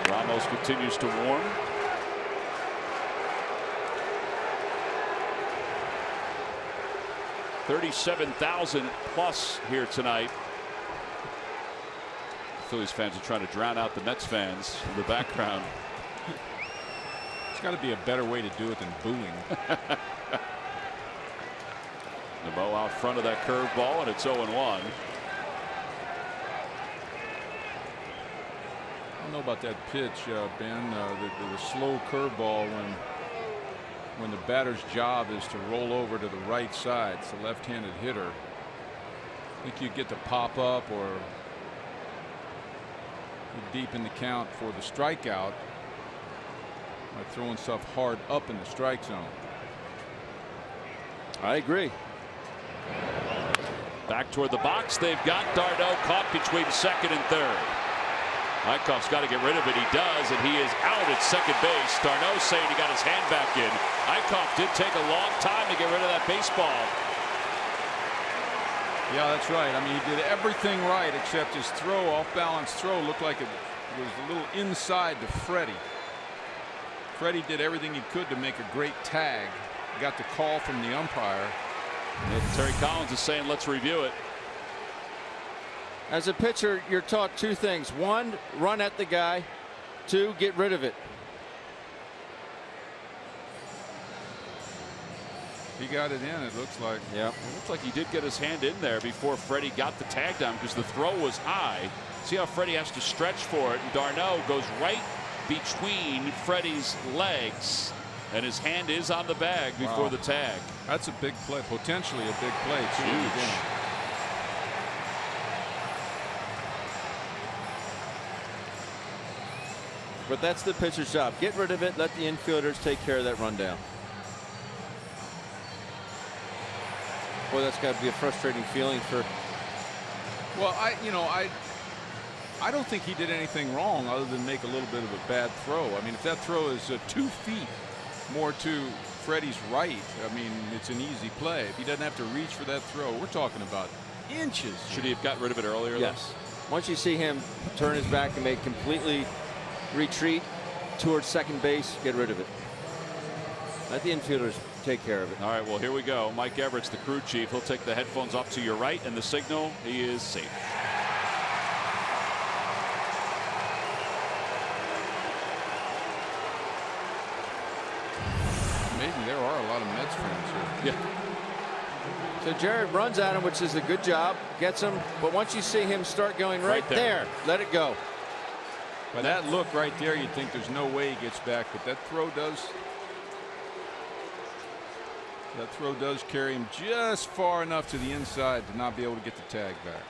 Ramos continues to warm. $37,000 plus here tonight. Phillies fans are trying to drown out the Mets fans in the background. There's got to be a better way to do it than booing. Nimmo out front of that curveball, and it's 0-1. I don't know about that pitch, Ben. The slow curveball when the batter's job is to roll over to the right side. It's a left-handed hitter. I think you get to pop up or deep in the count for the strikeout by throwing stuff hard up in the strike zone. I agree. Back toward the box. They've got d'Arnaud caught between second and third. Eichhoff's got to get rid of it. He does, and he is out at second base. d'Arnaud saying he got his hand back in. Eichhoff did take a long time to get rid of that baseball. Yeah, that's right. I mean, he did everything right except his throw, off-balance throw, looked like it was a little inside to Freddie. Freddie did everything he could to make a great tag. Got the call from the umpire. And Terry Collins is saying, let's review it. As a pitcher, you're taught 2 things. 1, run at the guy. 2, get rid of it. He got it in, it looks like. Yeah. It looks like he did get his hand in there before Freddie got the tag down because the throw was high. See how Freddie has to stretch for it, and d'Arnaud goes right between Freddie's legs, and his hand is on the bag before the tag. That's a big play, potentially a big play too. Huge. But that's the pitcher's job. Get rid of it. Let the infielders take care of that rundown. Boy, that's got to be a frustrating feeling for Well, I don't think he did anything wrong other than make a little bit of a bad throw. I mean, if that throw is 2 feet more to Freddie's right, I mean, it's an easy play. If he doesn't have to reach for that throw, we're talking about inches. Should he have gotten rid of it earlier? Yes. Once you see him turn his back and make completely retreat towards second base, get rid of it. Let the infielders take care of it. All right, well, here we go. Mike Everett's the crew chief. He'll take the headphones off to your right, and the signal, he is safe. Amazing, there are a lot of Mets fans here. Yeah. So Jared runs at him, which is a good job, gets him, but once you see him start going right there, let it go. By that look right there, you'd think there's no way he gets back, but that throw does carry him just far enough to the inside to not be able to get the tag back.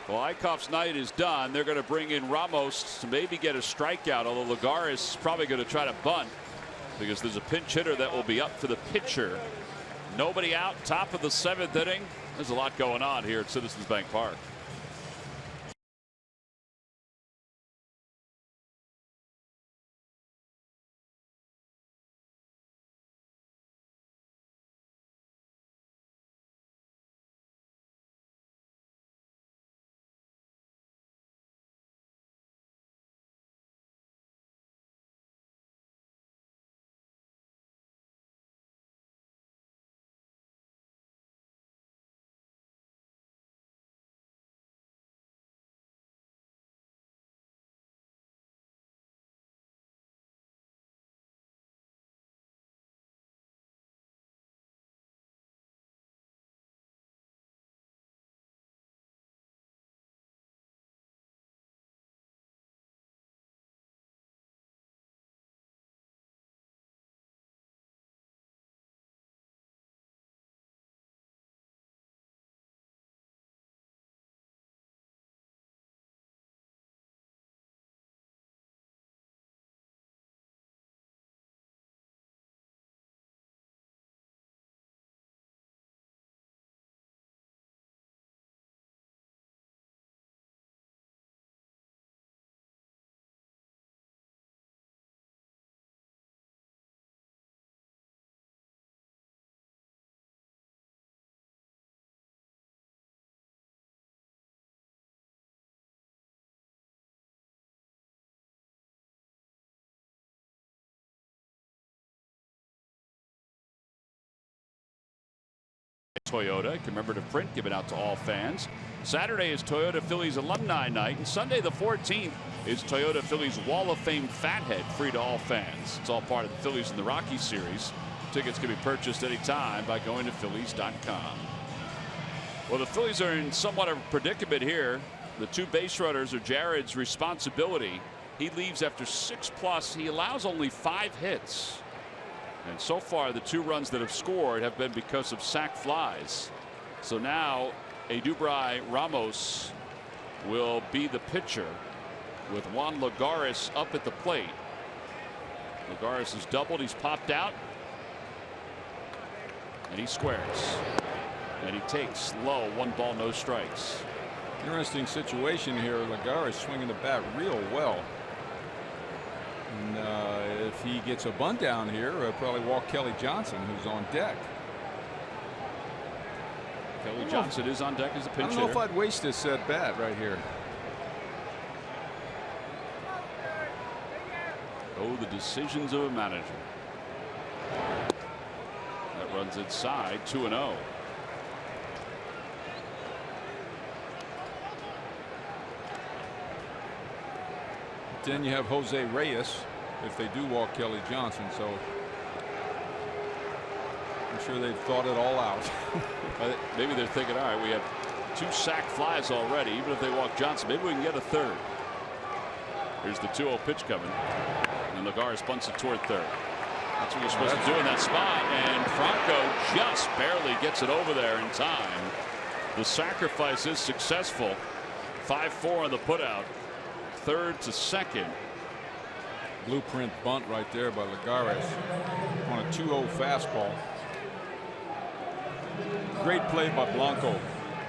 Well, Eichhoff's night is done. They're going to bring in Ramos to maybe get a strikeout, although Lagares is probably going to try to bunt because there's a pinch hitter that will be up for the pitcher. Nobody out, top of the 7th inning. There's a lot going on here at Citizens Bank Park. Toyota, commemorative print given out to all fans. Saturday is Toyota Phillies Alumni Night, and Sunday the 14th is Toyota Phillies Wall of Fame Fathead, free to all fans. It's all part of the Phillies and the Rockies series. Tickets can be purchased anytime by going to Phillies.com. Well, the Phillies are in somewhat of a predicament here. The 2 base runners are Jared's responsibility. He leaves after 6+. He allows only 5 hits. And so far, the 2 runs that have scored have been because of sac flies. So now Edubray Ramos will be the pitcher with Juan Lagares up at the plate. Lagares has doubled. He's popped out. And he squares. And he takes low, 1 ball, no strikes. Interesting situation here. Lagares swinging the bat real well. And if he gets a bunt down here, probably walk Kelly Johnson, who's on deck. Kelly Johnson is on deck as a pinch hitter. I don't know if I'd waste this at bat right here. Oh, the decisions of a manager. That runs inside, 2-0. Then you have Jose Reyes if they do walk Kelly Johnson. So I'm sure they've thought it all out. Maybe they're thinking, all right, we have 2 sac flies already. Even if they walk Johnson, maybe we can get a 3rd. Here's the 2-0 pitch coming. And Lagares bunts it toward 3rd. That's what you're supposed to do in that spot. And Franco just barely gets it over there in time. The sacrifice is successful. 5-4 on the putout. 3rd to 2nd. Blueprint bunt right there by Lagares on a 2-0 fastball. Great play by Blanco.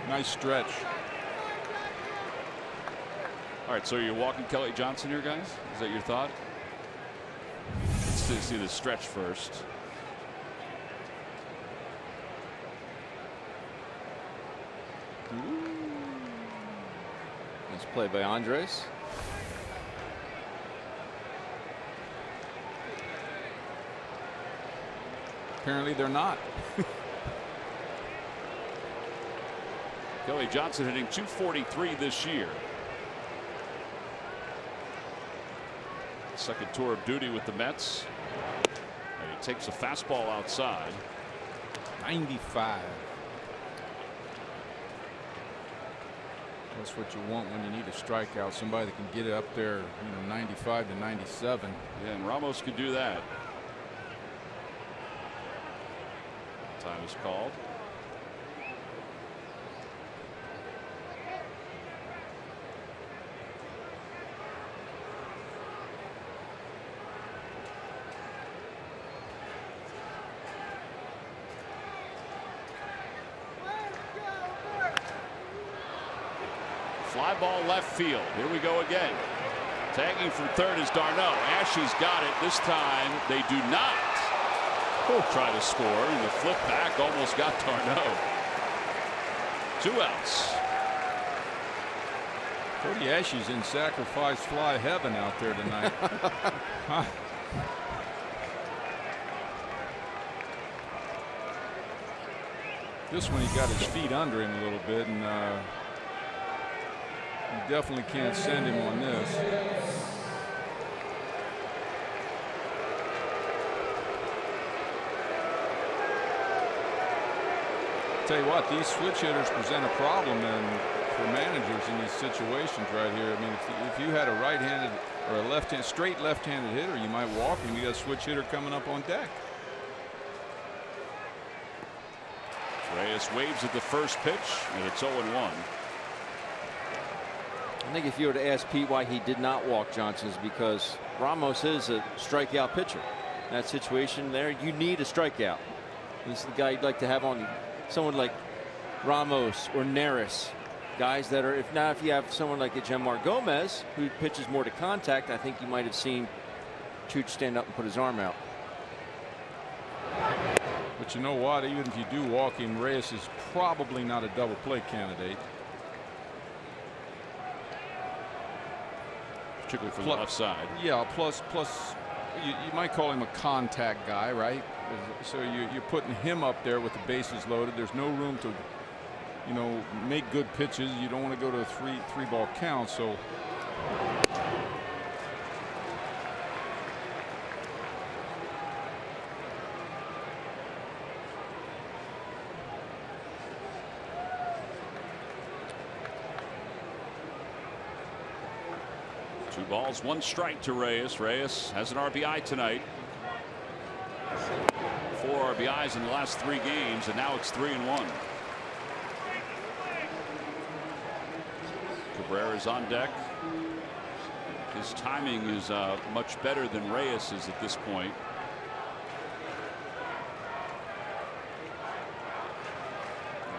Nice stretch. All right, so you're walking Kelly Johnson here, guys? Is that your thought? Let's see the stretch first. Nice play by Andres. Apparently they're not. Kelly Johnson hitting .243 this year. Second tour of duty with the Mets. And he takes a fastball outside. 95. That's what you want when you need a strikeout. Somebody that can get it up there, 95 to 97. Yeah, and Ramos could do that. Time is called. Fly ball left field. Here we go again. Tagging from third is d'Arnaud. Ashley's got it. This time they do not try to score. And the flip back almost got d'Arnaud. 2 outs. Cody Ashley's in sacrifice fly heaven out there tonight. This one he got his feet under him a little bit, and you definitely can't send him on this. Tell you what, these switch hitters present a problem for managers in these situations right here. I mean, if you had a right-handed or a straight left-handed hitter, you might walk him. You got a switch hitter coming up on deck. Reyes waves at the first pitch, and it's 0-1. I think if you were to ask Pete why he did not walk Johnson, is because Ramos is a strikeout pitcher. In that situation there, you need a strikeout. This is the guy you'd like to have on. Someone like Ramos or Neris, guys that are, if you have someone like a Jemar Gomez who pitches more to contact, I think you might have seen Chooch stand up and put his arm out. But you know what? Even if you do walk him, Reyes is probably not a double play candidate. Particularly from the left side. Yeah, plus you might call him a contact guy, right? So you're putting him up there with the bases loaded. There's no room to, make good pitches. You don't want to go to a three ball count. So Two balls, 1 strike to Reyes. Reyes has an RBI tonight. 4 RBIs in the last 3 games, and now it's 3-1. Cabrera's on deck. His timing is much better than Reyes's at this point.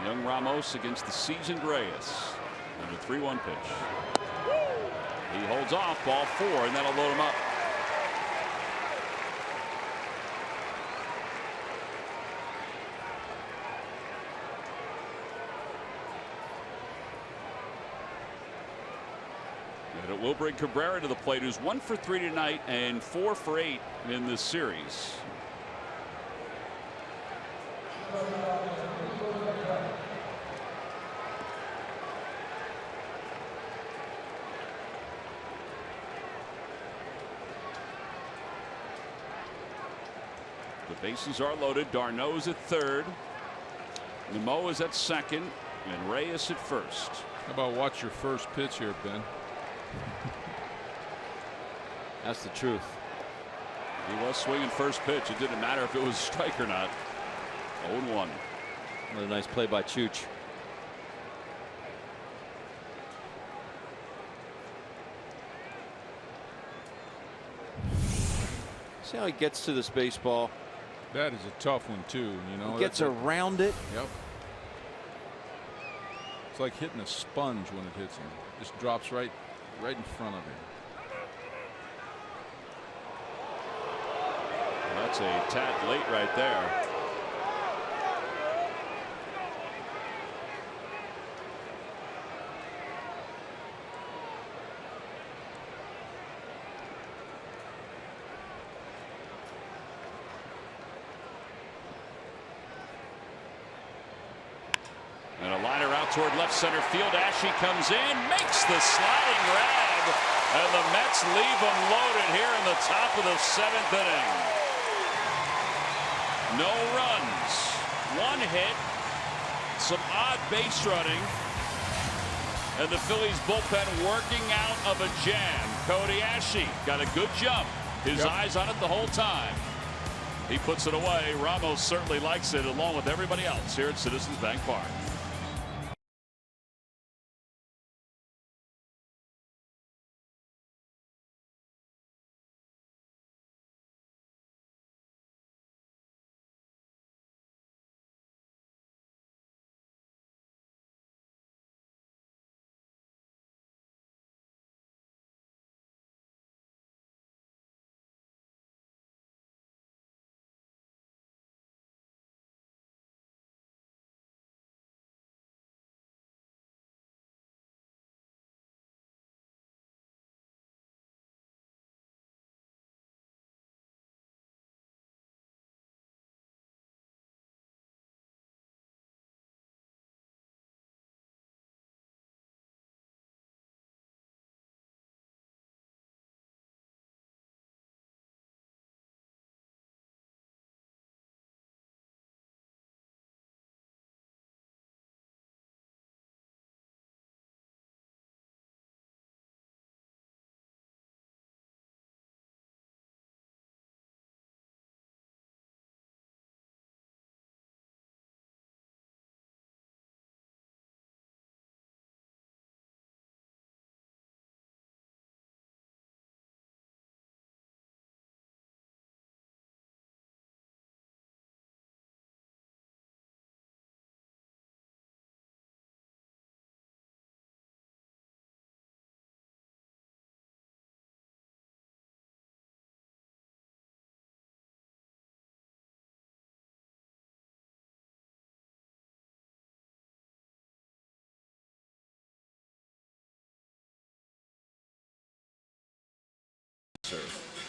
Young Ramos against the seasoned Reyes. And a 3-1 pitch. He holds off, ball 4, and that'll load him up. And it will bring Cabrera to the plate, who's 1 for 3 tonight and 4 for 8 in this series. The bases are loaded. d'Arnaud is at third. Nimmo is at second, and Reyes at first. how about watch your first pitch here, Ben? That's the truth. He was swinging first pitch. It didn't matter if it was a strike or not. 0-1. Another nice play by Chooch. See how he gets to this baseball? That is a tough one too. He gets around it. Yep. It's like hitting a sponge when it hits him. Just drops right right in front of him. That's a tad late right there. And a liner out toward left center field. Ashe comes in, makes the sliding grab, and the Mets leave them loaded here in the top of the 7th inning. No runs, 1 hit, some odd base running, and the Phillies bullpen working out of a jam. Cody Ashe got a good jump, his eyes on it the whole time. He puts it away. Ramos certainly likes it, along with everybody else here at Citizens Bank Park.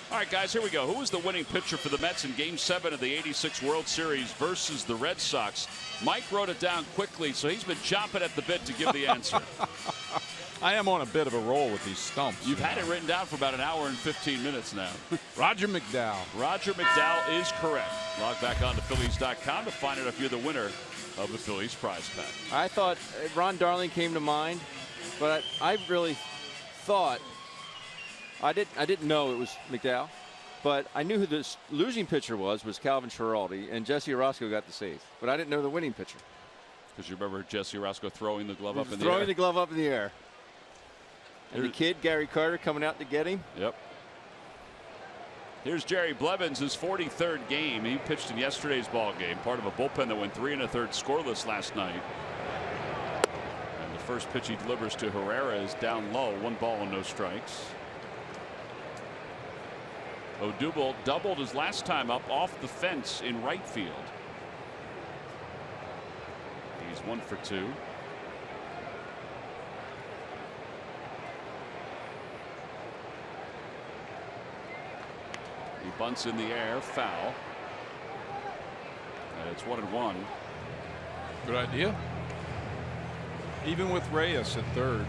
All right, guys, here we go. Who was the winning pitcher for the Mets in Game 7 of the '86 World Series versus the Red Sox? Mike wrote it down quickly, so he's been chomping at the bit to give the answer. I am on a bit of a roll with these stumps. You've had it written down for about an hour and 15 minutes now. Roger McDowell. Roger McDowell is correct. Log back on to Phillies.com to find out if you're the winner of the Phillies prize pack. I thought Ron Darling came to mind, but I really thought I didn't know it was McDowell, but I knew who the losing pitcher was Calvin Schiraldi, and Jesse Orosco got the save. But I didn't know the winning pitcher. Because you remember Jesse Orosco throwing the glove up in the air. Throwing the glove up in the air. And the kid, Gary Carter, coming out to get him. Yep. Here's Jerry Blevins, his 43rd game. He pitched in yesterday's ball game, part of a bullpen that went 3 1/3 scoreless last night. And the first pitch he delivers to Herrera is down low, 1 ball and no strikes. Odubel doubled his last time up off the fence in right field. He's 1 for 2. He bunts in the air, foul. And it's 1-1. Good idea. Even with Reyes at third,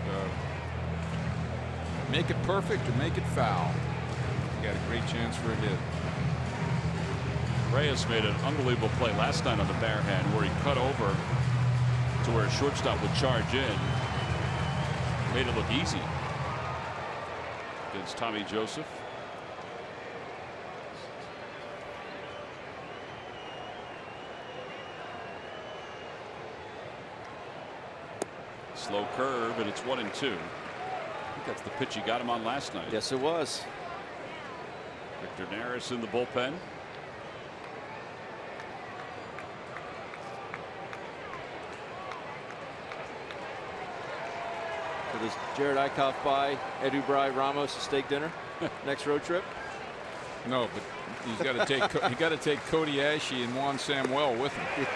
make it perfect or make it foul. You got a great chance for a hit. Reyes made an unbelievable play last night on the bare hand where he cut over to where a shortstop would charge in. Made it look easy against Tommy Joseph. Slow curve, and it's 1-2. I think that's the pitch he got him on last night. Yes, it was. Victor Neris in the bullpen. Does Jared Eichhoff buy Edubrai Ramos a steak dinner next road trip? No, but he's got to take Cody Ashe and Juan Samuel with him.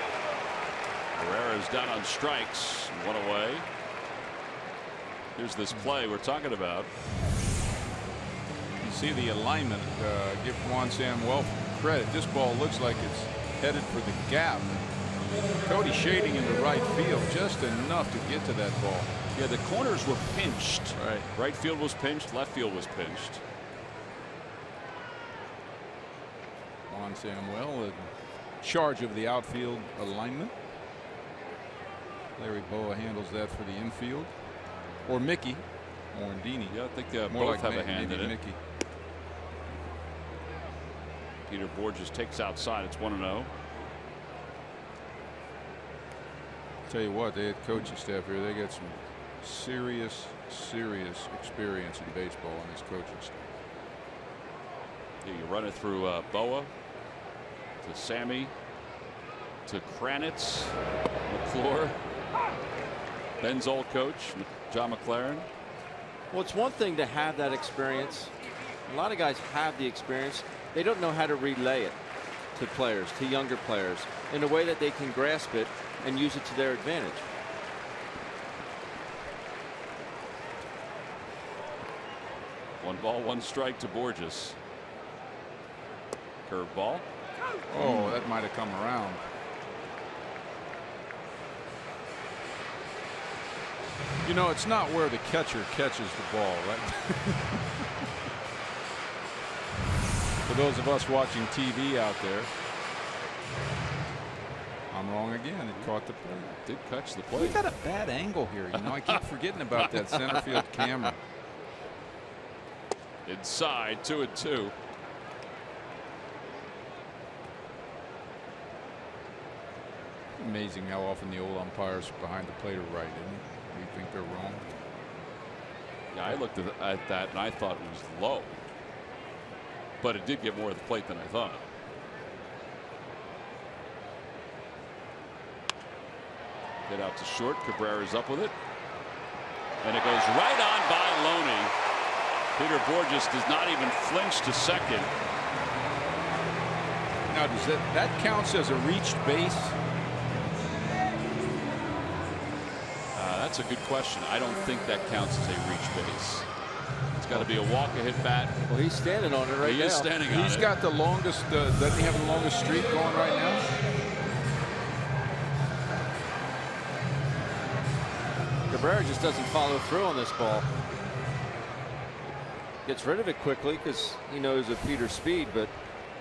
Herrera's down on strikes, one away. Here's this play we're talking about. You see the alignment. Give Juan Samuel credit. This ball looks like it's headed for the gap. Cody shading into right field just enough to get to that ball. Yeah, the corners were pinched. Right. Right field was pinched. Left field was pinched. Juan Samuel in charge of the outfield alignment. Larry Boa handles that for the infield. Or Mickey Morandini. Yeah, I think More both like have a hand in it. Mickey. Peter Bourjos takes outside. It's 1-0. Tell you what, they had coaching staff here. They got some serious experience in baseball in this coaching staff. Yeah, you run it through Boa to Sammy to Kranitz, McClure, Ben's old coach, John McLaren. Well, it's one thing to have that experience. A lot of guys have the experience. They don't know how to relay it to players, to younger players, in a way that they can grasp it and use it to their advantage. One ball, one strike to Bourjos. Curveball. Oh, that might have come around. You know, it's not where the catcher catches the ball, right? For those of us watching TV out there, I'm wrong again. It caught the plate. Did catch the plate. We got a bad angle here. You know, I keep forgetting about that center field camera. Inside, 2-2. Amazing how often the old umpires behind the plate are right, isn't it? You think they're wrong? Yeah, I looked at that and I thought it was low. But it did get more of the plate than I thought. Get out to short. Cabrera's up with it. And it goes right on by Loney. Peter Bourjos does not even flinch to second. Now, does that counts as a reached base? That's a good question. I don't think that counts as a reach base. It's got to be a walk, a hit bat. Well, he's standing on it right now. He is standing on it. He's got the longest, doesn't he have the longest streak going right now? Cabrera just doesn't follow through on this ball. Gets rid of it quickly because he knows of Peter's speed, but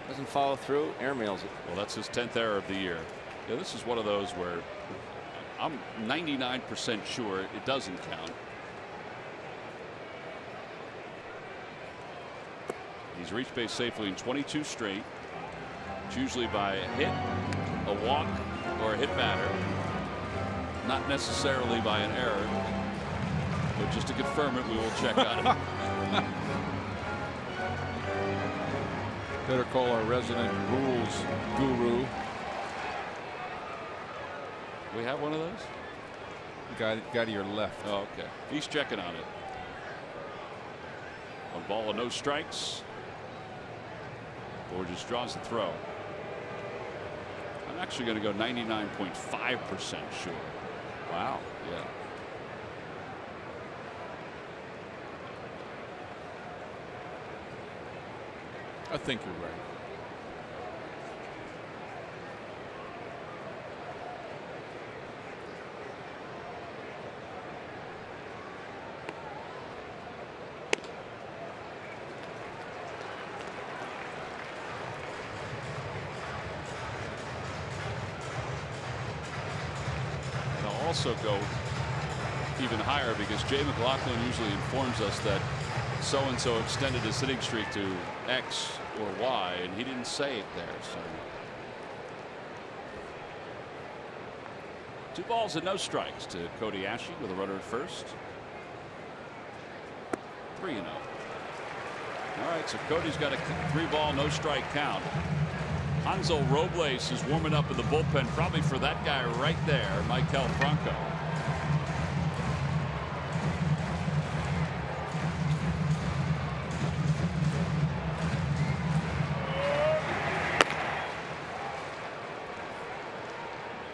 doesn't follow through, airmails it. Well, that's his 10th error of the year. Yeah, this is one of those where I'm 99% sure it doesn't count. He's reached base safely in 22 straight. It's usually by a hit, a walk, or a hit batter. Not necessarily by an error. But just to confirm it, we will check on it. Better call our resident rules guru. We have one of those? Guy to your left. Oh, okay. He's checking on it. One ball and no strikes. Bourjos draws the throw. I'm actually going to go 99.5% sure. Wow. Yeah. I think you're right. Also go even higher because Jay McLaughlin usually informs us that so-and-so extended his hitting streak to X or Y, and he didn't say it there. So 2 balls and no strikes to Cody Ashe with a runner at first. 3-0. All right, so Cody's got a 3-ball, no strike count. Hansel Robles is warming up in the bullpen, probably for that guy right there, Maikel Franco.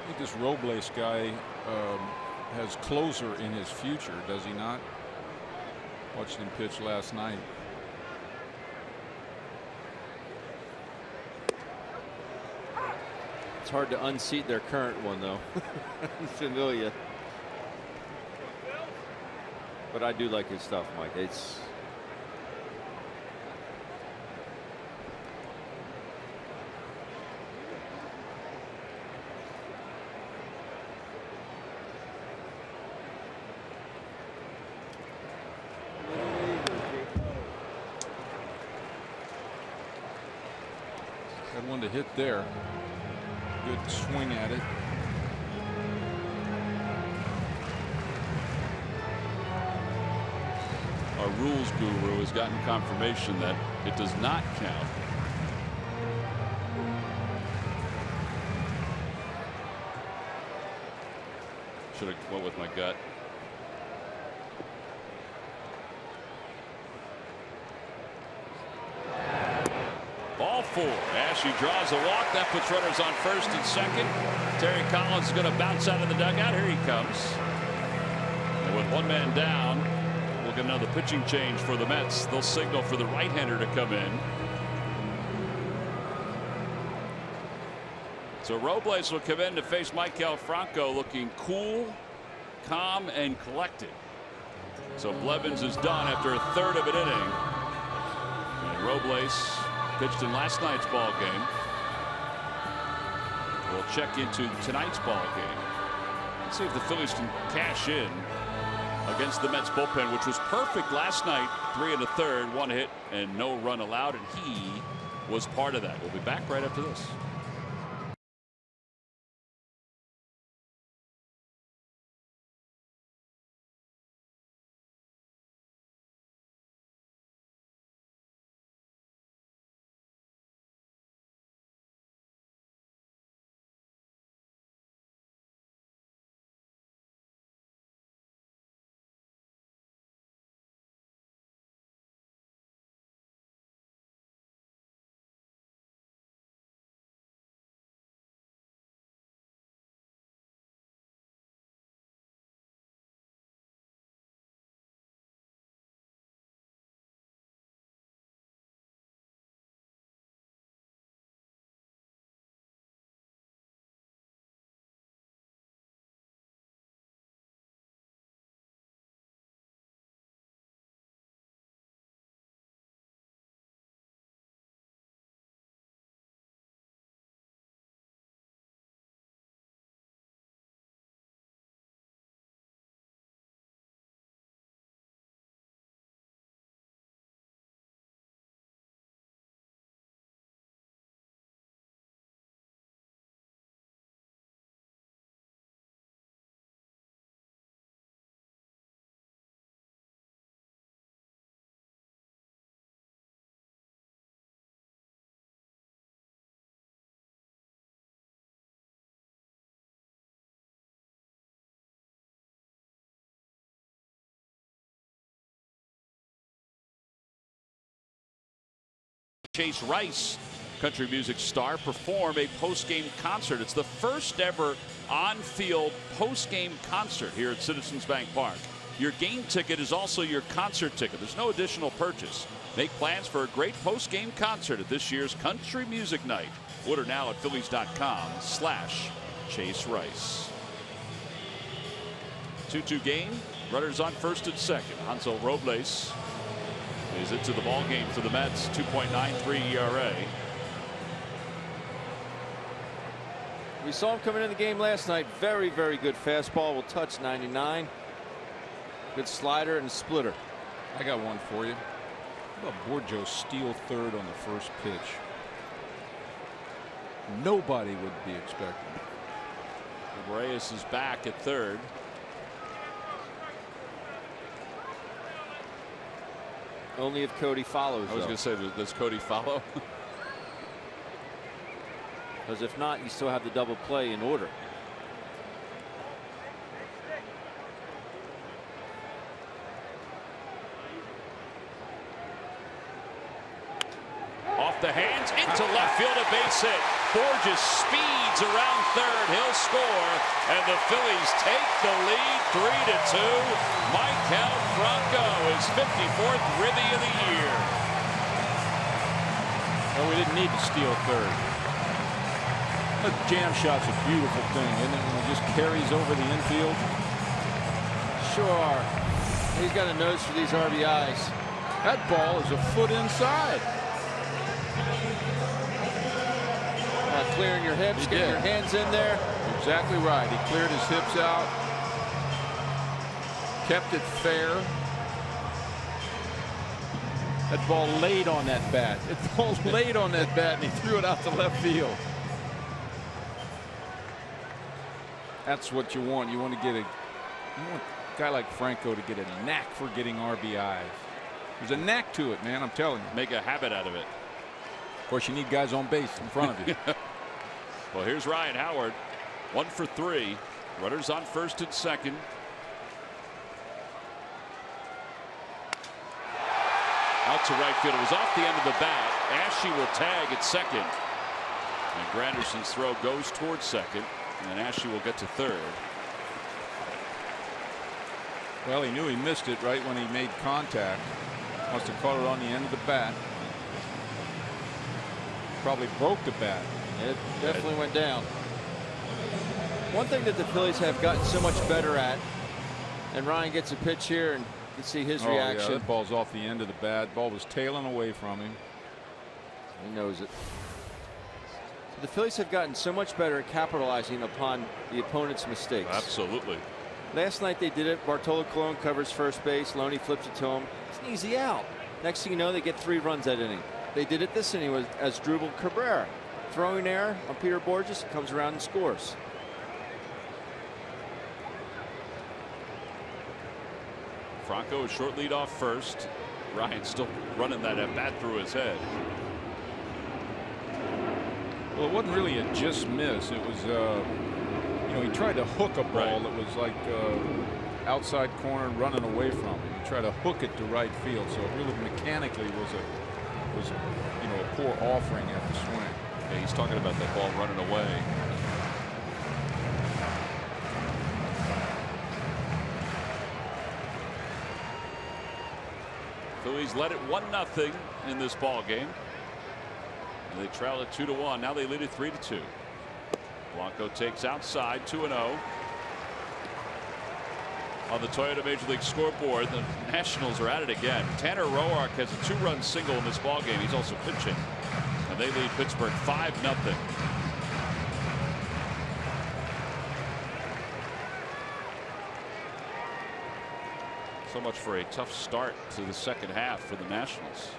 think this Robles guy has closer in his future, does he not? Watched him pitch last night. It's hard to unseat their current one, though. Familia. But I do like his stuff, Mike. It's Had one to hit there. Good swing at it. Our rules guru has gotten confirmation that it does not count. Should have went with my gut. Ball 4. Ashley draws a walk. That puts runners on first and second. Terry Collins is going to bounce out of the dugout. Here he comes. And with one man down, we'll get another pitching change for the Mets. They'll signal for the right-hander to come in. So Robles will come in to face Maikel Franco, looking cool, calm, and collected. So Blevins is done after a third of an inning. And Robles pitched in last night's ball game. We'll check into tonight's ball game. Let's see if the Phillies can cash in against the Mets bullpen, which was perfect last night. 3 1/3, 1 hit, and no run allowed, and he was part of that. We'll be back right after this. Chase Rice, country music star, perform a post-game concert. It's the first ever on-field post-game concert here at Citizens Bank Park. Your game ticket is also your concert ticket. There's no additional purchase. Make plans for a great post-game concert at this year's Country Music Night. Order now at Phillies.com/Chase Rice. 2-2 game. Runners on first and second. Hansel Robles is into the ball game for the Mets. 2.93 ERA. We saw him coming in the game last night. Very, very good fastball. Will touch 99. Good slider and splitter. I got one for you. How about Borjo steal third on the first pitch? Nobody would be expecting. Reyes is back at third. Only if Cody follows. I was going to say, does Cody follow? Because if not, you still have the double play in order. Off off the hands into left field, a base hit. Borges speeds around third. He'll score, and the Phillies take the lead 3-2. Maikel Franco, his 54th ribby of the year. Well, we didn't need to steal third. The jam shot's a beautiful thing, isn't it? When it just carries over the infield. Sure. He's got a nose for these RBIs. That ball is a foot inside. Clearing your hips, getting your hands in there. Exactly right. He cleared his hips out. Kept it fair. That ball laid on that bat. It ball laid on that bat, and he threw it out to left field. That's what you want. You want to get a guy like Franco to get a knack for getting RBIs. There's a knack to it, man. I'm telling you. Make a habit out of it. Of course, you need guys on base in front of you. Well, here's Ryan Howard, 1 for 3. Runners on first and second. Out to right field. It was off the end of the bat. Ashe will tag at second. And Granderson's throw goes towards second. And Ashe will get to third. Well, he knew he missed it right when he made contact. Must have caught it on the end of the bat. Probably broke the bat. It definitely went down. One thing that the Phillies have gotten so much better at, and Ryan gets a pitch here, and you can see his reaction. Yeah, that ball's off the end of the bat. Ball was tailing away from him. He knows it. The Phillies have gotten so much better at capitalizing upon the opponent's mistakes. Absolutely. Last night they did it. Bartolo Colon covers first base. Loney flips it to him. It's an easy out. Next thing you know, they get 3 runs that inning. They did it this inning as Drupal Cabrera. Throwing error on Peter Borges, comes around and scores. Franco is short lead off first. Ryan still running that at bat through his head. Well, it wasn't really a just miss. It was, you know, he tried to hook a ball that was like outside corner running away from him. He tried to hook it to right field, so it really mechanically was you know, a poor offering at the swing. Yeah, he's talking about that ball running away. Phillies led it 1-0 in this ball game. And they trailed it 2-1. Now they lead it 3-2. Blanco takes outside 2-0. On the Toyota Major League scoreboard, the Nationals are at it again. Tanner Roark has a 2-run single in this ball game. He's also pitching. And they lead Pittsburgh 5-0. So much for a tough start to the second half for the Nationals.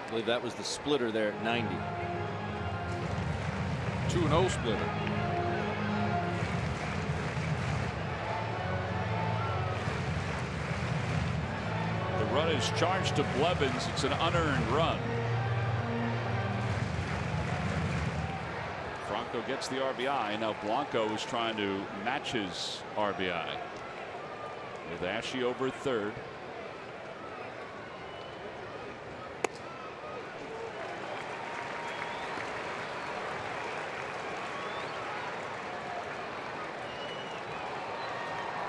I believe that was the splitter there at 90. 2-0 splitter. The run is charged to Blevins. It's an unearned run. Franco gets the RBI. Now Blanco is trying to match his RBI. With Ashe over third.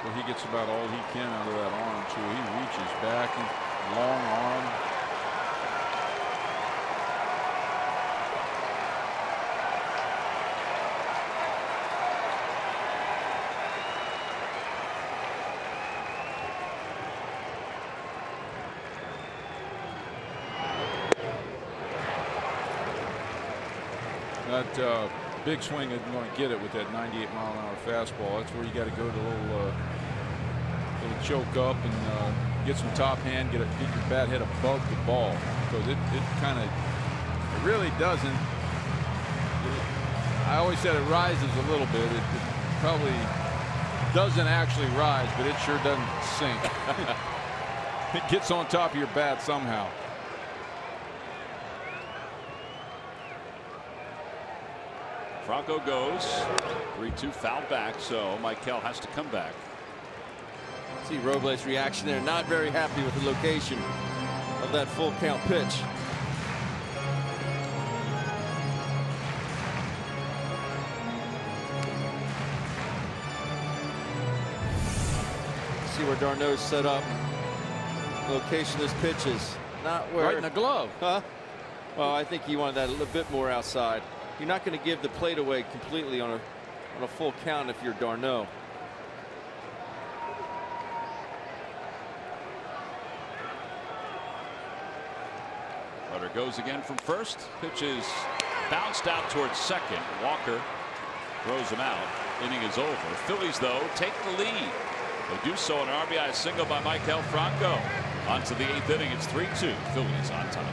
Well, he gets about all he can out of that arm, too. He reaches back and long arm. That big swing isn't going to get it with that 98-mile-an-hour fastball. That's where you got to go to a little choke up and get some top hand, get your bat head above the ball, because it kind of, it really doesn't. I always said it rises a little bit. It probably doesn't actually rise, but it sure doesn't sink. It gets on top of your bat somehow. Franco goes 3-2 foul back, so Michael has to come back. See Robles' reaction there. Not very happy with the location of that full count pitch. See where d'Arnaud's set up. Location this pitch is not where. Right in the glove. Huh? Well, I think he wanted that a little bit more outside. You're not going to give the plate away completely on a full count if you're d'Arnaud. Runner goes again from first. Pitch is bounced out towards second. Walker throws him out. Inning is over. Phillies, though, take the lead. They do so on an RBI single by Maikel Franco. On to the 8th inning. It's 3-2. Phillies on top.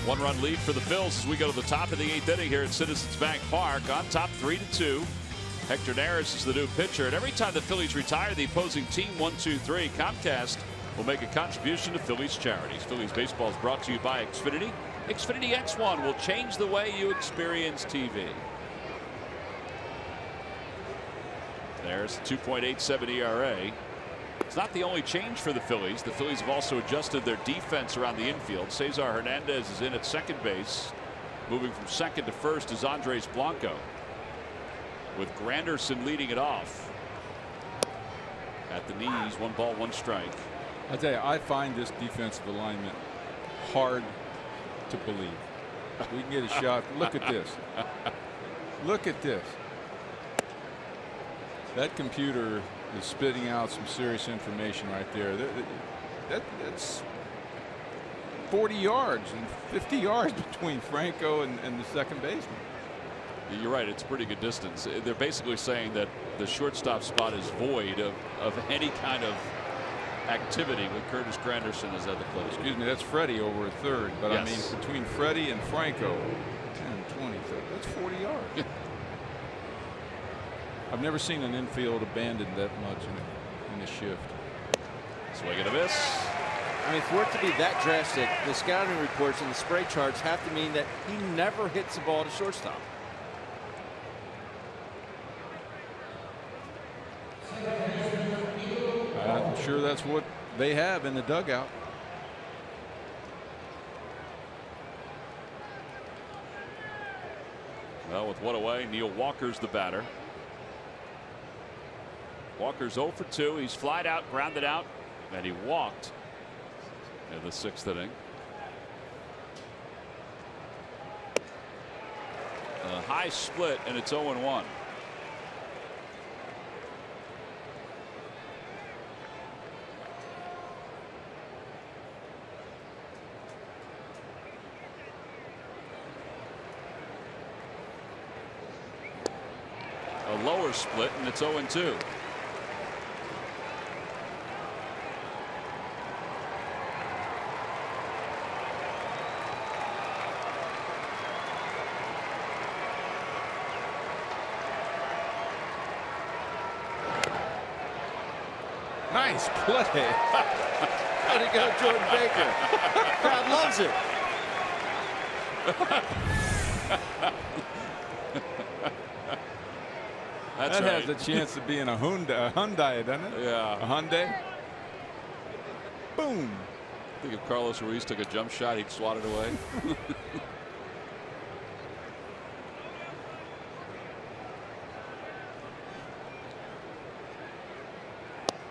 One-run lead for the Phils as we go to the top of the 8th inning here at Citizens Bank Park. On top 3-2. Hector Neris is the new pitcher. And every time the Phillies retire the opposing team 1-2-3, Comcast will make a contribution to Phillies charities. Phillies baseball is brought to you by Xfinity. Xfinity X1 will change the way you experience TV. There's 2.87 ERA. It's not the only change for the Phillies. The Phillies have also adjusted their defense around the infield. Cesar Hernandez is in at second base. Moving from second to first is Andres Blanco, with Granderson leading it off. At the knees, 1 ball, 1 strike. I tell you, I find this defensive alignment hard to believe. We can get a shot. Look at this. Look at this. That computer is spitting out some serious information right there. That's 40 yards and 50 yards between Franco and the second baseman. You're right. It's a pretty good distance. They're basically saying that the shortstop spot is void of any kind of activity when Curtis Granderson is at the plate. Excuse me, that's Freddie over at third. But yes. I mean, between Freddie and Franco, 10, 20, 30, that's 40 yards. I've never seen an infield abandoned that much in a shift. Swing and a miss. I mean, for it to be that drastic, the scouting reports and the spray charts have to mean that he never hits the ball to shortstop. I'm sure that's what they have in the dugout. Well, with one away, Neil Walker's the batter. Walker's 0 for 2. He's flied out, grounded out, and he walked in the 6th inning. A high split, and it's 0-1. A lower split, and it's 0-2. Nice play. Way to go, Jordan Baker. Crowd loves it. That's that right. has a chance of being a Hyundai, doesn't it? Yeah. A Hyundai. Boom. I think if Carlos Ruiz took a jump shot, he'd swat it away.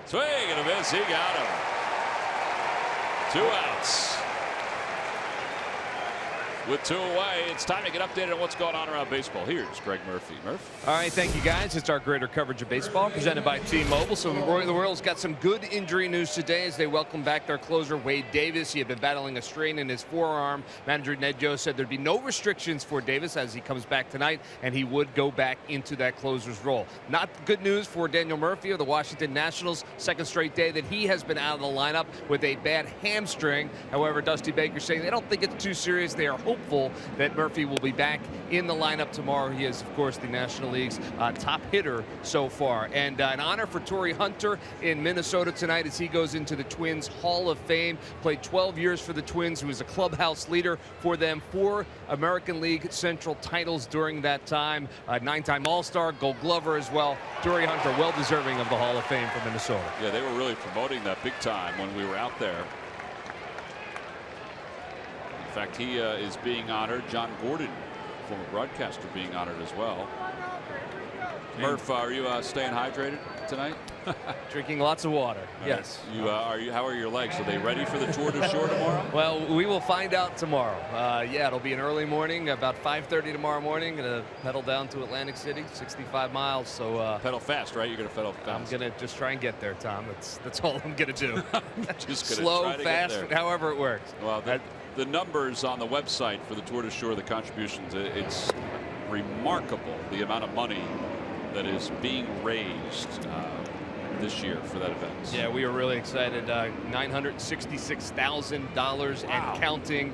Swing and a miss. He got him. 2 outs. With 2 away, it's time to get updated on what's going on around baseball. Here's Greg Murphy. Murph? All right, thank you guys. It's our greater coverage of baseball presented by T-Mobile. So the Royals got some good injury news today as they welcome back their closer, Wade Davis. He had been battling a strain in his forearm. Manager Ned Joe said there'd be no restrictions for Davis as he comes back tonight, and he would go back into that closer's role. Not good news for Daniel Murphy of the Washington Nationals. Second straight day that he has been out of the lineup with a bad hamstring. However, Dusty Baker saying they don't think it's too serious. They are hopeful that Murphy will be back in the lineup tomorrow. He is, of course, the National League's top hitter so far. And an honor for Torrey Hunter in Minnesota tonight as he goes into the Twins Hall of Fame. Played 12 years for the Twins. He was a clubhouse leader for them. 4 American League Central titles during that time. 9-time All-Star, Gold Glover as well. Torrey Hunter, well deserving of the Hall of Fame for Minnesota. Yeah, they were really promoting that big time when we were out there. In fact, he is being honored. John Gordon, former broadcaster, being honored as well. Murph, are you staying hydrated tonight? Drinking lots of water. Yes. You how are your legs? Are they ready for the Tour de Shore tomorrow? Well, we will find out tomorrow. Yeah, it'll be an early morning, about 5:30 tomorrow morning. Gonna pedal down to Atlantic City, 65 miles. So pedal fast, right? You're gonna pedal fast. I'm gonna just try and get there, Tom. That's all I'm gonna do. Just gonna slow, try to fast, get there. however it works. Well, the numbers on the website for the Tour de Shore, the contributions, it's remarkable the amount of money that is being raised this year for that event. Yeah, we are really excited. $966,000 and counting.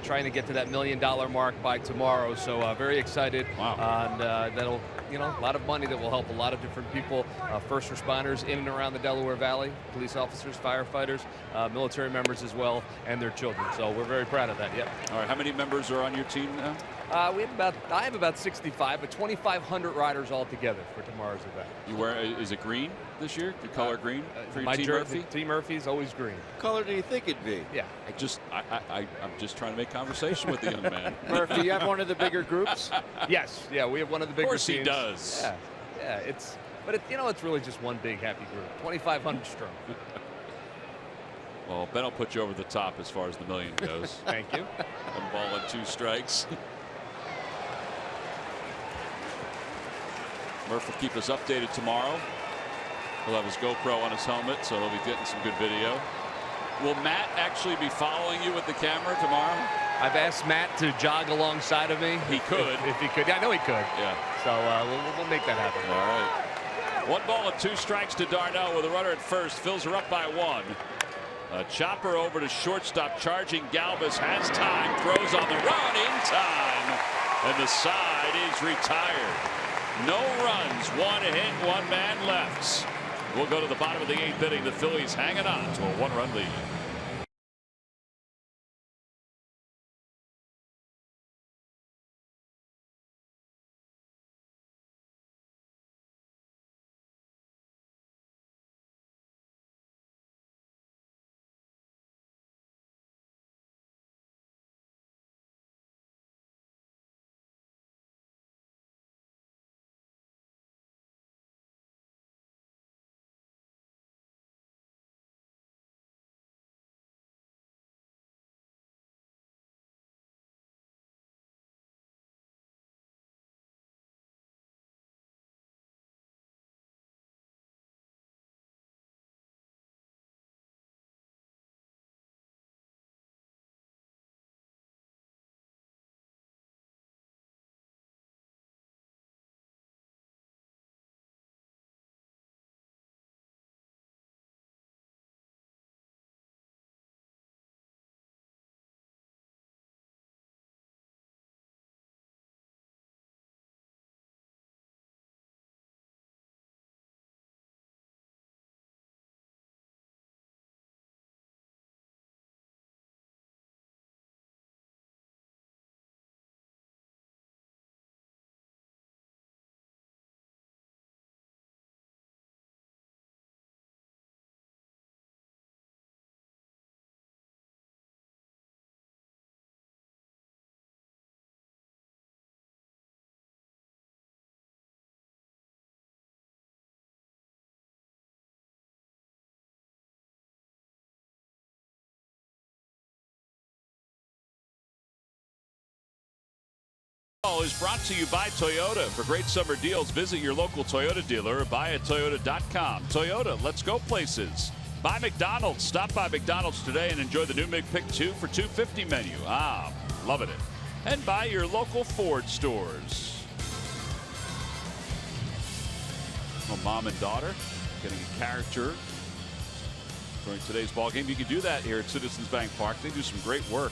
Trying to get to that $1 million mark by tomorrow. So very excited. Wow. And that'll, a lot of money that will help a lot of different people, first responders in and around the Delaware Valley, police officers, firefighters, military members as well, and their children. So we're very proud of that. Yep. All right. How many members are on your team now? I have about 65, but 2,500 riders altogether for tomorrow's event. You wear? Is it green this year? The color green for your Team Murphy? Team Murphy's always green. What color do you think it'd be? Yeah. I'm just trying to make conversation with the young man. Murphy, you have one of the bigger groups? Yes. Yeah, we have one of the bigger teams. Of course he does. Yeah. It's really just one big happy group. 2,500 strong. Well, Ben will put you over the top as far as the million goes. Thank you. 1 ball and 2 strikes. Murph will keep us updated tomorrow. He'll have his GoPro on his helmet, so he'll be getting some good video. Will Matt actually be following you with the camera tomorrow? I've asked Matt to jog alongside of me. He could. If he could. Yeah, I know he could. Yeah. So we'll make that happen. All right. 1 ball and 2 strikes to Darnell with a runner at first. Fills her up by 1. A chopper over to shortstop. Charging Galvis has time. Throws on the run in time. And the side is retired. No runs, 1 hit, 1 man left. We'll go to the bottom of the 8th inning. The Phillies hanging on to a 1-run lead. Is brought to you by Toyota. For great summer deals, visit your local Toyota dealer or buyatoyota.com. Toyota, let's go places. By McDonald's. Stop by McDonald's today and enjoy the new McPick 2 for $2.50 menu. Loving it. And by your local Ford stores. Well, mom and daughter getting a character during today's ball game. You can do that here at Citizens Bank Park. They do some great work.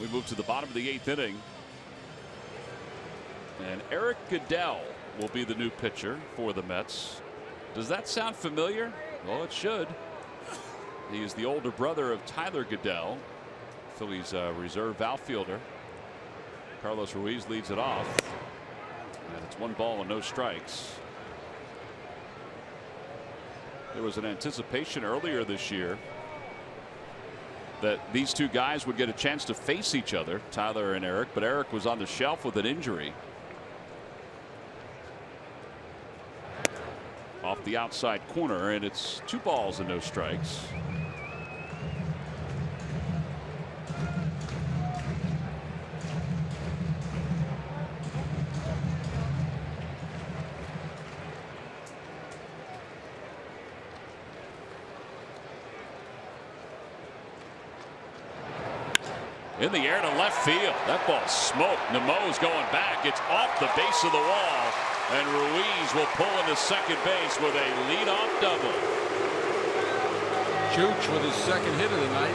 We move to the bottom of the 8th inning. And Eric Goodell will be the new pitcher for the Mets. Does that sound familiar? Well, it should. He is the older brother of Tyler Goodell, Phillies reserve outfielder. Carlos Ruiz leads it off. And it's 1 ball and no strikes. There was an anticipation earlier this year that these two guys would get a chance to face each other, Tyler and Eric, but Eric was on the shelf with an injury. Off the outside corner, and it's 2 balls and no strikes. In the air to left field. That ball smoked. Nemo's going back. It's off the base of the wall. And Ruiz will pull into second base with a leadoff double. Chooch with his second hit of the night.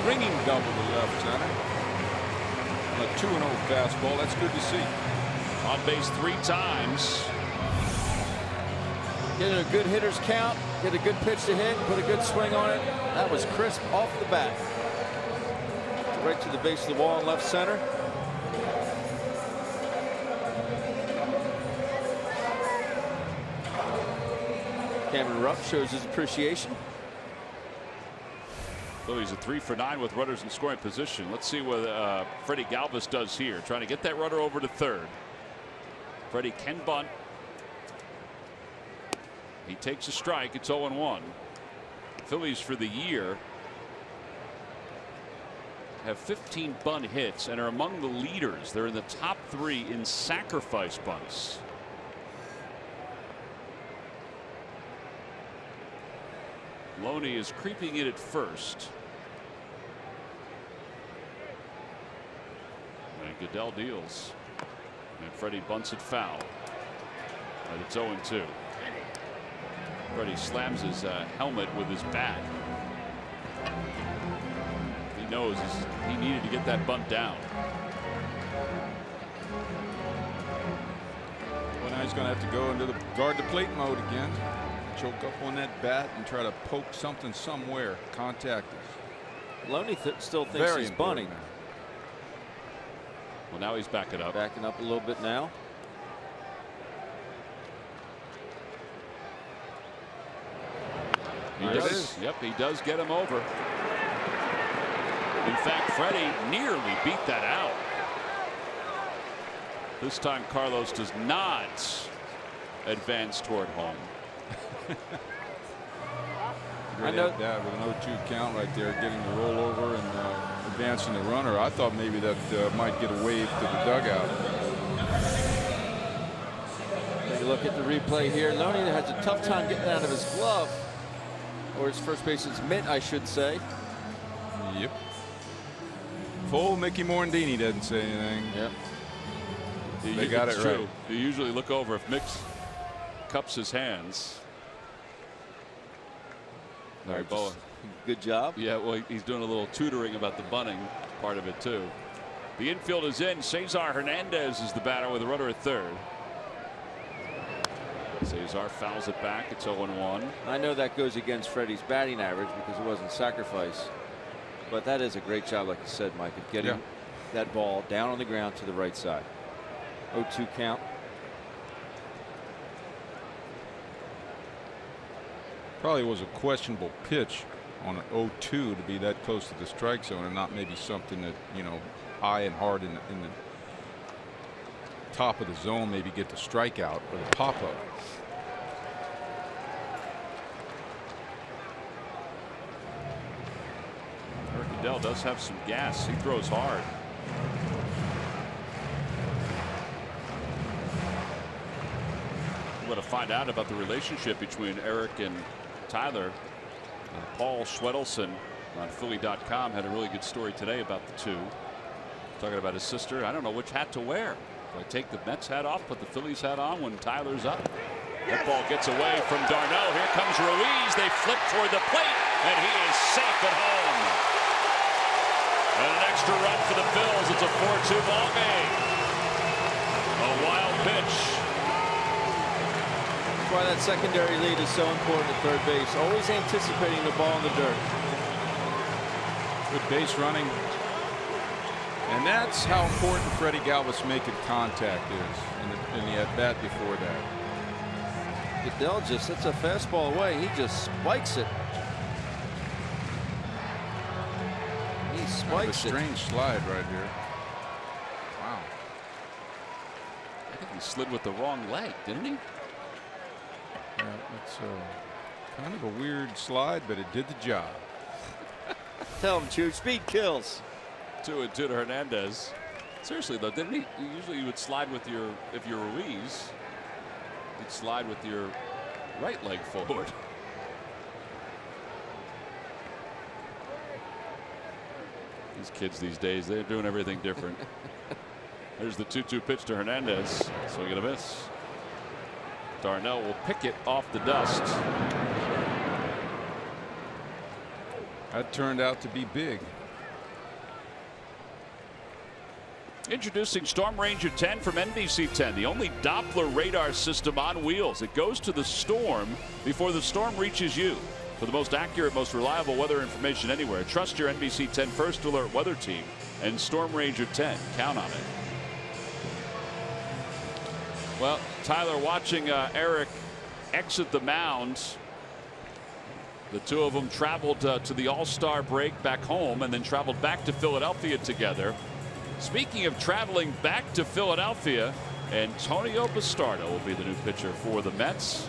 Ringing double to left center. On a 2-0 fastball. That's good to see. On base 3 times. Getting a good hitter's count. Get a good pitch to hit. Put a good swing on it. That was crisp off the bat. Right to the base of the wall in left center. Cameron Rupp shows his appreciation. So he's a 3 for 9 with runners in scoring position. Let's see what Freddie Galvis does here. Trying to get that runner over to third. Freddie can bunt. He takes a strike. It's 0-1. Phillies for the year have 15 bunt hits and are among the leaders. They're in the top 3 in sacrifice bunts. Loney is creeping in at first. And Goodell deals. And Freddie bunts it foul. And it's 0-2. Freddie slams his helmet with his bat. He knows he needed to get that bunt down. Well, now he's going to have to go into the guard the plate mode again. Choke up on that bat and try to poke something somewhere. Contact it. Loney still thinks he's bunting. Well, now he's backing up. Backing up a little bit now. He does. Yep, he does get him over. In fact, Freddie nearly beat that out. This time Carlos does not advance toward home. I know that with an 0-2 count right there, getting the rollover and advancing the runner. I thought maybe that might get a wave to the dugout. Take a look at the replay here. Loney has a tough time getting out of his glove, or his first baseman's mitt, I should say. Yep. Full Mickey Morandini doesn't say anything. Yep. They got it right. You usually look over if Mick cups his hands. Good job. Yeah, well, he's doing a little tutoring about the bunting part of it too. The infield is in. Cesar Hernandez is the batter with a runner at third. Cesar fouls it back. It's 0-1. I know that goes against Freddie's batting average because it wasn't sacrifice, but that is a great job, like you said, Mike, of getting that ball down on the ground to the right side. 0-2 count. Probably was a questionable pitch on an 0-2 to be that close to the strike zone, and not maybe something that, you know, high and hard in the top of the zone, maybe get the strikeout or the pop up. Eric Goodell does have some gas. He throws hard. to find out about the relationship between Eric and Tyler. Paul Schwedelson on Philly.com had a really good story today about the two. Talking about his sister. I don't know which hat to wear. Do I take the Mets hat off, put the Phillies hat on when Tyler's up? That ball gets away from d'Arnaud. Here comes Ruiz. They flip toward the plate, and he is safe at home. And an extra run for the Phils. It's a 4-2 ball game. A wild pitch. That's why that secondary lead is so important at third base. Always anticipating the ball in the dirt. Good base running. And that's how important Freddie Galvis making contact is in the at-bat before that. Goodell just sets a fastball away. He just spikes it. He spikes it. A strange slide right here. Wow. I think he slid with the wrong leg, didn't he? Yeah, it's kind of a weird slide, but it did the job. Tell him, Chew. Speed kills. 2-2 to Hernandez. Seriously though, didn't he? Usually you would slide with your, if you're Ruiz, you'd slide with your right leg forward. These kids these days, they're doing everything different. There's the 2-2 pitch to Hernandez. Swing and a miss. d'Arnaud will pick it off the dust. That turned out to be big. Introducing Storm Ranger 10 from NBC 10, the only Doppler radar system on wheels. It goes to the storm before the storm reaches you. For the most accurate, most reliable weather information anywhere, trust your NBC 10 First Alert weather team and Storm Ranger 10. Count on it. Well, Tyler, watching Eric exit the mound. The two of them traveled to the All-Star break back home and then traveled back to Philadelphia together. Speaking of traveling back to Philadelphia, Antonio Bastardo will be the new pitcher for the Mets.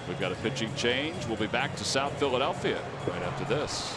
We've got a pitching change. We'll be back to South Philadelphia right after this.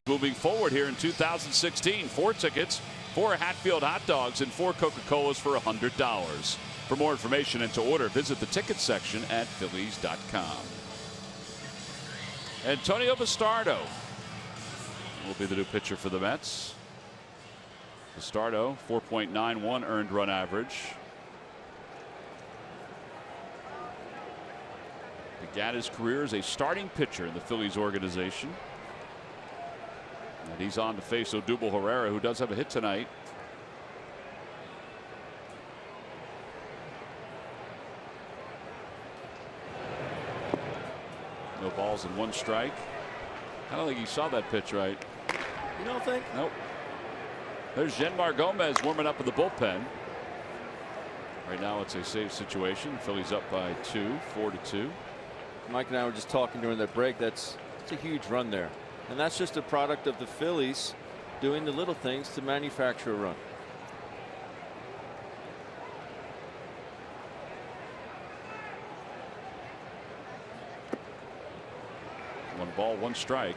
Moving forward here in 2016, 4 tickets, 4 Hatfield hot dogs, and 4 Coca-Colas for $100. For more information and to order, visit the ticket section at Phillies.com. Antonio Bastardo will be the new pitcher for the Mets. Bastardo, 4.91 earned run average. Began his career as a starting pitcher in the Phillies organization. And he's on to face Odubel Herrera, who does have a hit tonight. No balls and 1 strike. I don't think he saw that pitch right. You don't think? Nope. There's Genmar Gomez warming up in the bullpen. Right now it's a safe situation. Phillies up by 2, 4-2. Mike and I were just talking during that break. That's a huge run there. And that's just a product of the Phillies doing the little things to manufacture a run. One ball, one strike.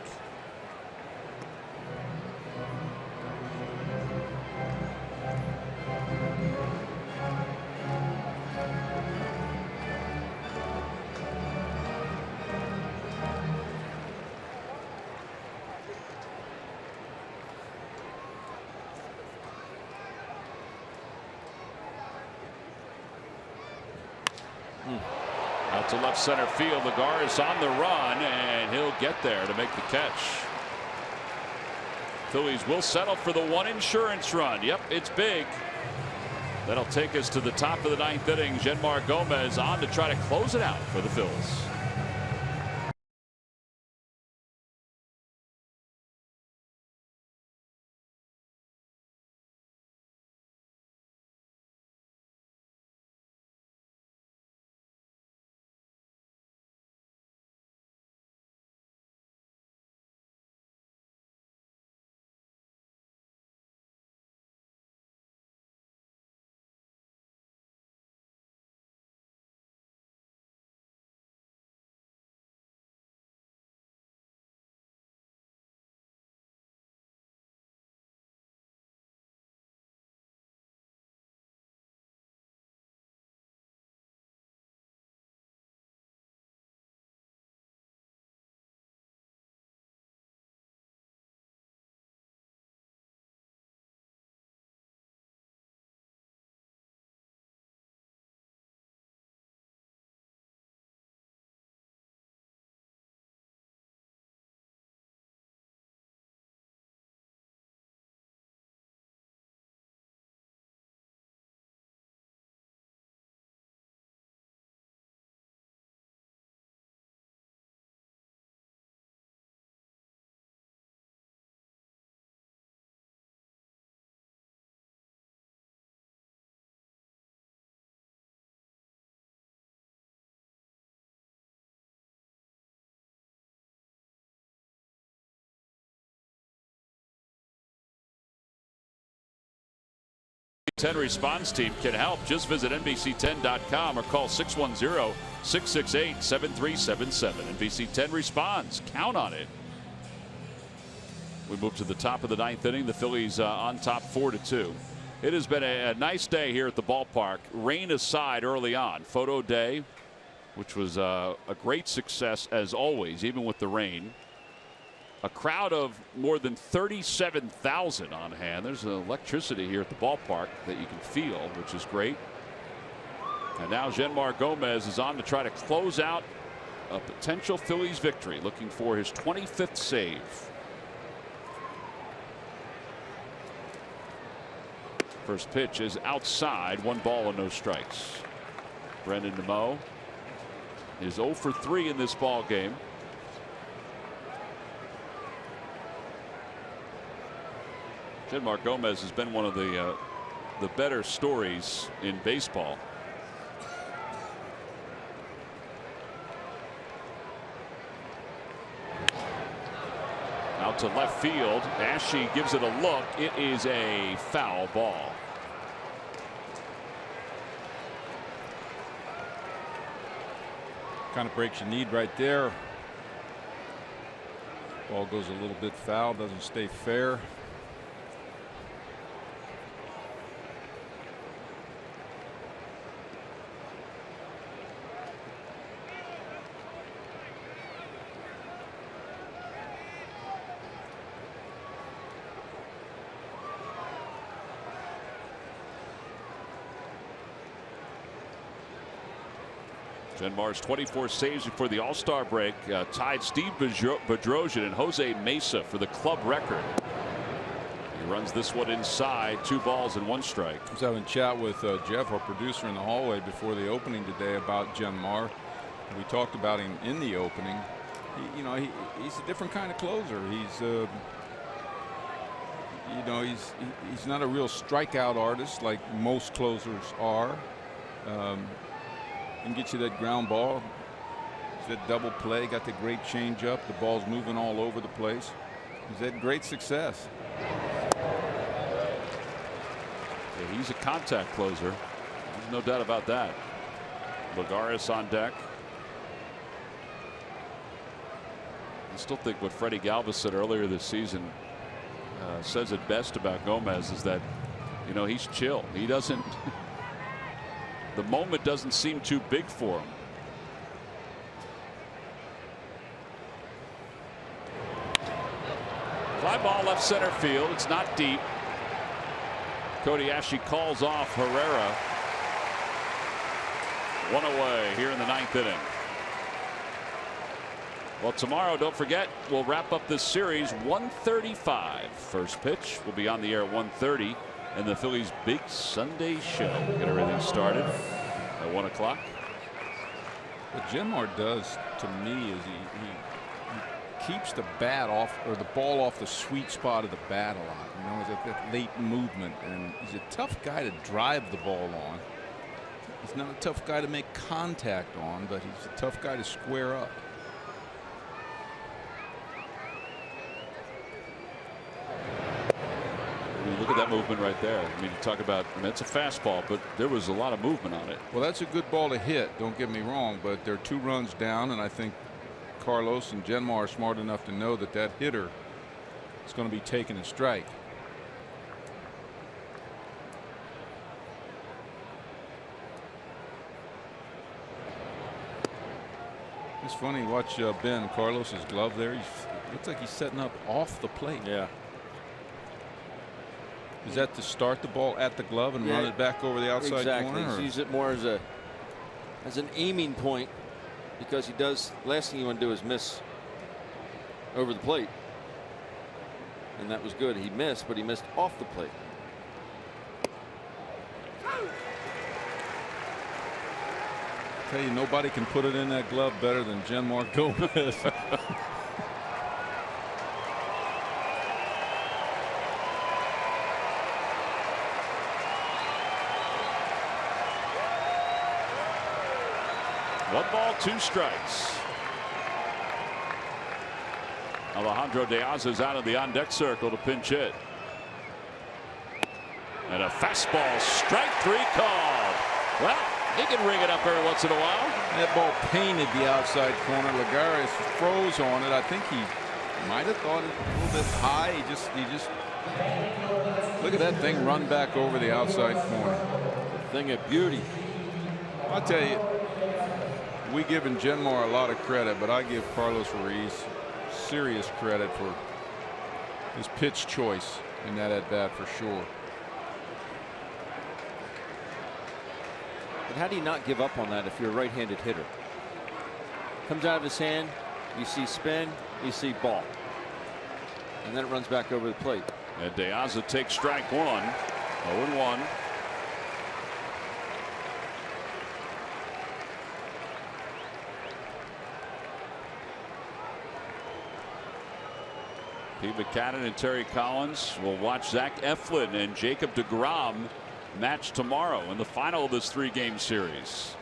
Out to left center field. Lagar is on the run, and he'll get there to make the catch. Phillies will settle for the one insurance run. Yep, it's big. That'll take us to the top of the ninth inning. Jeanmar Gomez on to try to close it out for the Phils. NBC10 response team can help. Just visit NBC10.com or call 610-668-7377. NBC10 responds. Count on it. We move to the top of the ninth inning. The Phillies on top 4-2. It has been a nice day here at the ballpark. Rain aside early on. Photo day, which was a great success as always, even with the rain. A crowd of more than 37,000 on hand. There's electricity here at the ballpark that you can feel, which is great. And now Jeanmar Gomez is on to try to close out a potential Phillies victory, looking for his 25th save. First pitch is outside, 1 ball and no strikes. Brendan Nimmo is 0 for 3 in this ball game. Jeanmar Gomez has been one of the better stories in baseball. Out to left field. Ashe gives it a look. It is a foul ball. Kind of breaks your need right there. Ball goes a little bit foul, doesn't stay fair. Jeanmar's 24 saves before the All-Star break tied Steve Bedrosian and Jose Mesa for the club record. He runs this one inside, 2 balls and 1 strike. I was having a chat with Jeff, our producer, in the hallway before the opening today about Jeanmar. We talked about him in the opening. He's a different kind of closer. He's he's not a real strikeout artist like most closers are. And get you that ground ball, that double play, got the great change up. The ball's moving all over the place. He's had great success. Yeah, he's a contact closer. There's no doubt about that. Lagares on deck. I still think what Freddie Galvis said earlier this season says it best about Gomez is that, you know, he's chill. He doesn't. The moment doesn't seem too big for him. Fly ball left center field. It's not deep. Cody Ashley calls off Herrera. One away here in the 9th inning. Well, tomorrow, don't forget, we'll wrap up this series 1:35. First pitch will be on the air at 1:30, and the Phillies' big Sunday show. Get everything started at 1 o'clock. What Genmar does to me is he keeps the bat off, or the ball off the sweet spot of the bat a lot. You know, it's that late movement, and he's a tough guy to drive the ball on. He's not a tough guy to make contact on, but he's a tough guy to square up. Look at that movement right there. I mean, you talk about, I mean, it's a fastball, but there was a lot of movement on it. Well, that's a good ball to hit, don't get me wrong, but they're 2 runs down, and I think Carlos and Genmar are smart enough to know that that hitter is going to be taking a strike. It's funny, watch Ben Carlos's glove there. He looks like he's setting up off the plate. Yeah. Is that to start the ball at the glove and run it back over the outside exactly. corner? He sees it more as an aiming point, because he does. Last thing you want to do is miss over the plate, and that was good. He missed, but he missed off the plate. I tell you, nobody can put it in that glove better than Genmar Gomez. One ball, 2 strikes. Alejandro De Aza's out of the on-deck circle to pinch hit. And a fastball, strike 3 called. Well, he can ring it up every once in a while. That ball painted the outside corner. Lagares froze on it. I think he might have thought it a little bit high. He just look at that thing run back over the outside corner. Thing of beauty. I'll tell you, we giving Genmar a lot of credit, but I give Carlos Ruiz serious credit for his pitch choice in that at bat for sure. But how do you not give up on that if you're a right-handed hitter? Comes out of his hand, you see spin, you see ball, and then it runs back over the plate. And De Aza takes strike 1. 0-1. Pete Mackanin and Terry Collins will watch Zach Eflin and Jacob deGrom match tomorrow in the final of this 3-game series.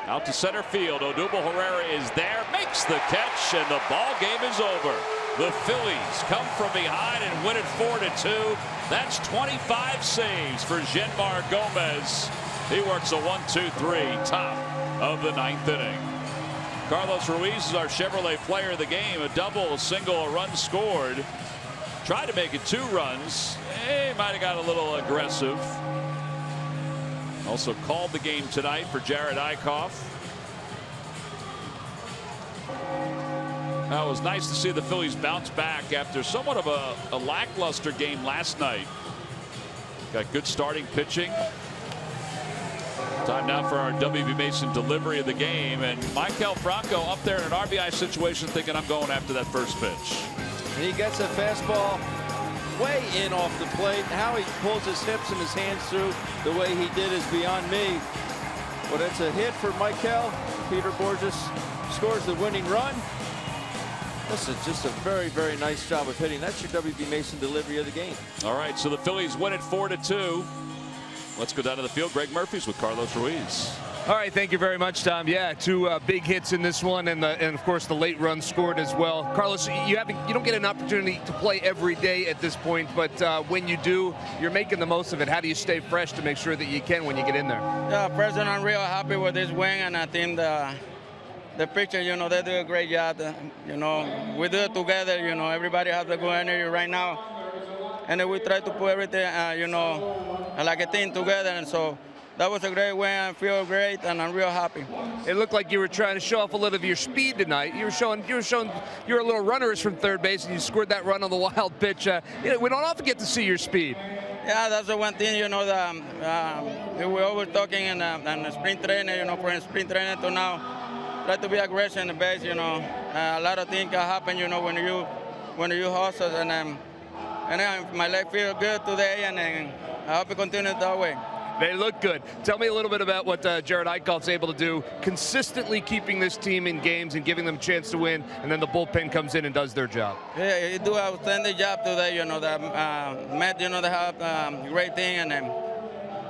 Out to center field. Odubel Herrera is there, makes the catch, and the ball game is over. The Phillies come from behind and win it 4-2. That's 25 saves for Genmar Gomez. He works a 1-2-3 top of the 9th inning. Carlos Ruiz is our Chevrolet player of the game. A double, a single, a run scored. Tried to make it 2 runs. He might have got a little aggressive. Also called the game tonight for Jared Eickhoff. Now, it was nice to see the Phillies bounce back after somewhat of a lackluster game last night. Got good starting pitching. Time now for our WB Mason delivery of the game, and Maikel Franco up there in an RBI situation thinking I'm going after that first pitch. And he gets a fastball way in off the plate. How he pulls his hips and his hands through the way he did is beyond me. But it's a hit for Maikel. Peter Bourjos scores the winning run. This is just a very, very nice job of hitting. That's your WB Mason delivery of the game. All right, so the Phillies win it 4-2. Let's go down to the field. Greg Murphy's with Carlos Ruiz. All right, thank you very much, Tom. Yeah, 2 big hits in this one, and of course the late run scored as well. Carlos, you don't get an opportunity to play every day at this point, but when you do, you're making the most of it. How do you stay fresh to make sure that you can when you get in there? Yeah, personally, I'm real happy with this win, and I think the pitcher, they do a great job. We do it together. Everybody has a good energy right now, and then we try to put everything, like a team together, and so. That was a great win. I feel great, and I'm real happy. It looked like you were trying to show off a little of your speed tonight. You were showing you're a little runner from third base, and you scored that run on the wild pitch. We don't often get to see your speed. Yeah, that's the one thing, that we're always talking in spring training, from spring training to now, try to be aggressive in the base, a lot of things can happen, when you hustle, and my leg feels good today, and I hope it continues that way. They look good. Tell me a little bit about what Jerad Eickhoff's able to do, consistently keeping this team in games and giving them a chance to win, and then the bullpen comes in and does their job. Yeah, he do an outstanding job today. Matt, they have a great thing, and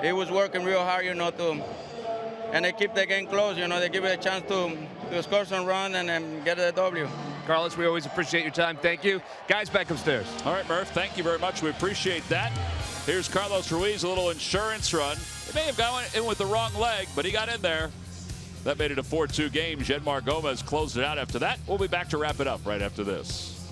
he was working real hard, and they keep the game close. They give it a chance to score some run and get a W. Carlos, we always appreciate your time. Thank you. Guys, back upstairs. All right, Murph, thank you very much. We appreciate that. Here's Carlos Ruiz, a little insurance run. He may have gone in with the wrong leg, but he got in there. That made it a 4-2 game. Jedmar Gomez closed it out after that. We'll be back to wrap it up right after this.